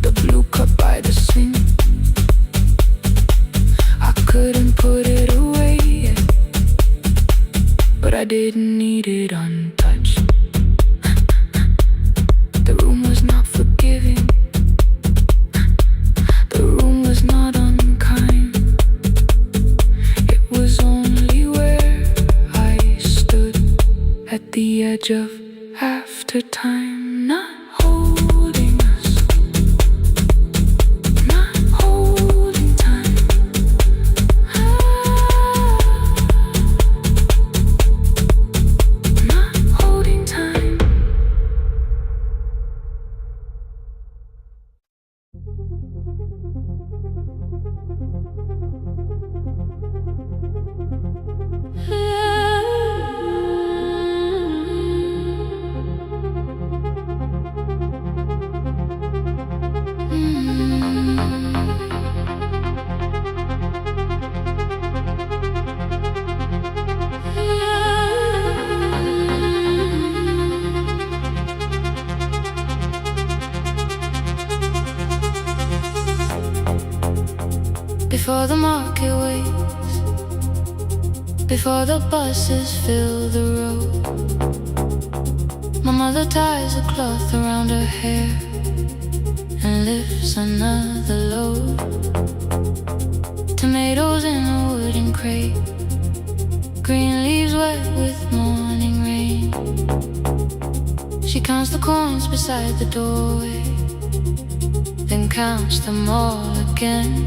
the blue cup by the sink. I couldn't put it away yet, but I didn't need it untouched. The room was not forgiving, the room was not unkind. It was only where I stood. the edge of after time, not holding us, not holding time. Not holding time. Before the market waits, before the buses fill the road, my mother ties a cloth around her hair and lifts another load. Tomatoes in a wooden crate, green leaves wet with morning rain. She counts the coins beside the doorway, then counts them all again.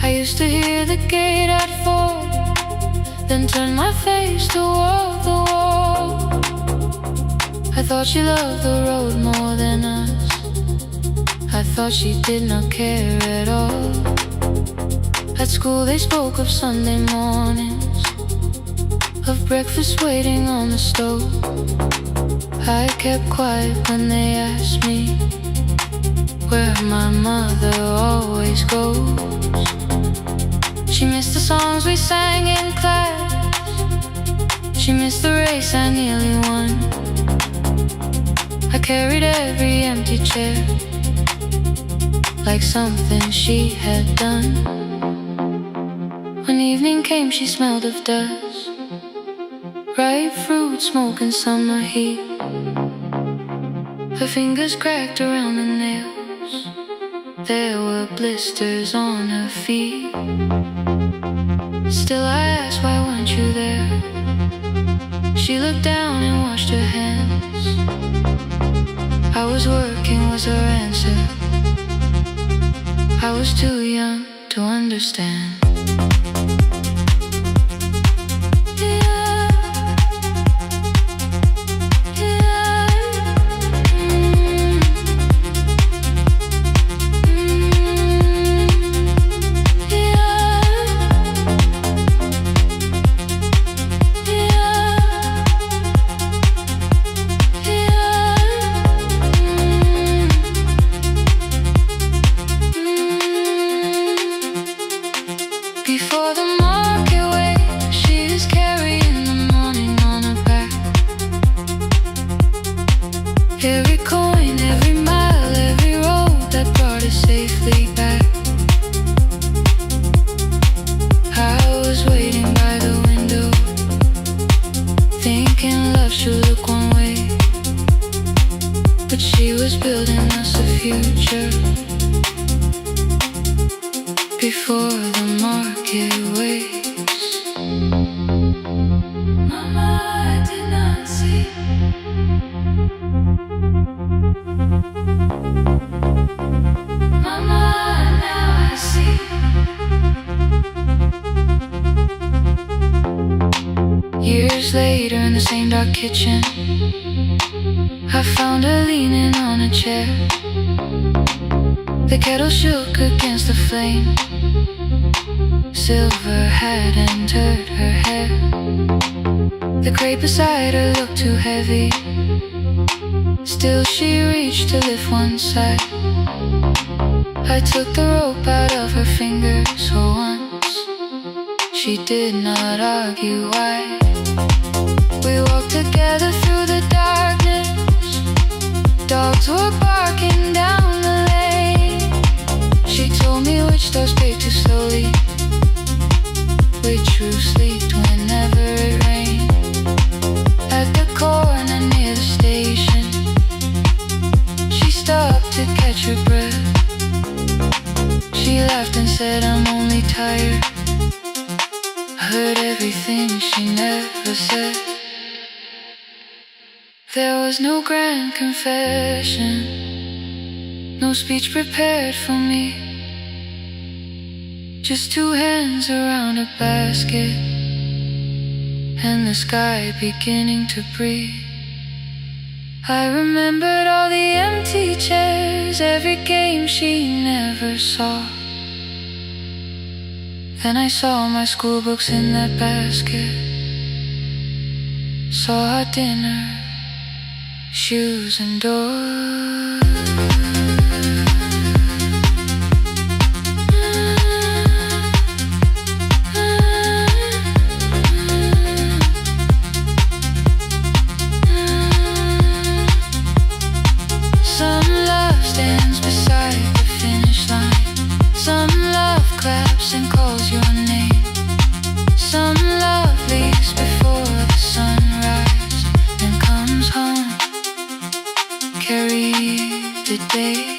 I used to hear the gate at 4, then turn my face toward the wall. I thought she loved the road more than us. I thought she did not care at all. At school they spoke of Sunday mornings, of breakfast waiting on the stove. I kept quiet when they asked me where my mother always goes. She missed the songs we sang in class, she missed the race I nearly won. I carried every empty chair like something she had done. When evening came she smelled of dust, ripe fruit, smoke and summer heat. Her fingers cracked around the nails, there were blisters on her feet. Still I asked, why weren't you there? She looked down and washed her hands. I was working was her answer. I was too young to understand. Before the market waits, she is carrying the morning on her back. Every coin, every mile, every road that brought us safely back. I was waiting by the window, thinking love should look one way, but she was building us a future. Before the market waits, Mama, I did not see. Mama, now I see. Years later in the same dark kitchen, I found her leaning on a chair. The kettle shook against the flame, silver had entered her hair. The crate beside her looked too heavy, still she reached to lift one side. I took the rope out of her fingers for once, she did not argue why. We walked together through the darkness, dogs were barking down the lane. She told me which doors paved too slowly, which roofs leaked whenever it rained. At the corner near the station, she stopped to catch her breath. She laughed and said, I'm only tired. I heard everything she never said. There was no grand confession, no speech prepared for me, just two hands around a basket and the sky beginning to breathe. I remembered all the empty chairs, every game she never saw. Then I saw my school books in that basket, saw our dinner, shoes and doors. Some love stands beside the finish line, some love claps and calls your name, some love leaves before the sunrise and comes home. Carry the day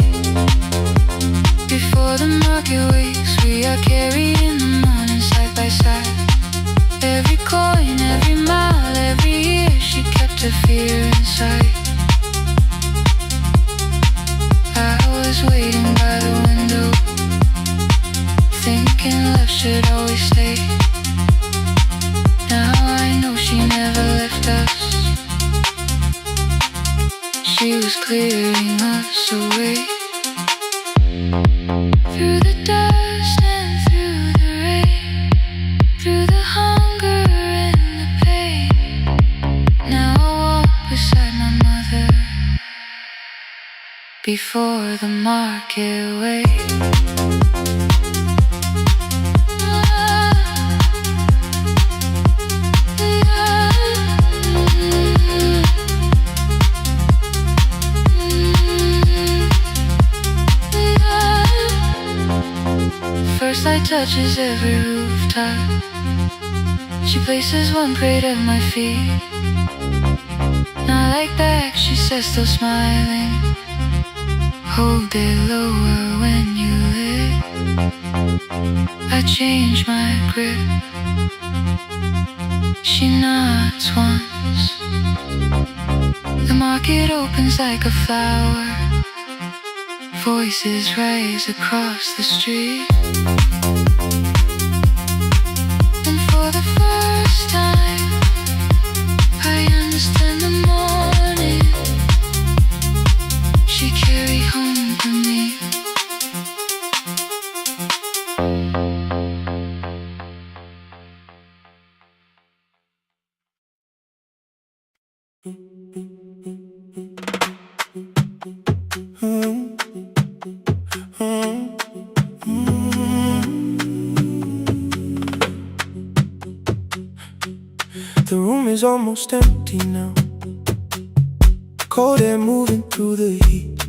before the market wakes. We are carried in the morning side by side. Every coin, every mile, every year she kept her fear inside. I was waiting by the window, thinking love should always stay. Now I know she never left us. She was clearing us away. Through the dust and through the rain, through the hunger and the pain. Now I walk beside my mother before the market wakes. First light touches every rooftop. She places one plate at my feet. Not like back, she says, still smiling. Hold it lower when you lit. I change my grip. She nods once. The market opens like a flower. Voices rise across the street. And for the first time, I understand the morning she carried home for me. The room is almost empty now, cold air moving through the heat.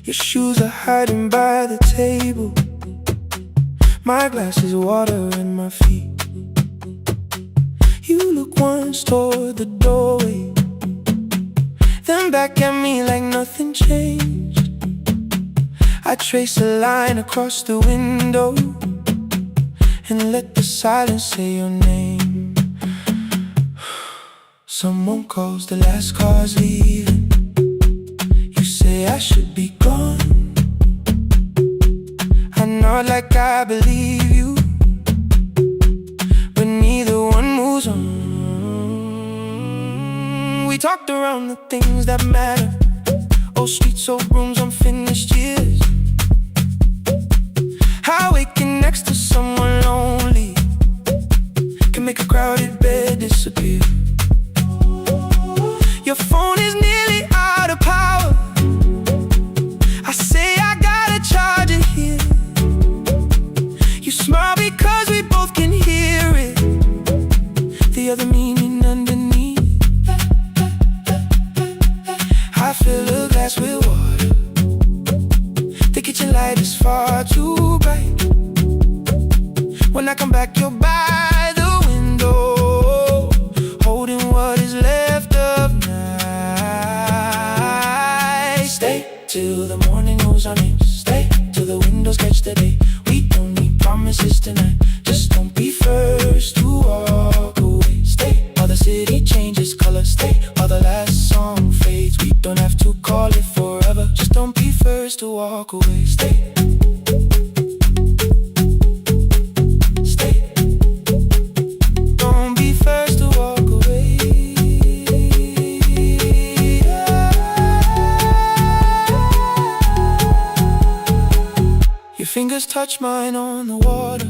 Your shoes are hiding by the table, my glass is water in my feet. You look once toward the doorway, then back at me like nothing changed. I trace a line across the window and let the silence say your name. Someone calls, the last car's leaving. You say I should be gone. I nod like I believe you, but neither one moves on. We talked around the things that matter, old streets, old rooms, unfinished years. How waking next to someone lonely can make a crowded bed disappear. Your phone is nearly out of power. I say I gotta charge it here. You smile because we both can hear it, the other meaning underneath. I fill a glass with water. The kitchen light is far too bright. When I come back, you're by the window, holding what is left of night. Stay till the morning knows our names. Stay till the windows catch the day. We don't need promises tonight, just don't be first to walk away. Stay while the city changes color. Stay while the walk away. Stay. Stay. Don't be first to walk away. Your fingers touch mine on the water.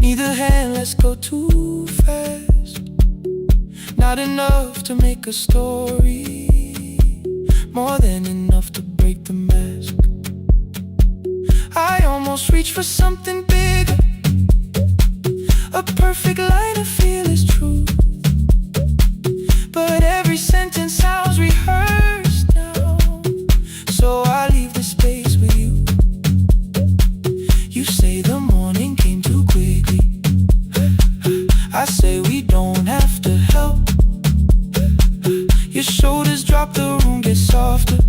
Neither hand, let's go too fast. Not enough to make a story, more than enough to break the mask. I almost reach for something bigger, a perfect line of fearless truth. But every sentence sounds rehearsed now, so I leave the space with you. You say the morning came too quickly. I say we don't have to help. Your shoulders drop, the room gets softer,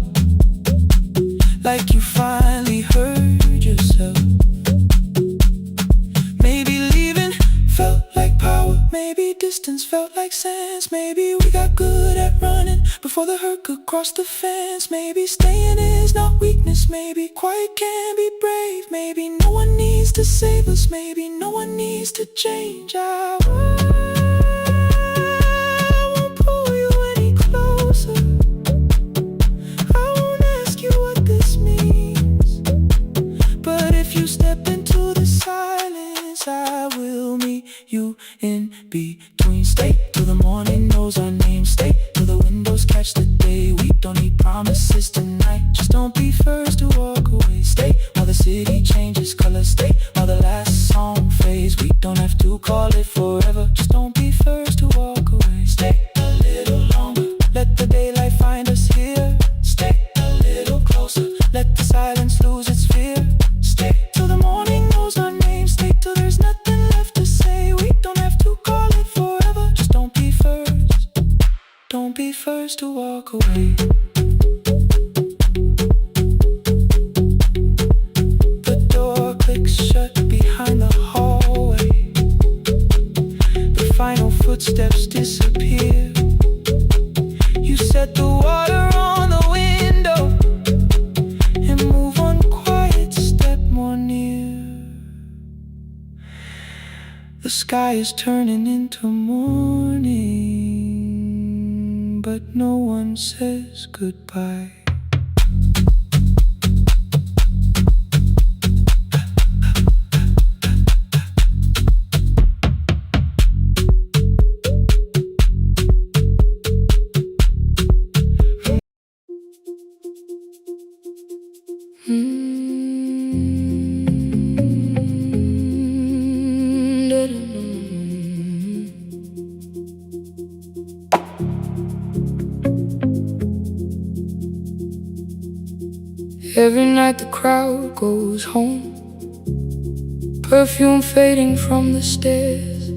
like you finally heard yourself. Maybe leaving felt like power, maybe distance felt like sense. Maybe we got good at running before the hurt could cross the fence. Maybe staying is not weakness, maybe quiet can be brave. Maybe no one needs to save us, maybe no one needs to change. I won't pull you any closer. I won't ask you what this means. But if you step into the silence, I will meet you in between. Stay till the morning knows our name. Stay till the windows catch the day. We don't need promises tonight, just don't be first to walk away. Stay while the city changes color. Stay while the last song fades. We don't have to call it forever, just don't be first to walk away. Stay a little longer, let the daylight find us here. Stay a little closer, let the silence lose its fear. Stay till the morning knows our name. Stay till there's nothing left to say. We don't have to call it forever, just don't be first. Don't be first to walk away. The door clicks shut behind the hallway. The final footsteps disappear. You set the water on the window and move one quiet step more near. The sky is turning into morning, but no one says goodbye. Every night the crowd goes home, perfume fading from the stairs.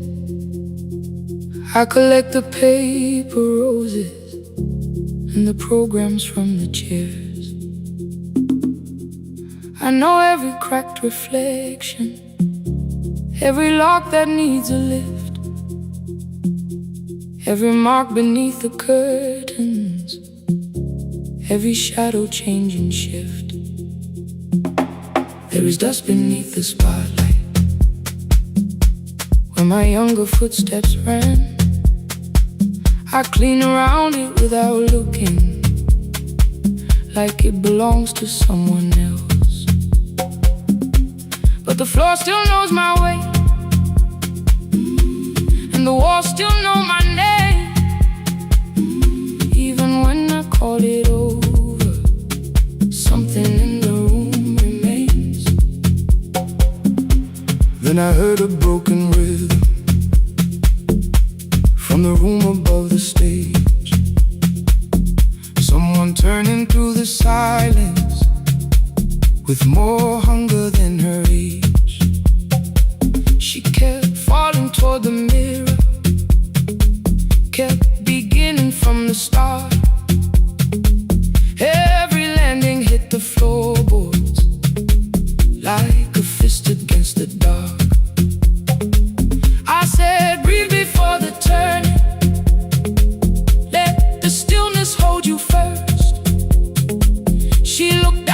I collect the paper roses and the programs from the chairs. I know every cracked reflection, every lock that needs a lift, every mark beneath the curtains, every shadow change and shift. There is dust beneath the spotlight where my younger footsteps ran. I clean around it without looking, like it belongs to someone else. But the floor still knows my way, and the walls still know my name. Even when I call it over, something in the room remains. Then I heard a broken rhythm from the room above the stage. Someone turning through the silence with more hunger than her age. She kept falling toward the mirror, kept beginning from the start. Every landing hit the floorboards like a fist against the dark. I said, breathe before the turning, let the stillness hold you first. She looked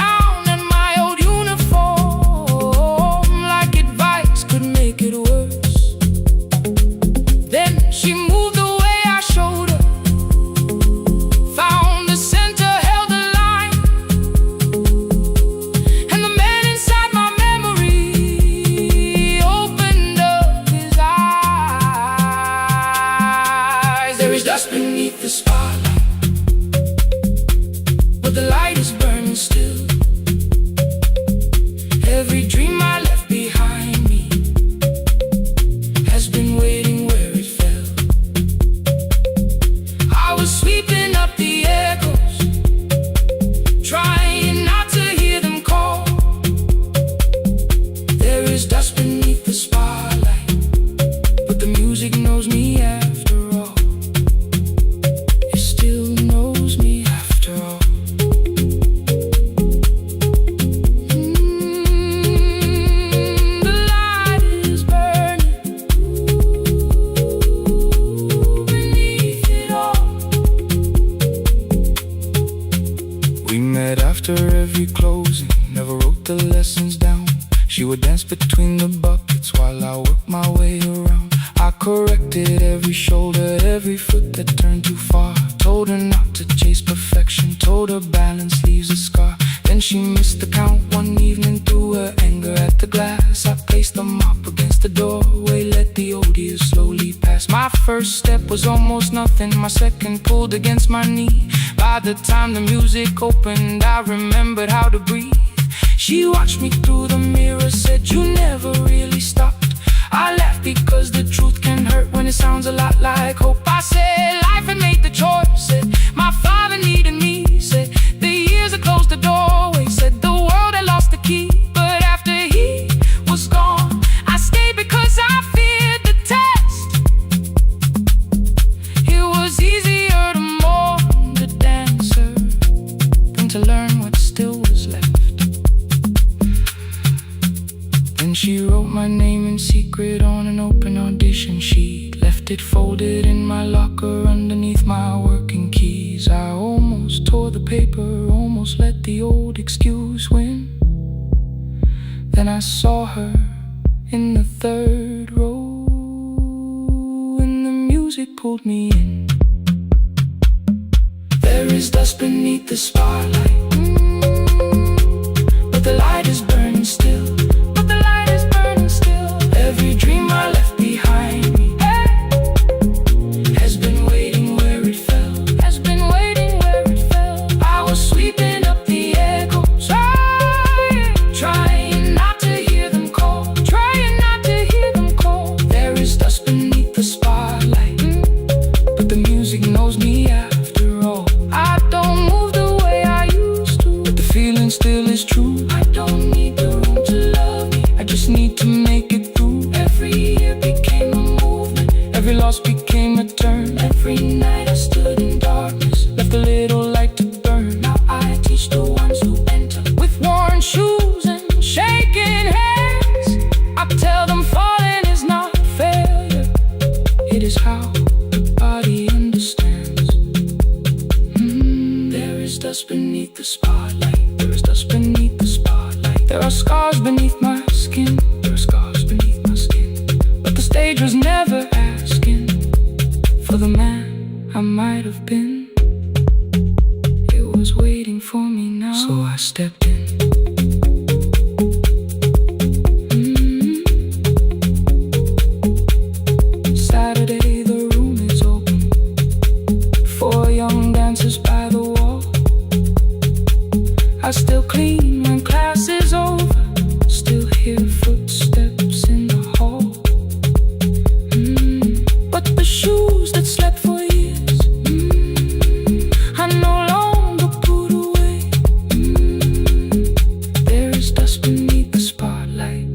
lessons down. She would dance between the buckets while I worked my way around. I corrected every shoulder, every foot that turned too far. Told her not to chase perfection, told her balance leaves a scar. Then she missed the count one evening, threw her anger at the glass. I placed the mop against the doorway, let the odious slowly pass. My first step was almost nothing, my second pulled against my knee. By the time the music opened, I remembered how to breathe. She watched me through the mirror, said, "You never really stopped." I laughed because the truth can hurt when it sounds a lot like hope. I said, "Life had made the choice," said, "My father needed me," said, "The years had closed the doorway," said, "The world had lost the key." But after he was gone, I stayed because I feared the test. It was easier to mourn the dancer than to learn what still was left. Then she wrote my name in secret on an open audition sheet, left it folded in my locker underneath my working keys. I almost tore the paper, almost let the old excuse win. Then I saw her in the third row, and the music pulled me in. There is dust beneath the spotlight, but the light is burning still. Every dream I left behind me has been waiting where it fell, has been waiting where it fell. I was sweeping up the echoes, trying not to hear them call, trying not to hear them call. There is dust beneath the spotlight, but the music knows me after all. I don't move the way I used to, but the feeling still is true. I don't need the room to love me, I just need to make it through. Every year became a movement, every loss became a turn. Every night I stood in darkness, left a little light to burn. Now I teach the ones who enter with worn shoes and shaking hands. I tell them falling is not failure, it is how the body understands. There is dust beneath the spotlight, there is dust beneath the spotlight. There are scars beneath my skin, there are scars beneath my skin. The stage was never asking for the man I might have been. It was waiting for me now, so I stepped in. Saturday, the room is open, 4 young dancers by the wall. I still clean when class is over, still hear footsteps in the hall. The shoes that slept for years, I no longer put away. There is dust beneath the spotlight,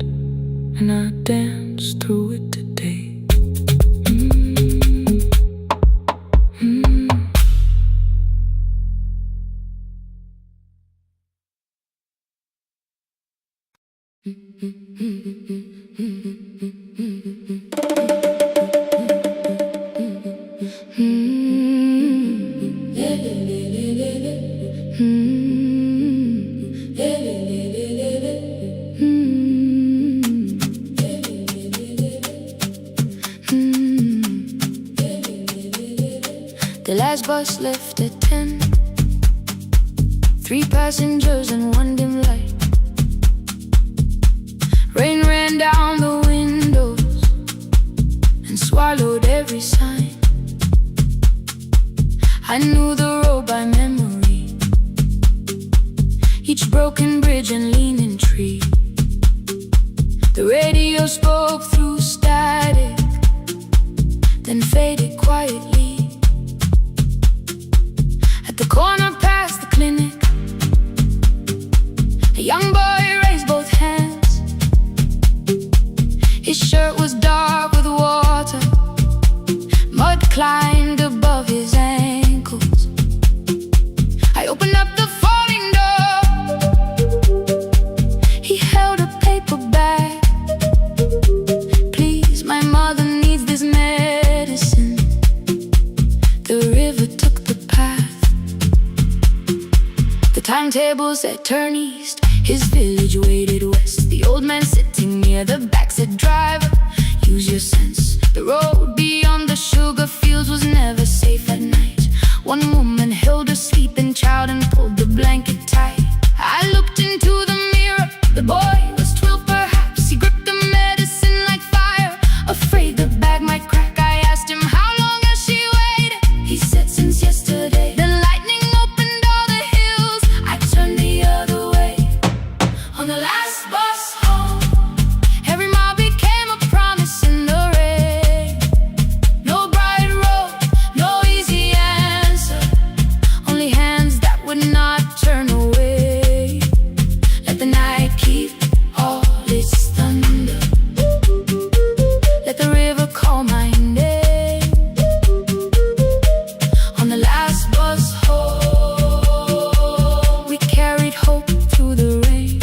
and I dance through it today. The last bus left at 10, 3 passengers and 1 dim light. Rain ran down the windows and swallowed every sign. I knew the road by memory, each broken bridge and leaning tree. The radio spoke through static, then faded quietly. At the corner past the clinic, a young boy raised both hands. His shirt was dark with water, mud climbed above his ankles. I opened up the folding door, he held a paper bag. "Please, my mother needs this medicine." The river took the path, the timetable said turn east. His village waited west. The old man sitting near the back said, "Driver, use your sense. The road beyond the sugar fields was never safe at night." One woman held her sleeping child and pulled the blanket tight. I looked into the mirror. The boy was 12 perhaps. He gripped the medicine like fire, afraid the bag might crack. I asked him, "How long has she waited?" He said, "Since yesterday." The lightning opened all the hills. I turned the other way. On the last bus home, every mile became a promise in the rain. No bright road, no easy answer, only hands that would not turn away. Let the night keep all its thunder, let the river call my name. On the last bus home, we carried hope through the rain.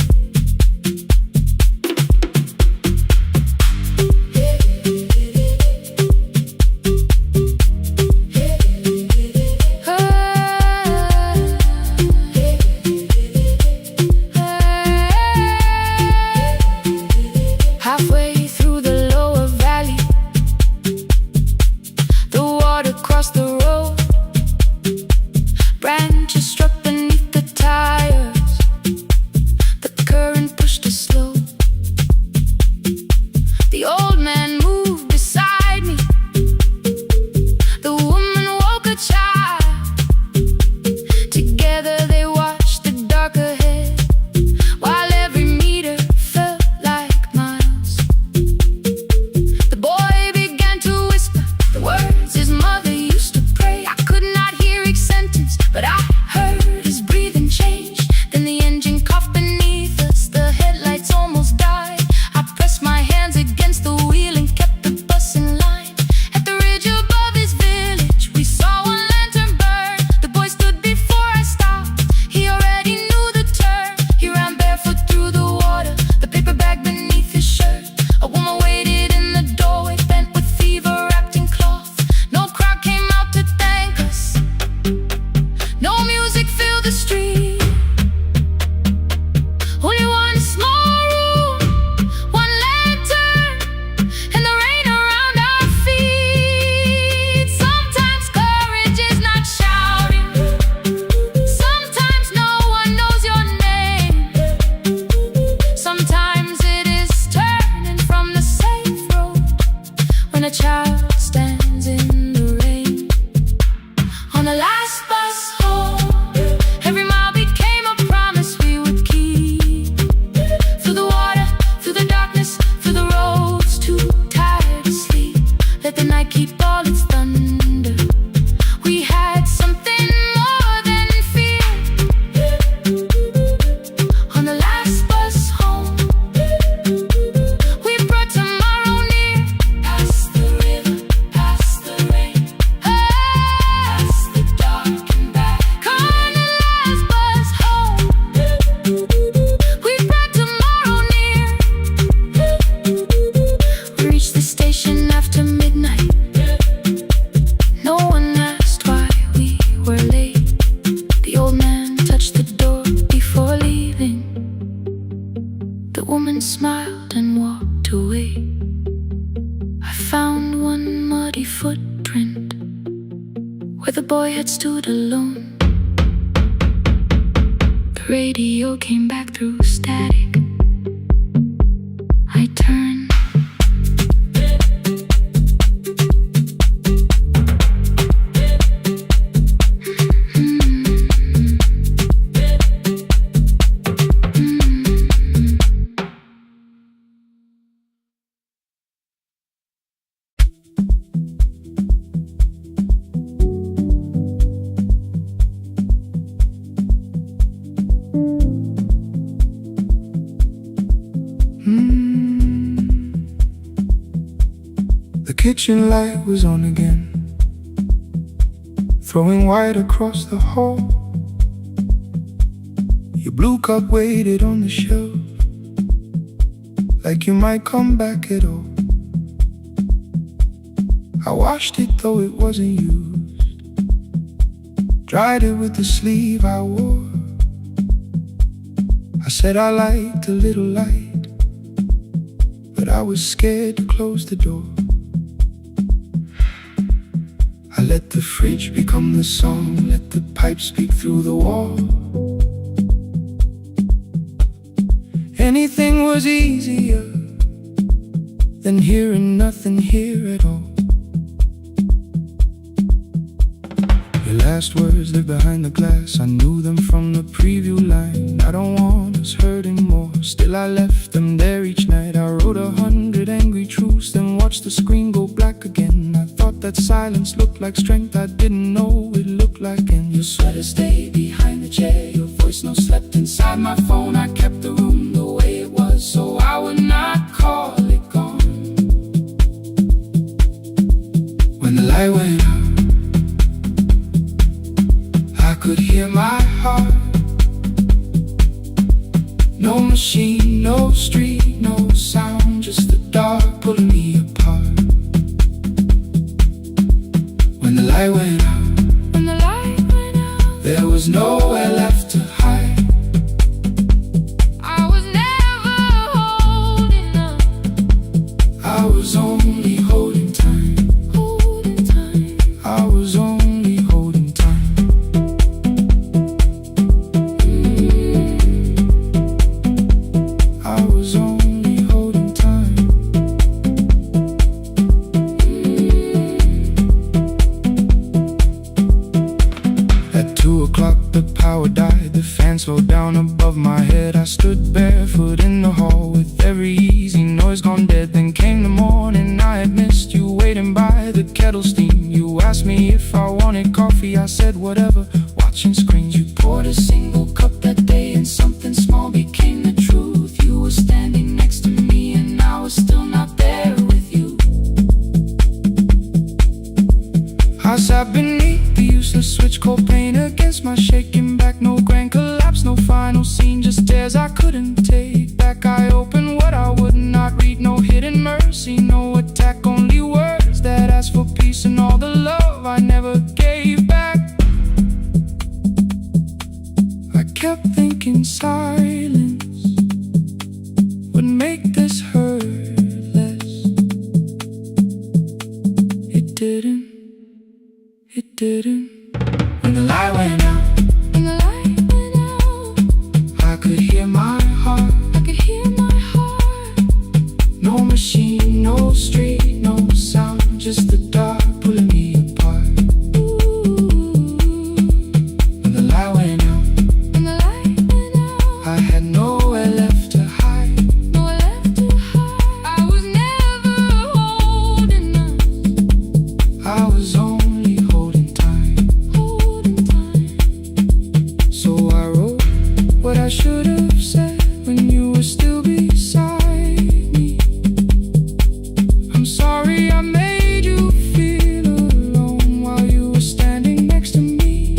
Halfway through the lower valley, the water crossed the road. Branches struck beneath the tires. The current pushed us slow. The old man moved beside me. The woman woke a child. Together they watched the dark ahead, while every meter felt like miles. The boy began to whisper the words his mother used to pray. I could not hear each sentence, but I heard his breathing change. Then the engine coughed beneath us. The headlights almost died. I pressed my hands against the wheel and kept the bus in line. At the ridge above his village, we saw one lantern burn. The boy stood before I stopped. He already knew the turn. He ran barefoot through the water, the paper bag beneath his shirt. A woman waited in the doorway, bent with fever, wrapped in cloth. No crowd came out to thank us. No music filled the street. Only one small room, one lantern, and the rain around our feet. Sometimes courage is not shouting. Sometimes no one knows your name. Sometimes it is turning from the safe road when a child stands in the rain. On the last bus home, every mile became a promise we would keep. Through the water, through the darkness, through the roads too tired to sleep. Let the night keep all its thunder. We had something more than fear. On the last bus home, we brought tomorrow near. Past the river, past the rain, past the dark and back. On the last bus home, we brought tomorrow near. We reached the station after midnight. No one asked why we were late. The old man touched the door before leaving. The woman smiled and walked away. I found one muddy footprint where the boy had stood alone. The radio came back through static. I turned. The kitchen light was on again, throwing white across the hall. Your blue cup waited on the shelf, like you might come back at all. I washed it though it wasn't used, dried it with the sleeve I wore. I said I liked a little light, but I was scared to close the door. I let the fridge become the song, let the pipe speak through the wall. Anything was easier than hearing nothing here at all. Your last words, they're behind the glass. I knew them from the preview line. I don't want us hurting more. Still I left them there each night. I wrote 100 angry truths, then watched the screen go black again. I thought that silence looked like strength. I didn't know it looked like end. Your sweater stayed behind the chair, your voice no slept inside my phone. I kept the room the way it was, so I would not call it gone. When the light went out, I could hear my heart. No machine, no street, no sound, just the dark pulling me apart. When the light went out, there was nowhere left to hide. I was never holding up. I was only holding time. I was only holding time. I was only holding time. At 2 o'clock the power died, the fan slowed down above my head. I stood barefoot in the hall with every easy noise gone dead. Then came the morning, I had missed you waiting by the kettle steam. You asked me if I wanted coffee, I said whatever, watching screens. You poured a single cup that day and something small became the truth. You were standing next to me and I was still not there with you. I sat beneath the useless switch, cold pain against my shaking back. No grand collapse, no final scene, just tears I couldn't take back. I opened what I would not read, no hidden mercy, no attack, only words that asked for peace and all the love I never gave back. I kept thinking silence would make this hurt less. It didn't. It didn't. When the light went out, I could hear my heart. No machine, no street, no sound, just the dark pulling me apart. When the light went out, I had nowhere left to hide. I was never holding up. I was only holding time. So I wrote what I should have said when you were still beside me. I'm sorry I made you feel alone while you were standing next to me.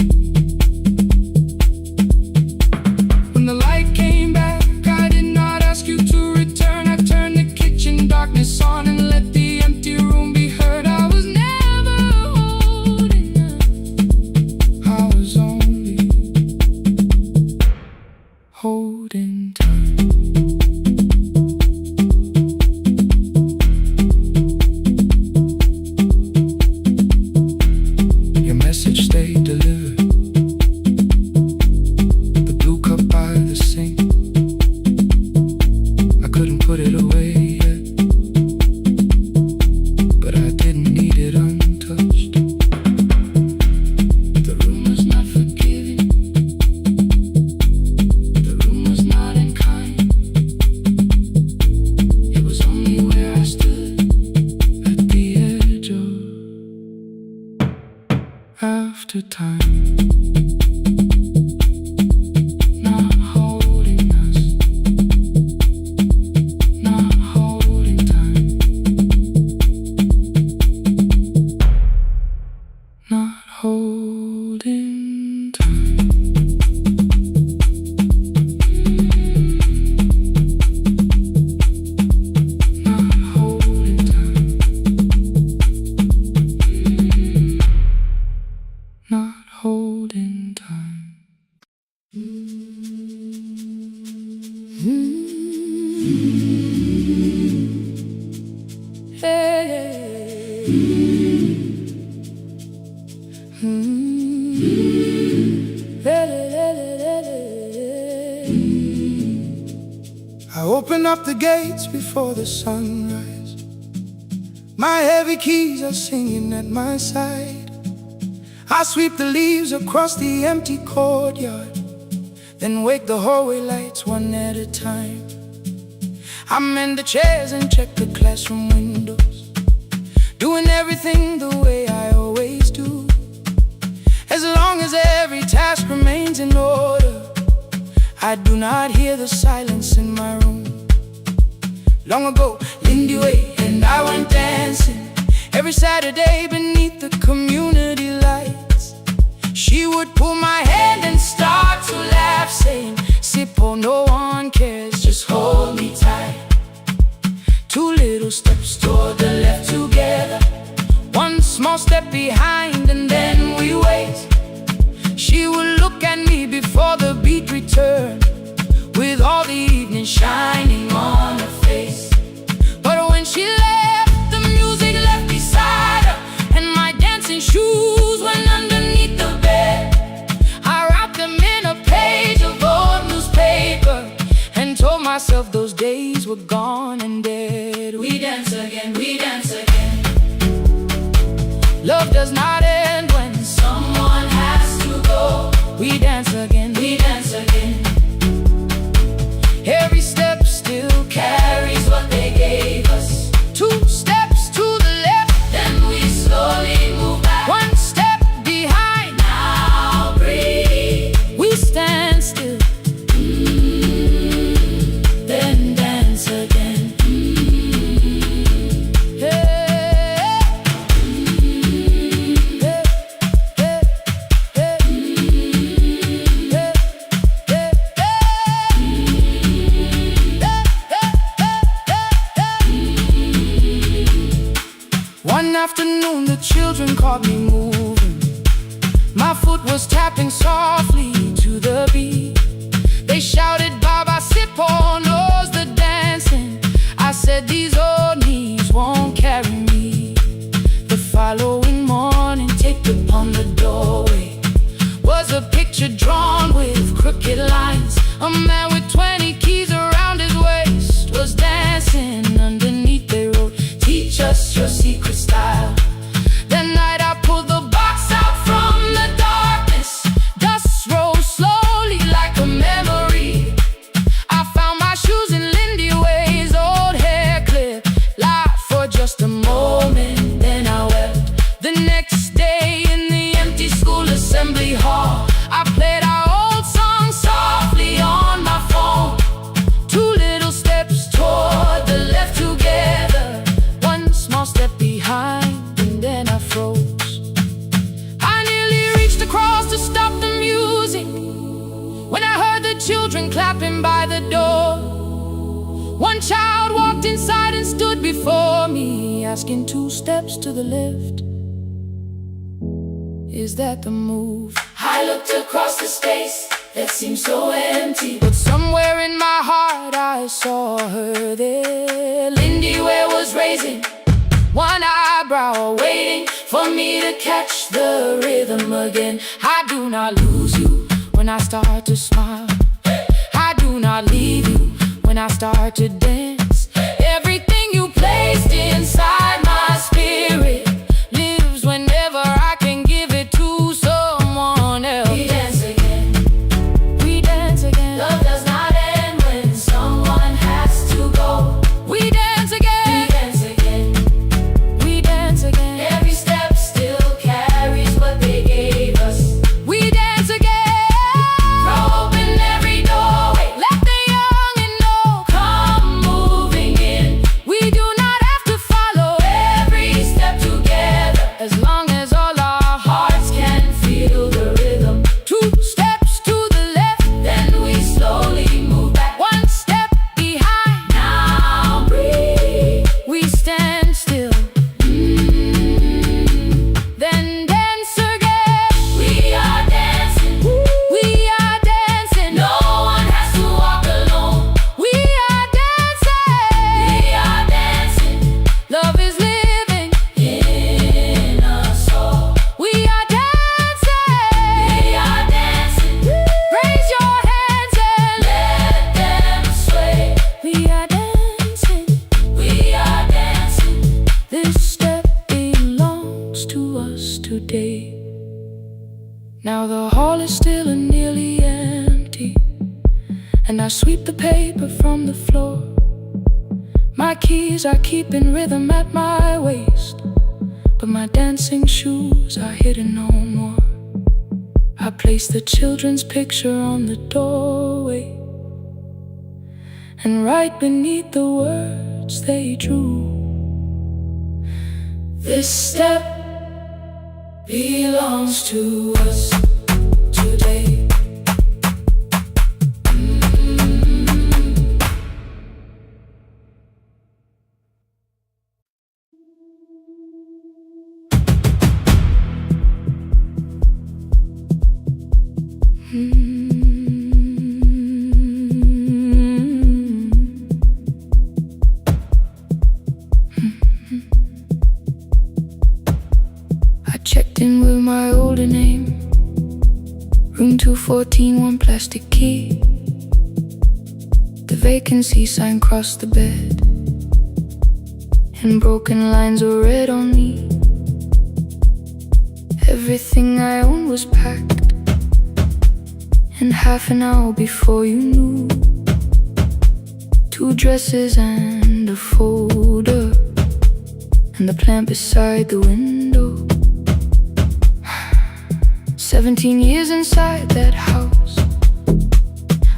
When the light came back, I did not ask you to return. I turned the kitchen darkness on and let the empty room be heard. I was never holding up. I was only holding time. Your message stayed delivered. The blue cup by the sink, I couldn't put it away yet, but I didn't need it untouched. The room was not forgiving, the room was not unkind. It was only where I stood at the edge of after time. Not holding us, not holding time, not holding time. Not holding time. Not holding I open up the gates before the sunrise. My heavy keys are singing at my side. I sweep the leaves across the empty courtyard, then wake the hallway lights one at a time. I mend the chairs and check the classroom windows, doing everything the way I always do. As long as every task remains in order, I do not hear the silence in my room. Long ago, Lindy Way and I went dancing every Saturday beneath the community lights. She would pull my hand and start to laugh, saying, "Sippo, no one cares, just hold me tight." Two little steps toward the left together, one small step behind, and then we wait. She would look at me before the beat returned, with all the evening shining on her face. But when she left, the music left beside her, and my dancing shoes went underneath the bed. I wrapped them in a page of old newspaper and told myself those days were gone and dead. We dance again, we dance again. Love does not end when someone has to go. We dance again, we dance again. Every step still carries what they gave us. Two steps to the left, then we slowly move back. One step behind, now breathe. We stand still, then dance again. One afternoon the children caught me moving. My foot was tapping softly to the beat. They shouted, "Baba Sippo knows the dancing." I said, "These old knees won't carry me." The following morning, taped upon the doorway was a picture drawn with crooked lines. A man with 20 keys around his waist was dancing. Underneath they wrote, "Teach us your secret style." That night I pulled the box out from the darkness. Dust rose slowly like a memory. I found my shoes in Lindy Way's old hair clip. Laughed for just a moment, then I wept. The next day in the empty school assembly hall, I played our old song softly on my phone. Two little steps toward the left together, one small step behind, and then I froze. I nearly reached across to stop the music when I heard the children clapping by the door. One child walked inside and stood before me, asking, "Two steps to the left, is that the move?" I looked across the space that seemed so empty, but somewhere in my heart I saw her there. Lindy Ware was raising one eyebrow, waiting for me to catch the rhythm again. I do not lose you when I start to smile. I do not leave you when I start to dance. Everything you placed inside my spirit lives whenever I can give it to someone else. We dance again, we dance again. Love does not end when someone has to go. We dance again, we dance again. We dance again. Every step still carries what they gave us. We dance again. Throw open every doorway, let the young and old come move. Now the hall is still and nearly empty, and I sweep the paper from the floor. My keys I keep in rhythm at my waist, but my dancing shoes are hidden no more. I place the children's picture on the doorway, and right beneath the words they drew, this step belongs to us today. I checked in with my older name, room 214, one plastic key. The vacancy sign crossed the bed, and broken lines were read on me. Everything I owned was packed, and half an hour before you knew, 2 dresses and a folder, and the plant beside the window. 17 years inside that house,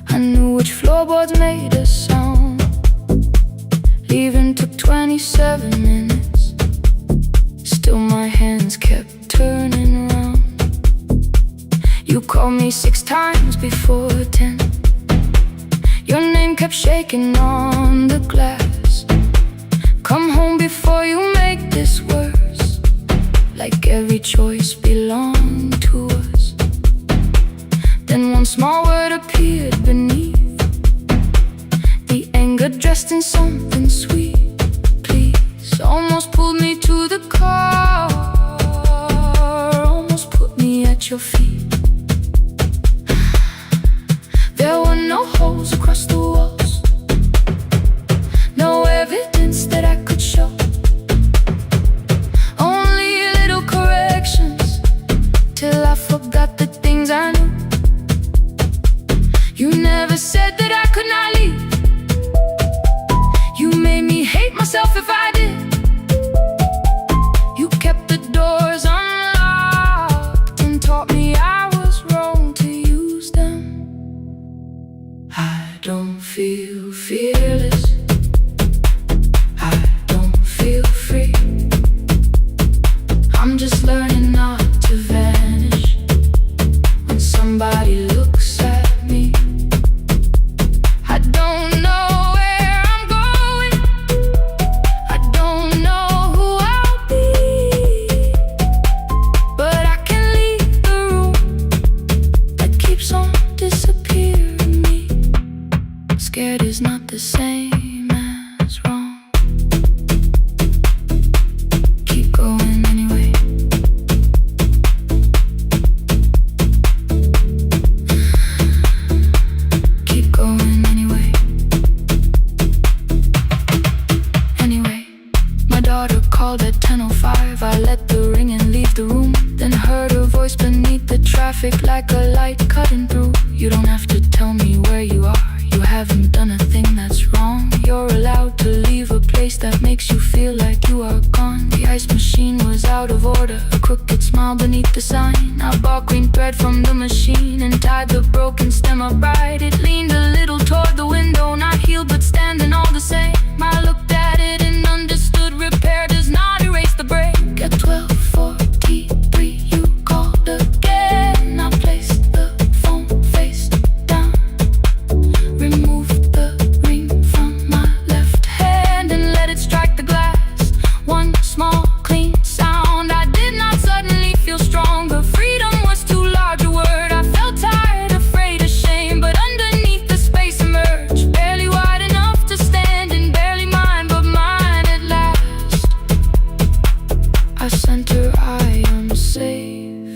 I knew which floorboards made a sound. Leaving took 27 minutes, still my hands kept turning around. You called me 6 times before 10. Your name kept shaking on the glass. Come home before you make this worse, like every choice belonged to us. Then one small word appeared beneath the anger, dressed in something sweet. Please, almost pulled me to the car, almost put me at your feet. There were no holes across the walls, no evidence that I could show, only little corrections, till I forgot the things I knew. You never said that I could not leave. You made me hate myself if I did. You kept the doors unlocked and taught me I was wrong to use them. I don't feel fearless, I don't feel free. I'm just learning not to vanish when somebody looks at me. I don't know where I'm going, I don't know who I'll be, but I can leave the room that keeps on disappearing me. Scared is not the same as wrong. Keep going anyway. Keep going anyway. Anyway, my daughter called at 10:05. I let the ring and leave the room, then heard her voice beneath the traffic like a light cutting through. You don't have to tell me where you are, you haven't done a thing that's wrong. You're allowed to leave a place that makes you feel like you are gone. The ice machine was out of order, a crooked smile beneath the sign. I bought green thread from the machine and tied the broken stem upright. It leaned a little toward the window, not healed but standing all the same. I looked at it and understood repair does not erase the break. At 12:43 you called again. I placed the phone face down, removed the ring from my left hand and let it strike the glass. One small clean sound. I did not suddenly feel stronger. Freedom was too large a word. I felt tired, afraid, ashamed, but underneath the space emerged, barely wide enough to stand and barely mine, but mine at last. I sent her, I am safe,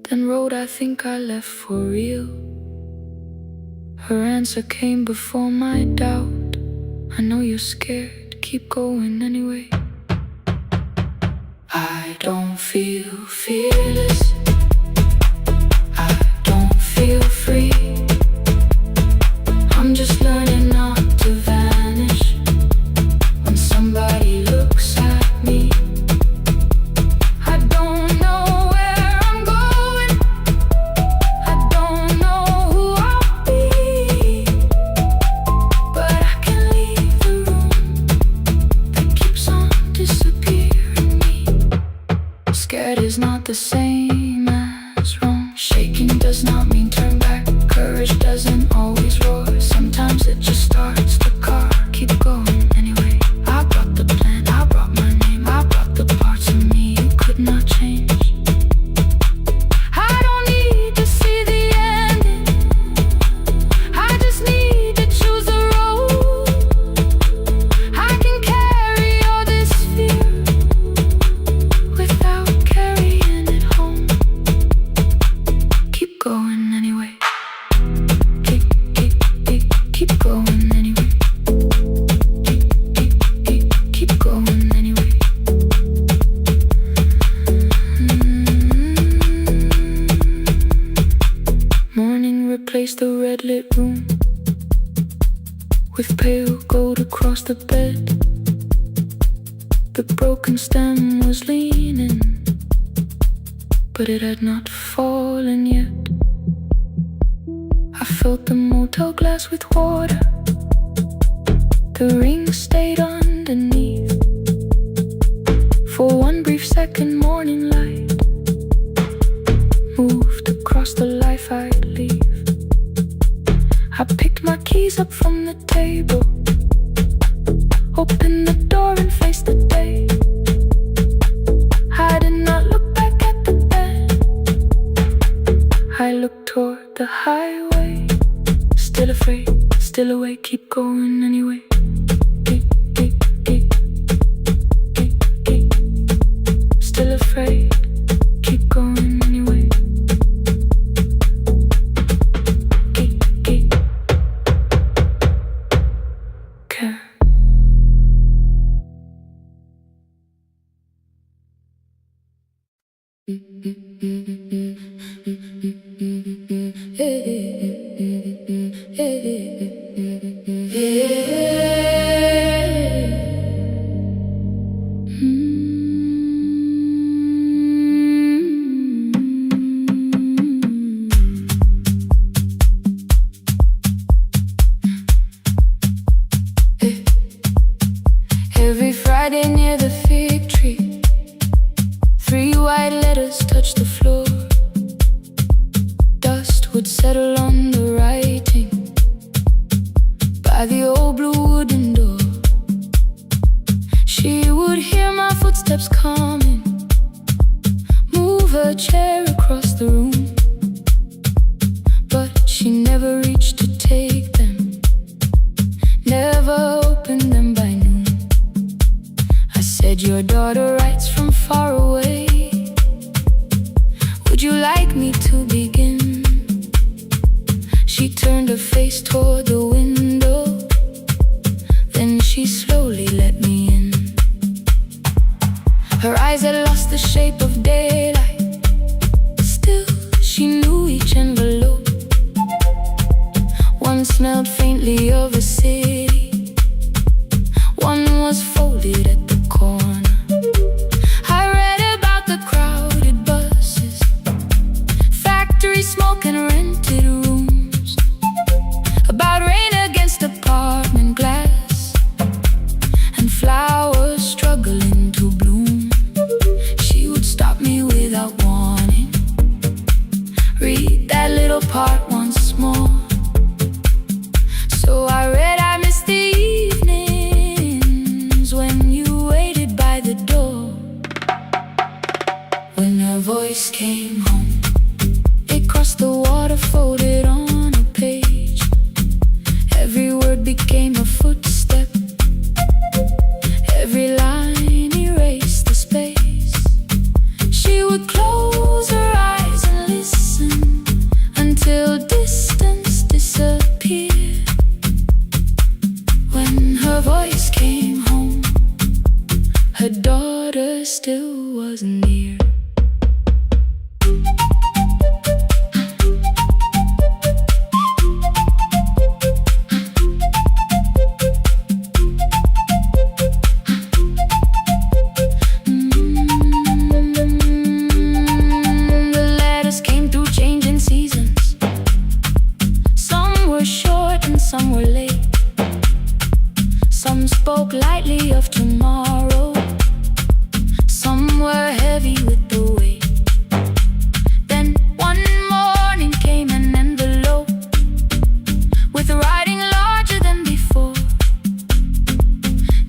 then wrote, I think I left for real. Her answer came before my doubt. I know you're scared, keep going anyway. I don't feel fearless, feel free. I'm just learning not to vanish when somebody looks at me. I don't know where I'm going, I don't know who I'll be, but I can leave the room that keeps on disappearing me. Scared is not the same as wrong. Shaking does not mean turn back. Courage doesn't always roar. Sometimes it just starts the car. Keep going anyway. I brought the plan, I brought my name, I brought the parts of me you could not change. I don't need to see the ending, I just need to choose the road. I can carry all this fear without carrying it home. Keep going anyway. Keep going anyway. Keep going anyway. Morning replaced the red lit room with pale gold across the bed. The broken stem was leaning, but it had not fallen yet. I filled the motel glass with water. The ring stayed underneath. For one brief second, morning light moved across the life I'd leave. I picked my keys up from the table, opened the door and faced the day. I did not look back at the bed, I looked toward the highway. Still afraid, still awake, keep going anyway. Still afraid, keep going anyway. Care. Every Friday near the fig tree, 3 white letters touched the floor. Dust would settle on the writing by the old blue wooden door. She would hear my footsteps coming, move her chair across the room, but she never reached to take them, never opened them by noon. I said, your daughter writes from far away, would you like me to begin? She turned her face toward the window, then she slowly let me in. Her eyes had lost the shape of daylight, still she knew each envelope. One smelled faintly of a city, one was folded at the corner. I read about the crowded buses, factory smoke and rented rooms, about rain against apartment glass and flowers struggling to bloom. She would stop me without warning, read that little part once more. So I read, I missed the evenings when you waited by the door. When her voice came home, it crossed the water, folded on a page. Every word became a footstep, every line erased the space. She would close her eyes and listen until distance disappeared. When her voice came home, her daughter still wasn't near. spoke lightly of tomorrow. Some were heavy with the weight. Then one morning came an envelope with writing larger than before.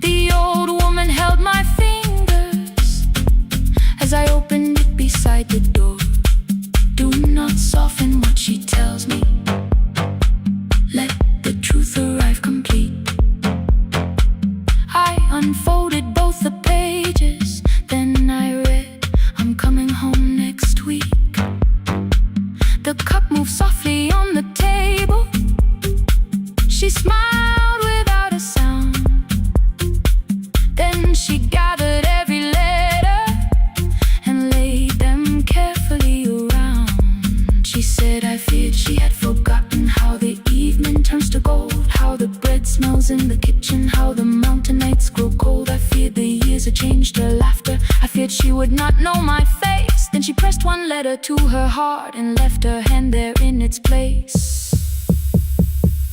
The old woman held my fingers as I opened it beside the door. Do not soften what she tells me. Let the truth arrive complete. I unfolded both the pages, then I read, I'm coming home next week. The cup moved softly on the table. She smiled without a sound. Then she gathered every letter and laid them carefully around. She said I feared she had forgotten how the evening turns to gold, how the bread smells in the kitchen, how the mountain nights grow cold. I feared the years had changed her laughter. I feared she would not know my face. Then she pressed one letter to her heart and left her hand there in its place.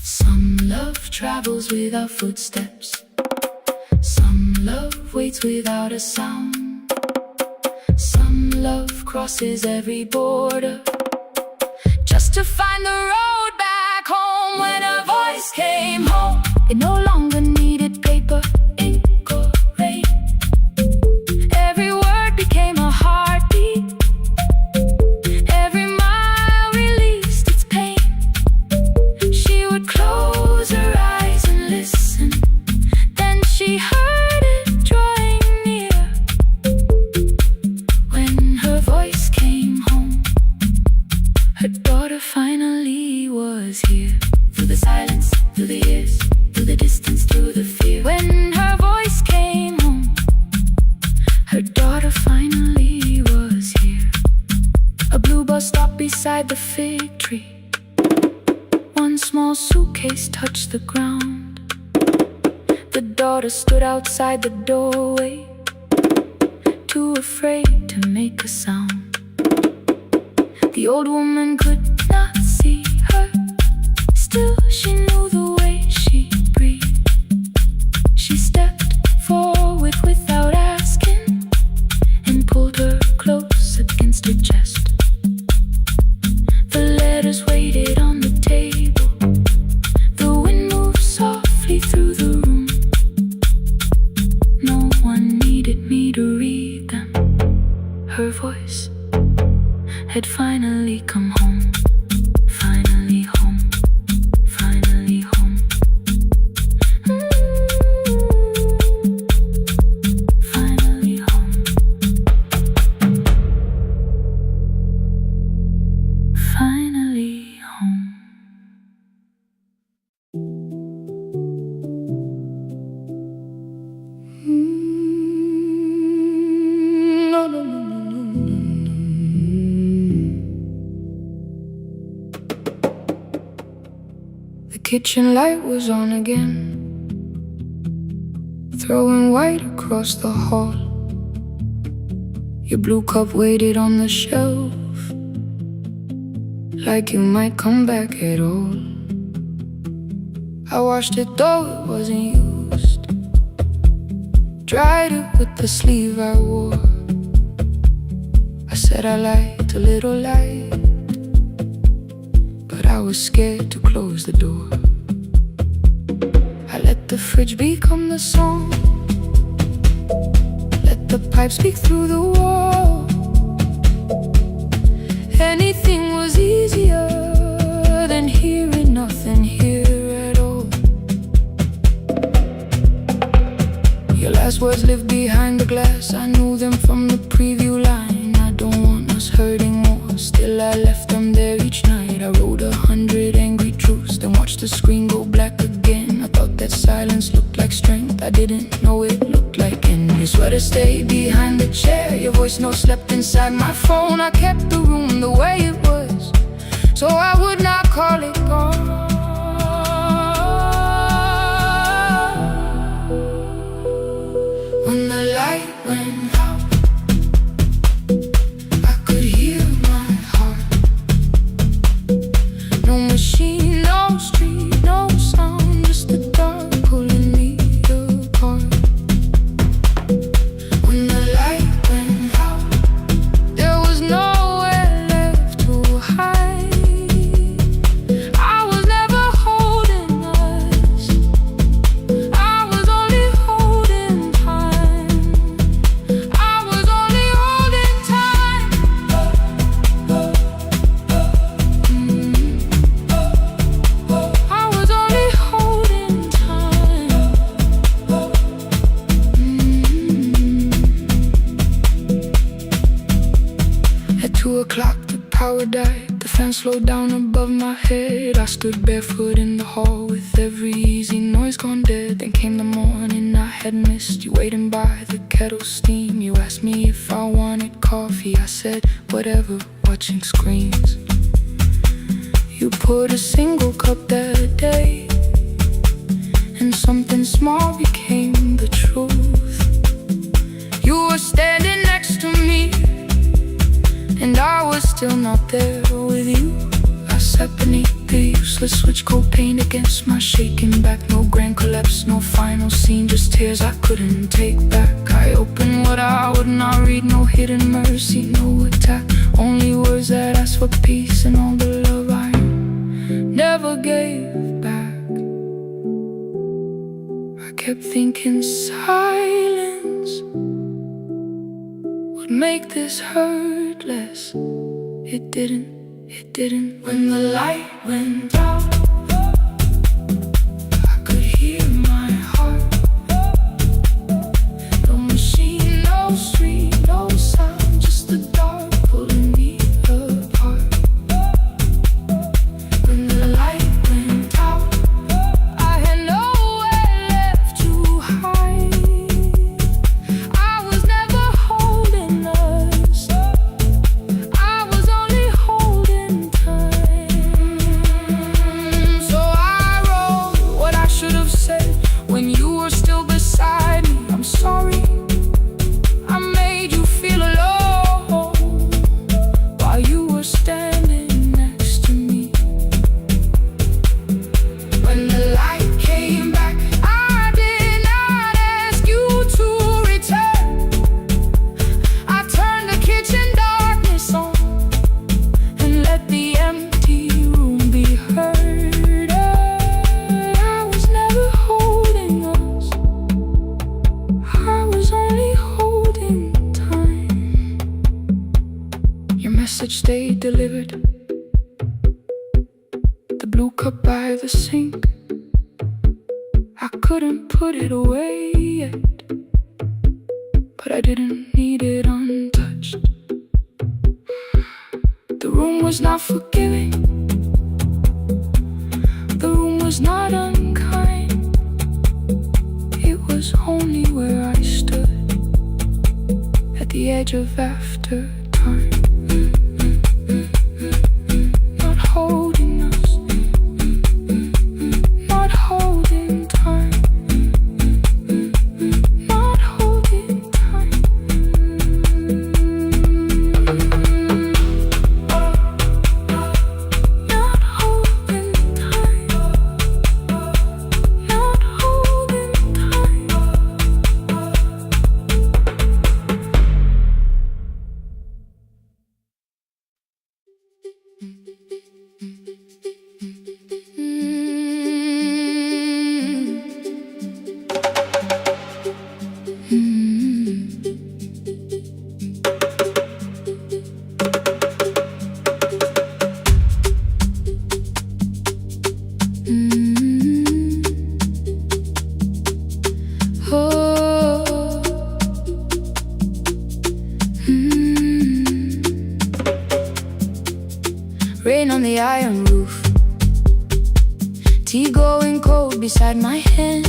Some love travels without footsteps. Some love waits without a sound. Some love crosses every border just to find the road back home. When her voice came home, it no longer needed paper, ink or rain. Every word became a heartbeat. Every mile released its pain. She would close her eyes and listen. Then she heard it drawing near. When her voice came home, her daughter finally was here. Through the silence, through the years, through the distance, through the fear. When her voice came home, her daughter finally was here. A blue bus stopped beside the fig tree. One small suitcase touched the ground. The daughter stood outside the doorway, too afraid to make a sound. The old woman could not see her. Still she knew the way she breathed. She stepped forward without asking and pulled her close against her chest. The letters waited on the table. The wind moved softly through the room. No one needed me to read them. Her voice had finally come home. Finally home. Finally home. Finally home. Finally home. No, no, no, no, no, no, no. The kitchen light was on again, throwing white across the hall. Your blue cup waited on the shelf, like you might come back at all. I washed it though it wasn't used, dried it with the sleeve I wore. I said I liked a little light, but I was scared to close the door. I let the fridge become the song, let the pipe speak through the wall. Anything was easier than hearing nothing here at all. Your last words lived behind the glass. I knew them from the preview line. I don't want us hurting more. Still I left them there each night. I wrote 100 angry truths, then watched the screen go black again. I thought that silence looked like strength. I didn't know it looked like end. Your sweater stayed behind the chair. Your voice note slept inside my phone. I kept the room the way it was, so I would not call it gone. When the light went out, I could hear my heart. No machine, no street, no sound, just the dark pulling me apart. power died, the fan slowed down above my head. I stood barefoot in the hall with every easy noise gone dead. Then came the morning I had missed, you waiting by the kettle steam. You asked me if I wanted coffee, I said whatever, watching screens. You poured a single cup that day, and something small became the truth. You were standing next to me, and I was still not there with you. I sat beneath the useless switch, cold paint against my shaking back. No grand collapse, no final scene, just tears I couldn't take back. I opened what I would not read, no hidden mercy, no attack. Only words that asked for peace and all the love I never gave back. I kept thinking silence would make this hurt less. It didn't. When the light went out, I could hear my heart. No machine, no street, no sound, just the dark pulling me apart. When the light went out, I had nowhere left to hide. I was never holding us, I was only holding time. So I wrote what I should have said when you were still beside me. I'm sorry I made you feel alone while you were standing next to me. When the light came back, I did not ask you to return. I turned the kitchen darkness on and let the empty room be heard. I was never holding us, I was only holding time. Your message stayed delivered, the blue cup by the sink. I couldn't put it away yet, but I didn't need it untouched. The room was not forgiving, the room was not unkind. It was only where I stood at the edge of after time. Not holding us, not holding time, not holding time. Not holding time, not holding time. Rain on the iron roof, tea going cold beside my hand.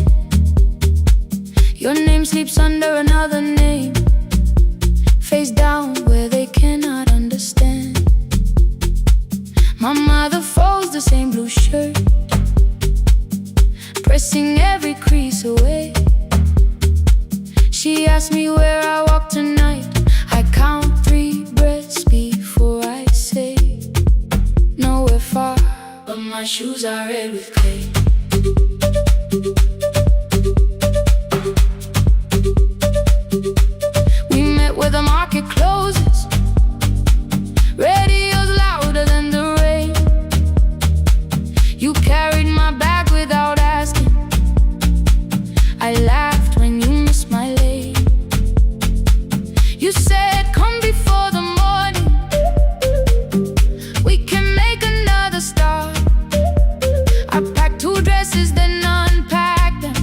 Your name sleeps under another name, face down where they cannot understand. My mother folds the same blue shirt, pressing every crease away. She asked me where I walk tonight. I count 3 breaths before I say nowhere far, but my shoes are red with clay. We met where the market closes, radio's louder than the rain. You carried my bag without asking, I laughed when you missed my lane. You said come before the morning, we can make another start. I packed 2 dresses then unpacked them,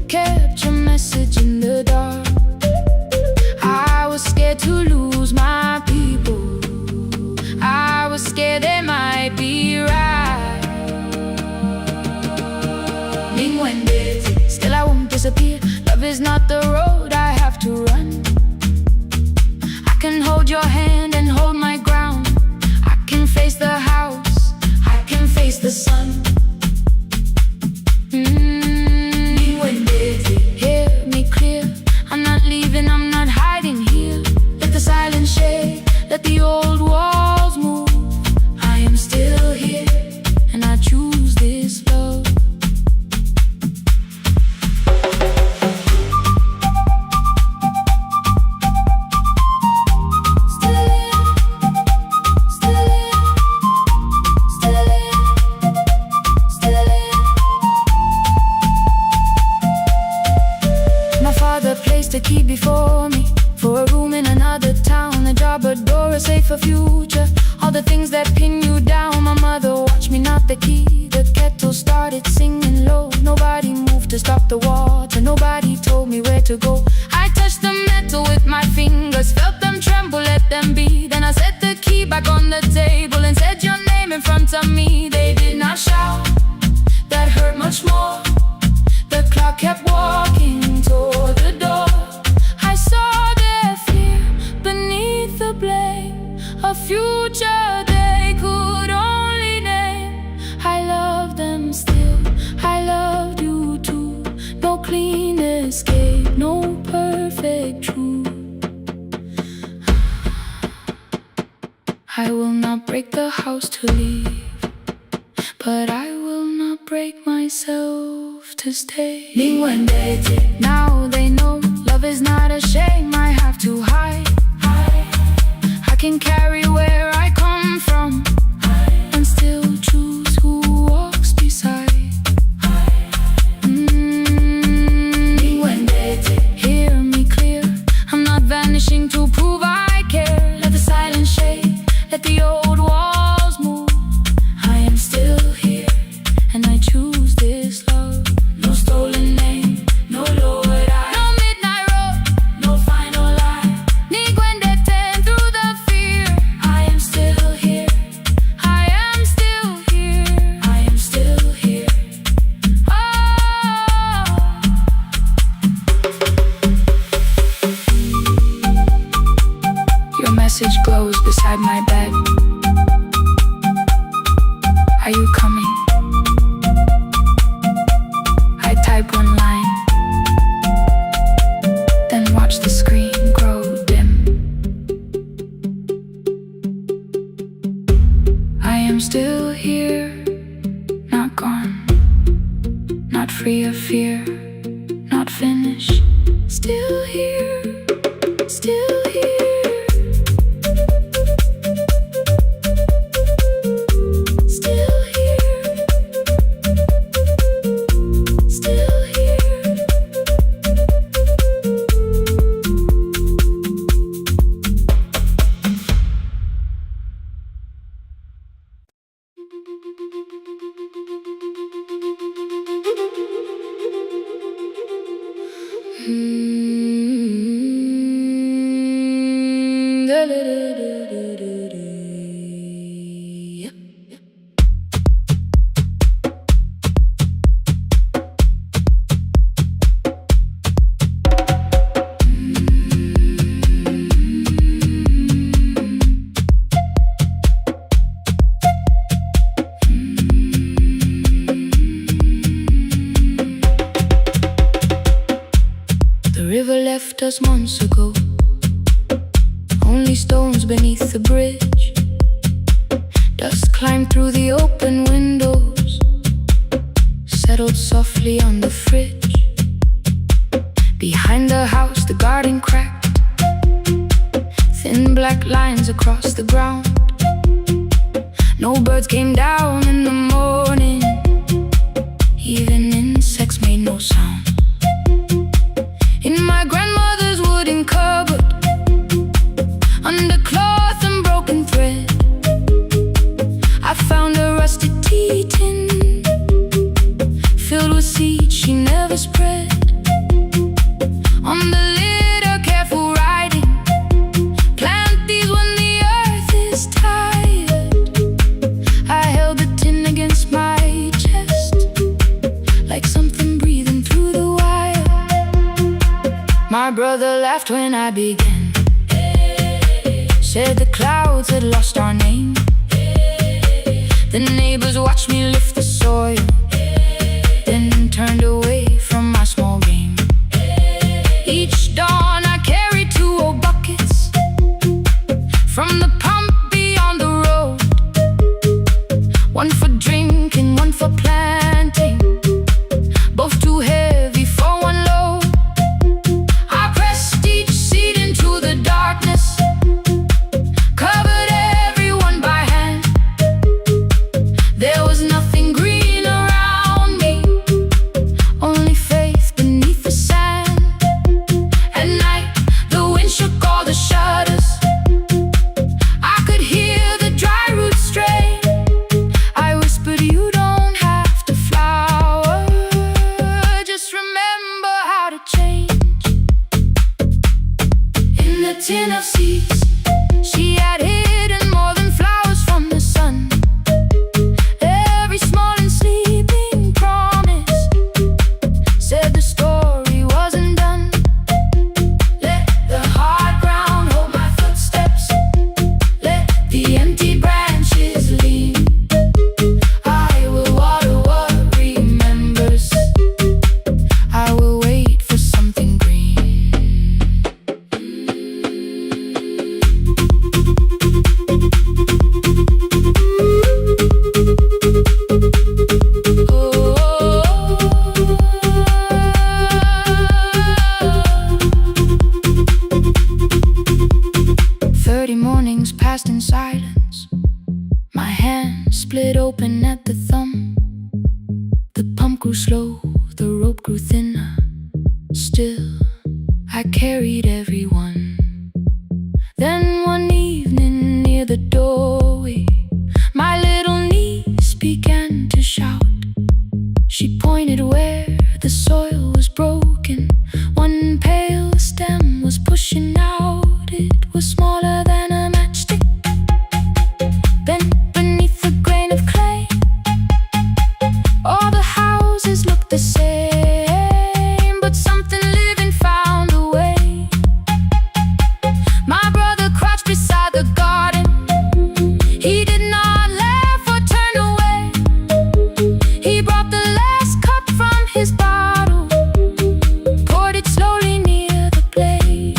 kept your message in the dark. I was scared to lose my people, is not the road I have to run. I can hold your hand and hold my ground. I can face the house, I can face the sun. Hear me clear, I'm not leaving, I'm not hiding here. Let the silence shake, let the old walls move. I am still here, and I choose this love. The key before me for a room in another town, a job, a door, a safer future. All the things that pin you down. My mother watched me knock the key. The kettle started singing low. Nobody moved to stop the water. Nobody told me where to go. I touched the metal with my fingers, felt them tremble, let them be. Then I set the key back on the table and said your name in front of me. They did not shout, that hurt much more. The clock kept walking toward the door. I saw their fear beneath the blame, a future they could only name. I love them still, I loved you too. No clean escape, no perfect truth. I will not break the house to leave, but I will not break myself to stay. Now they know love is not a shame I have to hide. I can carry where I come from and still choose who walks beside. Hear me clear, I'm not vanishing to prove I care. Let the silence shake, let the old walls move. I am still here, and I choose this love. No stolen name, no lowered eye, no midnight road, no final lie. Ni ten through the fear. I am still here, I am still here, I am still here. Oh. Your message glows beside my bed. Are you coming? I type one line, then watch the screen grow dim. I am still here, not gone, not free of fear, not finished. Still here, still here. The river left us months ago, only stones beneath the bridge. Dust climbed through the open windows, settled softly on the fridge. Behind the house, the garden cracked, thin black lines across the ground. No birds came down in the morning, even insects made no sound. In my grandmother's wooden cupboard, under cloth and broken thread, I found a rusted tea tin filled with seeds she never spread. On the lid a careful writing, plant these when the earth is tired. I held the tin against my My brother laughed when I began, said the clouds had lost our name. The neighbors watched me lift the soil, then turned away from my small game. Each dawn I carried 2 old buckets from the pump beyond the road, one for drinking, one for planting, both too heavy for one load. I pressed each seed into the darkness, covered everyone by hand. There was nothing green around me, only faith beneath the sand. At night, the wind shook all the shutters. I could hear the dry roots stray. I whispered, you don't have to flower, just remember how to change. In the tin of seeds, she had hidden more than flowers from the sun. Every small and sleeping promise said the story wasn't done. Let the hard ground hold my footsteps, let the empty branches lean. I will water what remembers, I will wait for something green. Oh. 30 mornings passed in silence. My hand split open at the thumb. The pump grew slow, the rope grew thinner. Still, I carried everyone. Then one evening near the doorway, my little niece began to shout. She pointed where the soil was broken. One pale stem was pushing out. It was smaller than a matchstick, bent beneath a grain of clay. All the houses looked the same, but something living found a way. My brother crouched beside the garden. He did not laugh or turn away. He brought the last cup from his bottle, poured it slowly near the blade.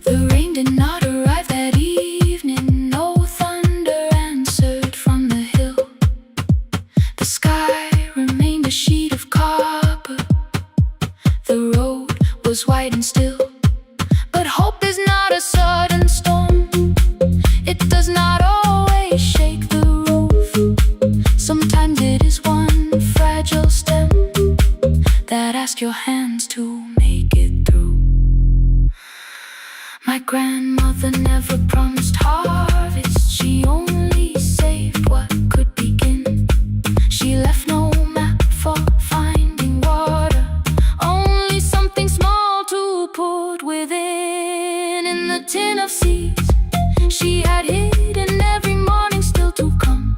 The rain did not arrive that evening. No thunder answered from the hill. The sky remained a sheet of copper. The road was white and still. But hope is not a sudden storm. It does not always shake the roof. Sometimes it is one fragile stem that asks your hands to make it through. My grandmother never promised harvest. She only saved what could begin. She left no map for finding water, only something small to put within. In the tin of seeds, she had hidden every morning still to come.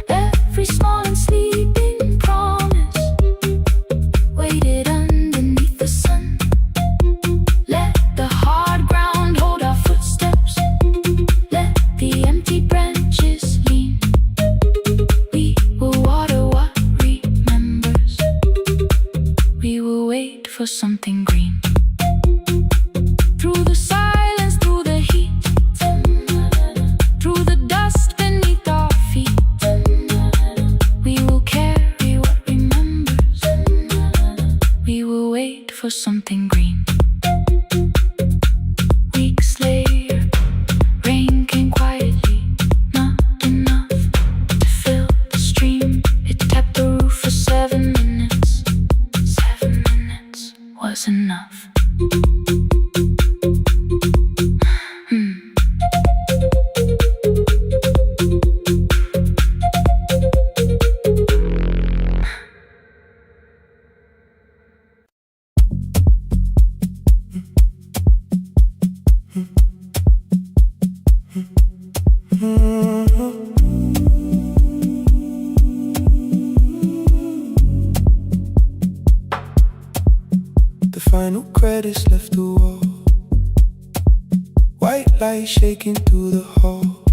Every small and sleeping promise waited underneath the sun. Let the hard ground hold our footsteps, let the empty branches lean. We will water what remembers, we will wait for something green. Through the silence, through the heat, through the dust beneath our feet, we will carry what remembers, we will wait for something green. Weeks later, rain came quietly, not enough to fill the stream. It tapped the roof for 7 minutes. 7 minutes was enough. Final credits left the wall. White light shaking through the hall.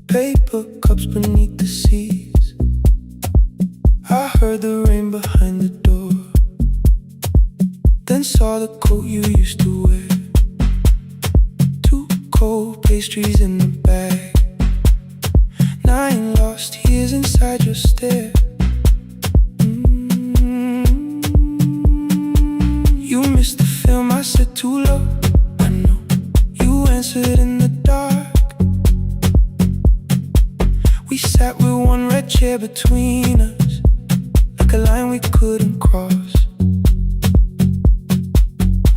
Paper cups beneath the seats. I heard the rain behind the door. Then saw the coat you used to wear. Two cold pastries in the bag. 9 lost years inside your stare. You missed the film, I said too low. I know, you answered in the dark. We sat with one red chair between us, like a line we couldn't cross.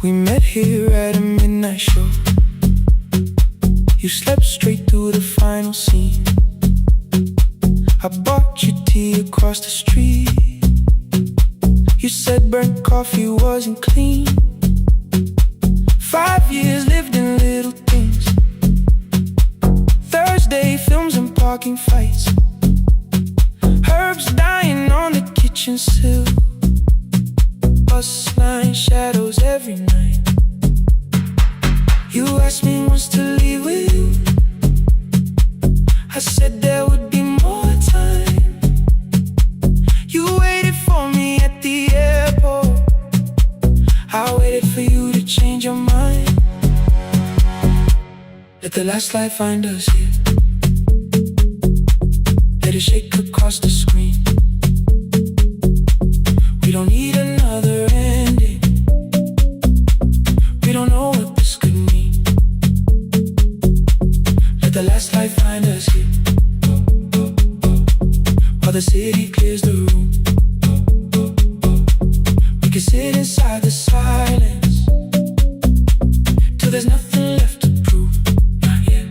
We met here at a midnight show. You slept straight through the final scene. I bought you tea across the street. You said burnt coffee wasn't clean. 5 years lived in little things. Thursday films and parking fights. Herbs dying on the kitchen sill. Bus line shadows every night. You asked me once to leave with you. I said there would be more time. You waited for me at the airport. I waited for you to change your mind. Let the last light find us here. Let it shake across the screen. We don't need another ending. We don't know what this could mean. Let the last light find us here. While the city clears the room, we can sit inside the silence till there's nothing left to prove. Not yet.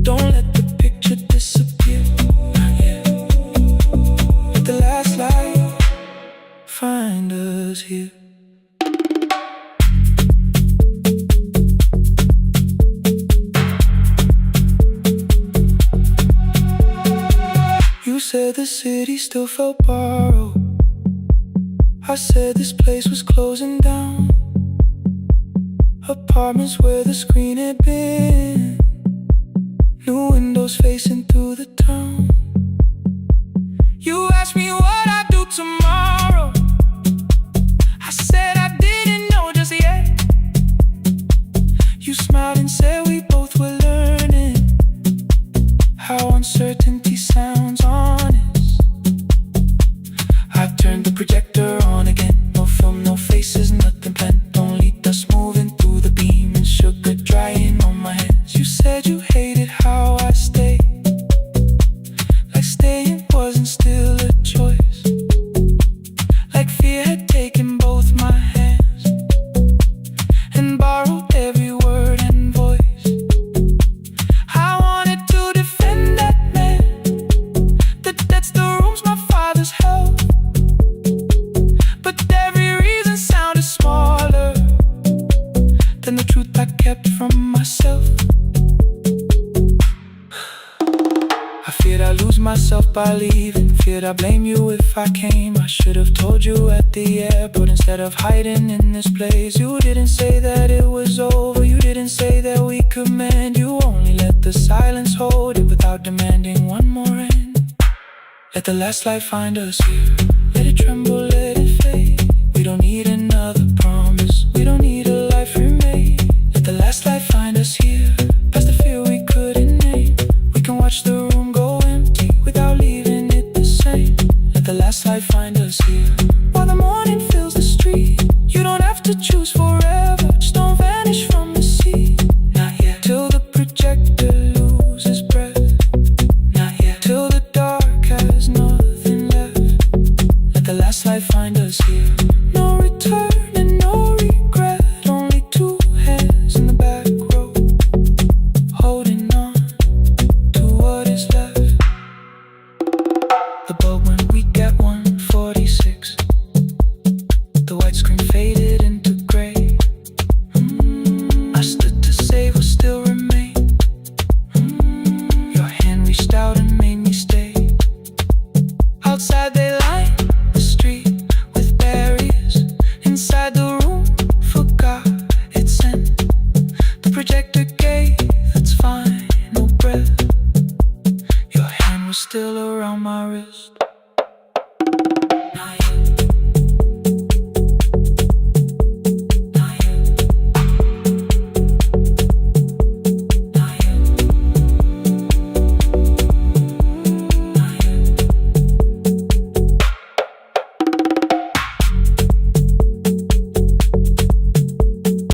Don't let the picture disappear. Not yet. Let the last light find us here. You said the city still felt borrowed. I said this place was closing down. Apartments where the screen had been. New windows facing through the town. You asked me what I'd do tomorrow. I said I didn't know just yet. You smiled and said we both were learning how uncertainty sounds honest. I've turned the projector on again. No film, no faces, nothing planned. Only dust moving through the beam and sugar drying on my hands. You said you hated how I stayed, like staying wasn't still a choice. Like fear had taken both my hands and borrowed every word and voice. I wanted to defend that man that's the rooms my father's held. But every reason sounded smaller than the truth I kept from myself. I feared I'd lose myself by leaving. Feared I'd blame you if I came. I should have told you at the airport instead of hiding in this place. You didn't say that it was over. You didn't say that we could mend. You only let the silence hold it without demanding one more end. Let the last light find us here. Let it tremble, let it fade. We don't need another promise. We don't need a life remade. Let the last light find us here. Past the fear we couldn't name. We can watch the room go empty without leaving it the same. Let the last light find us here. While the morning fills the street, you don't have to choose forever.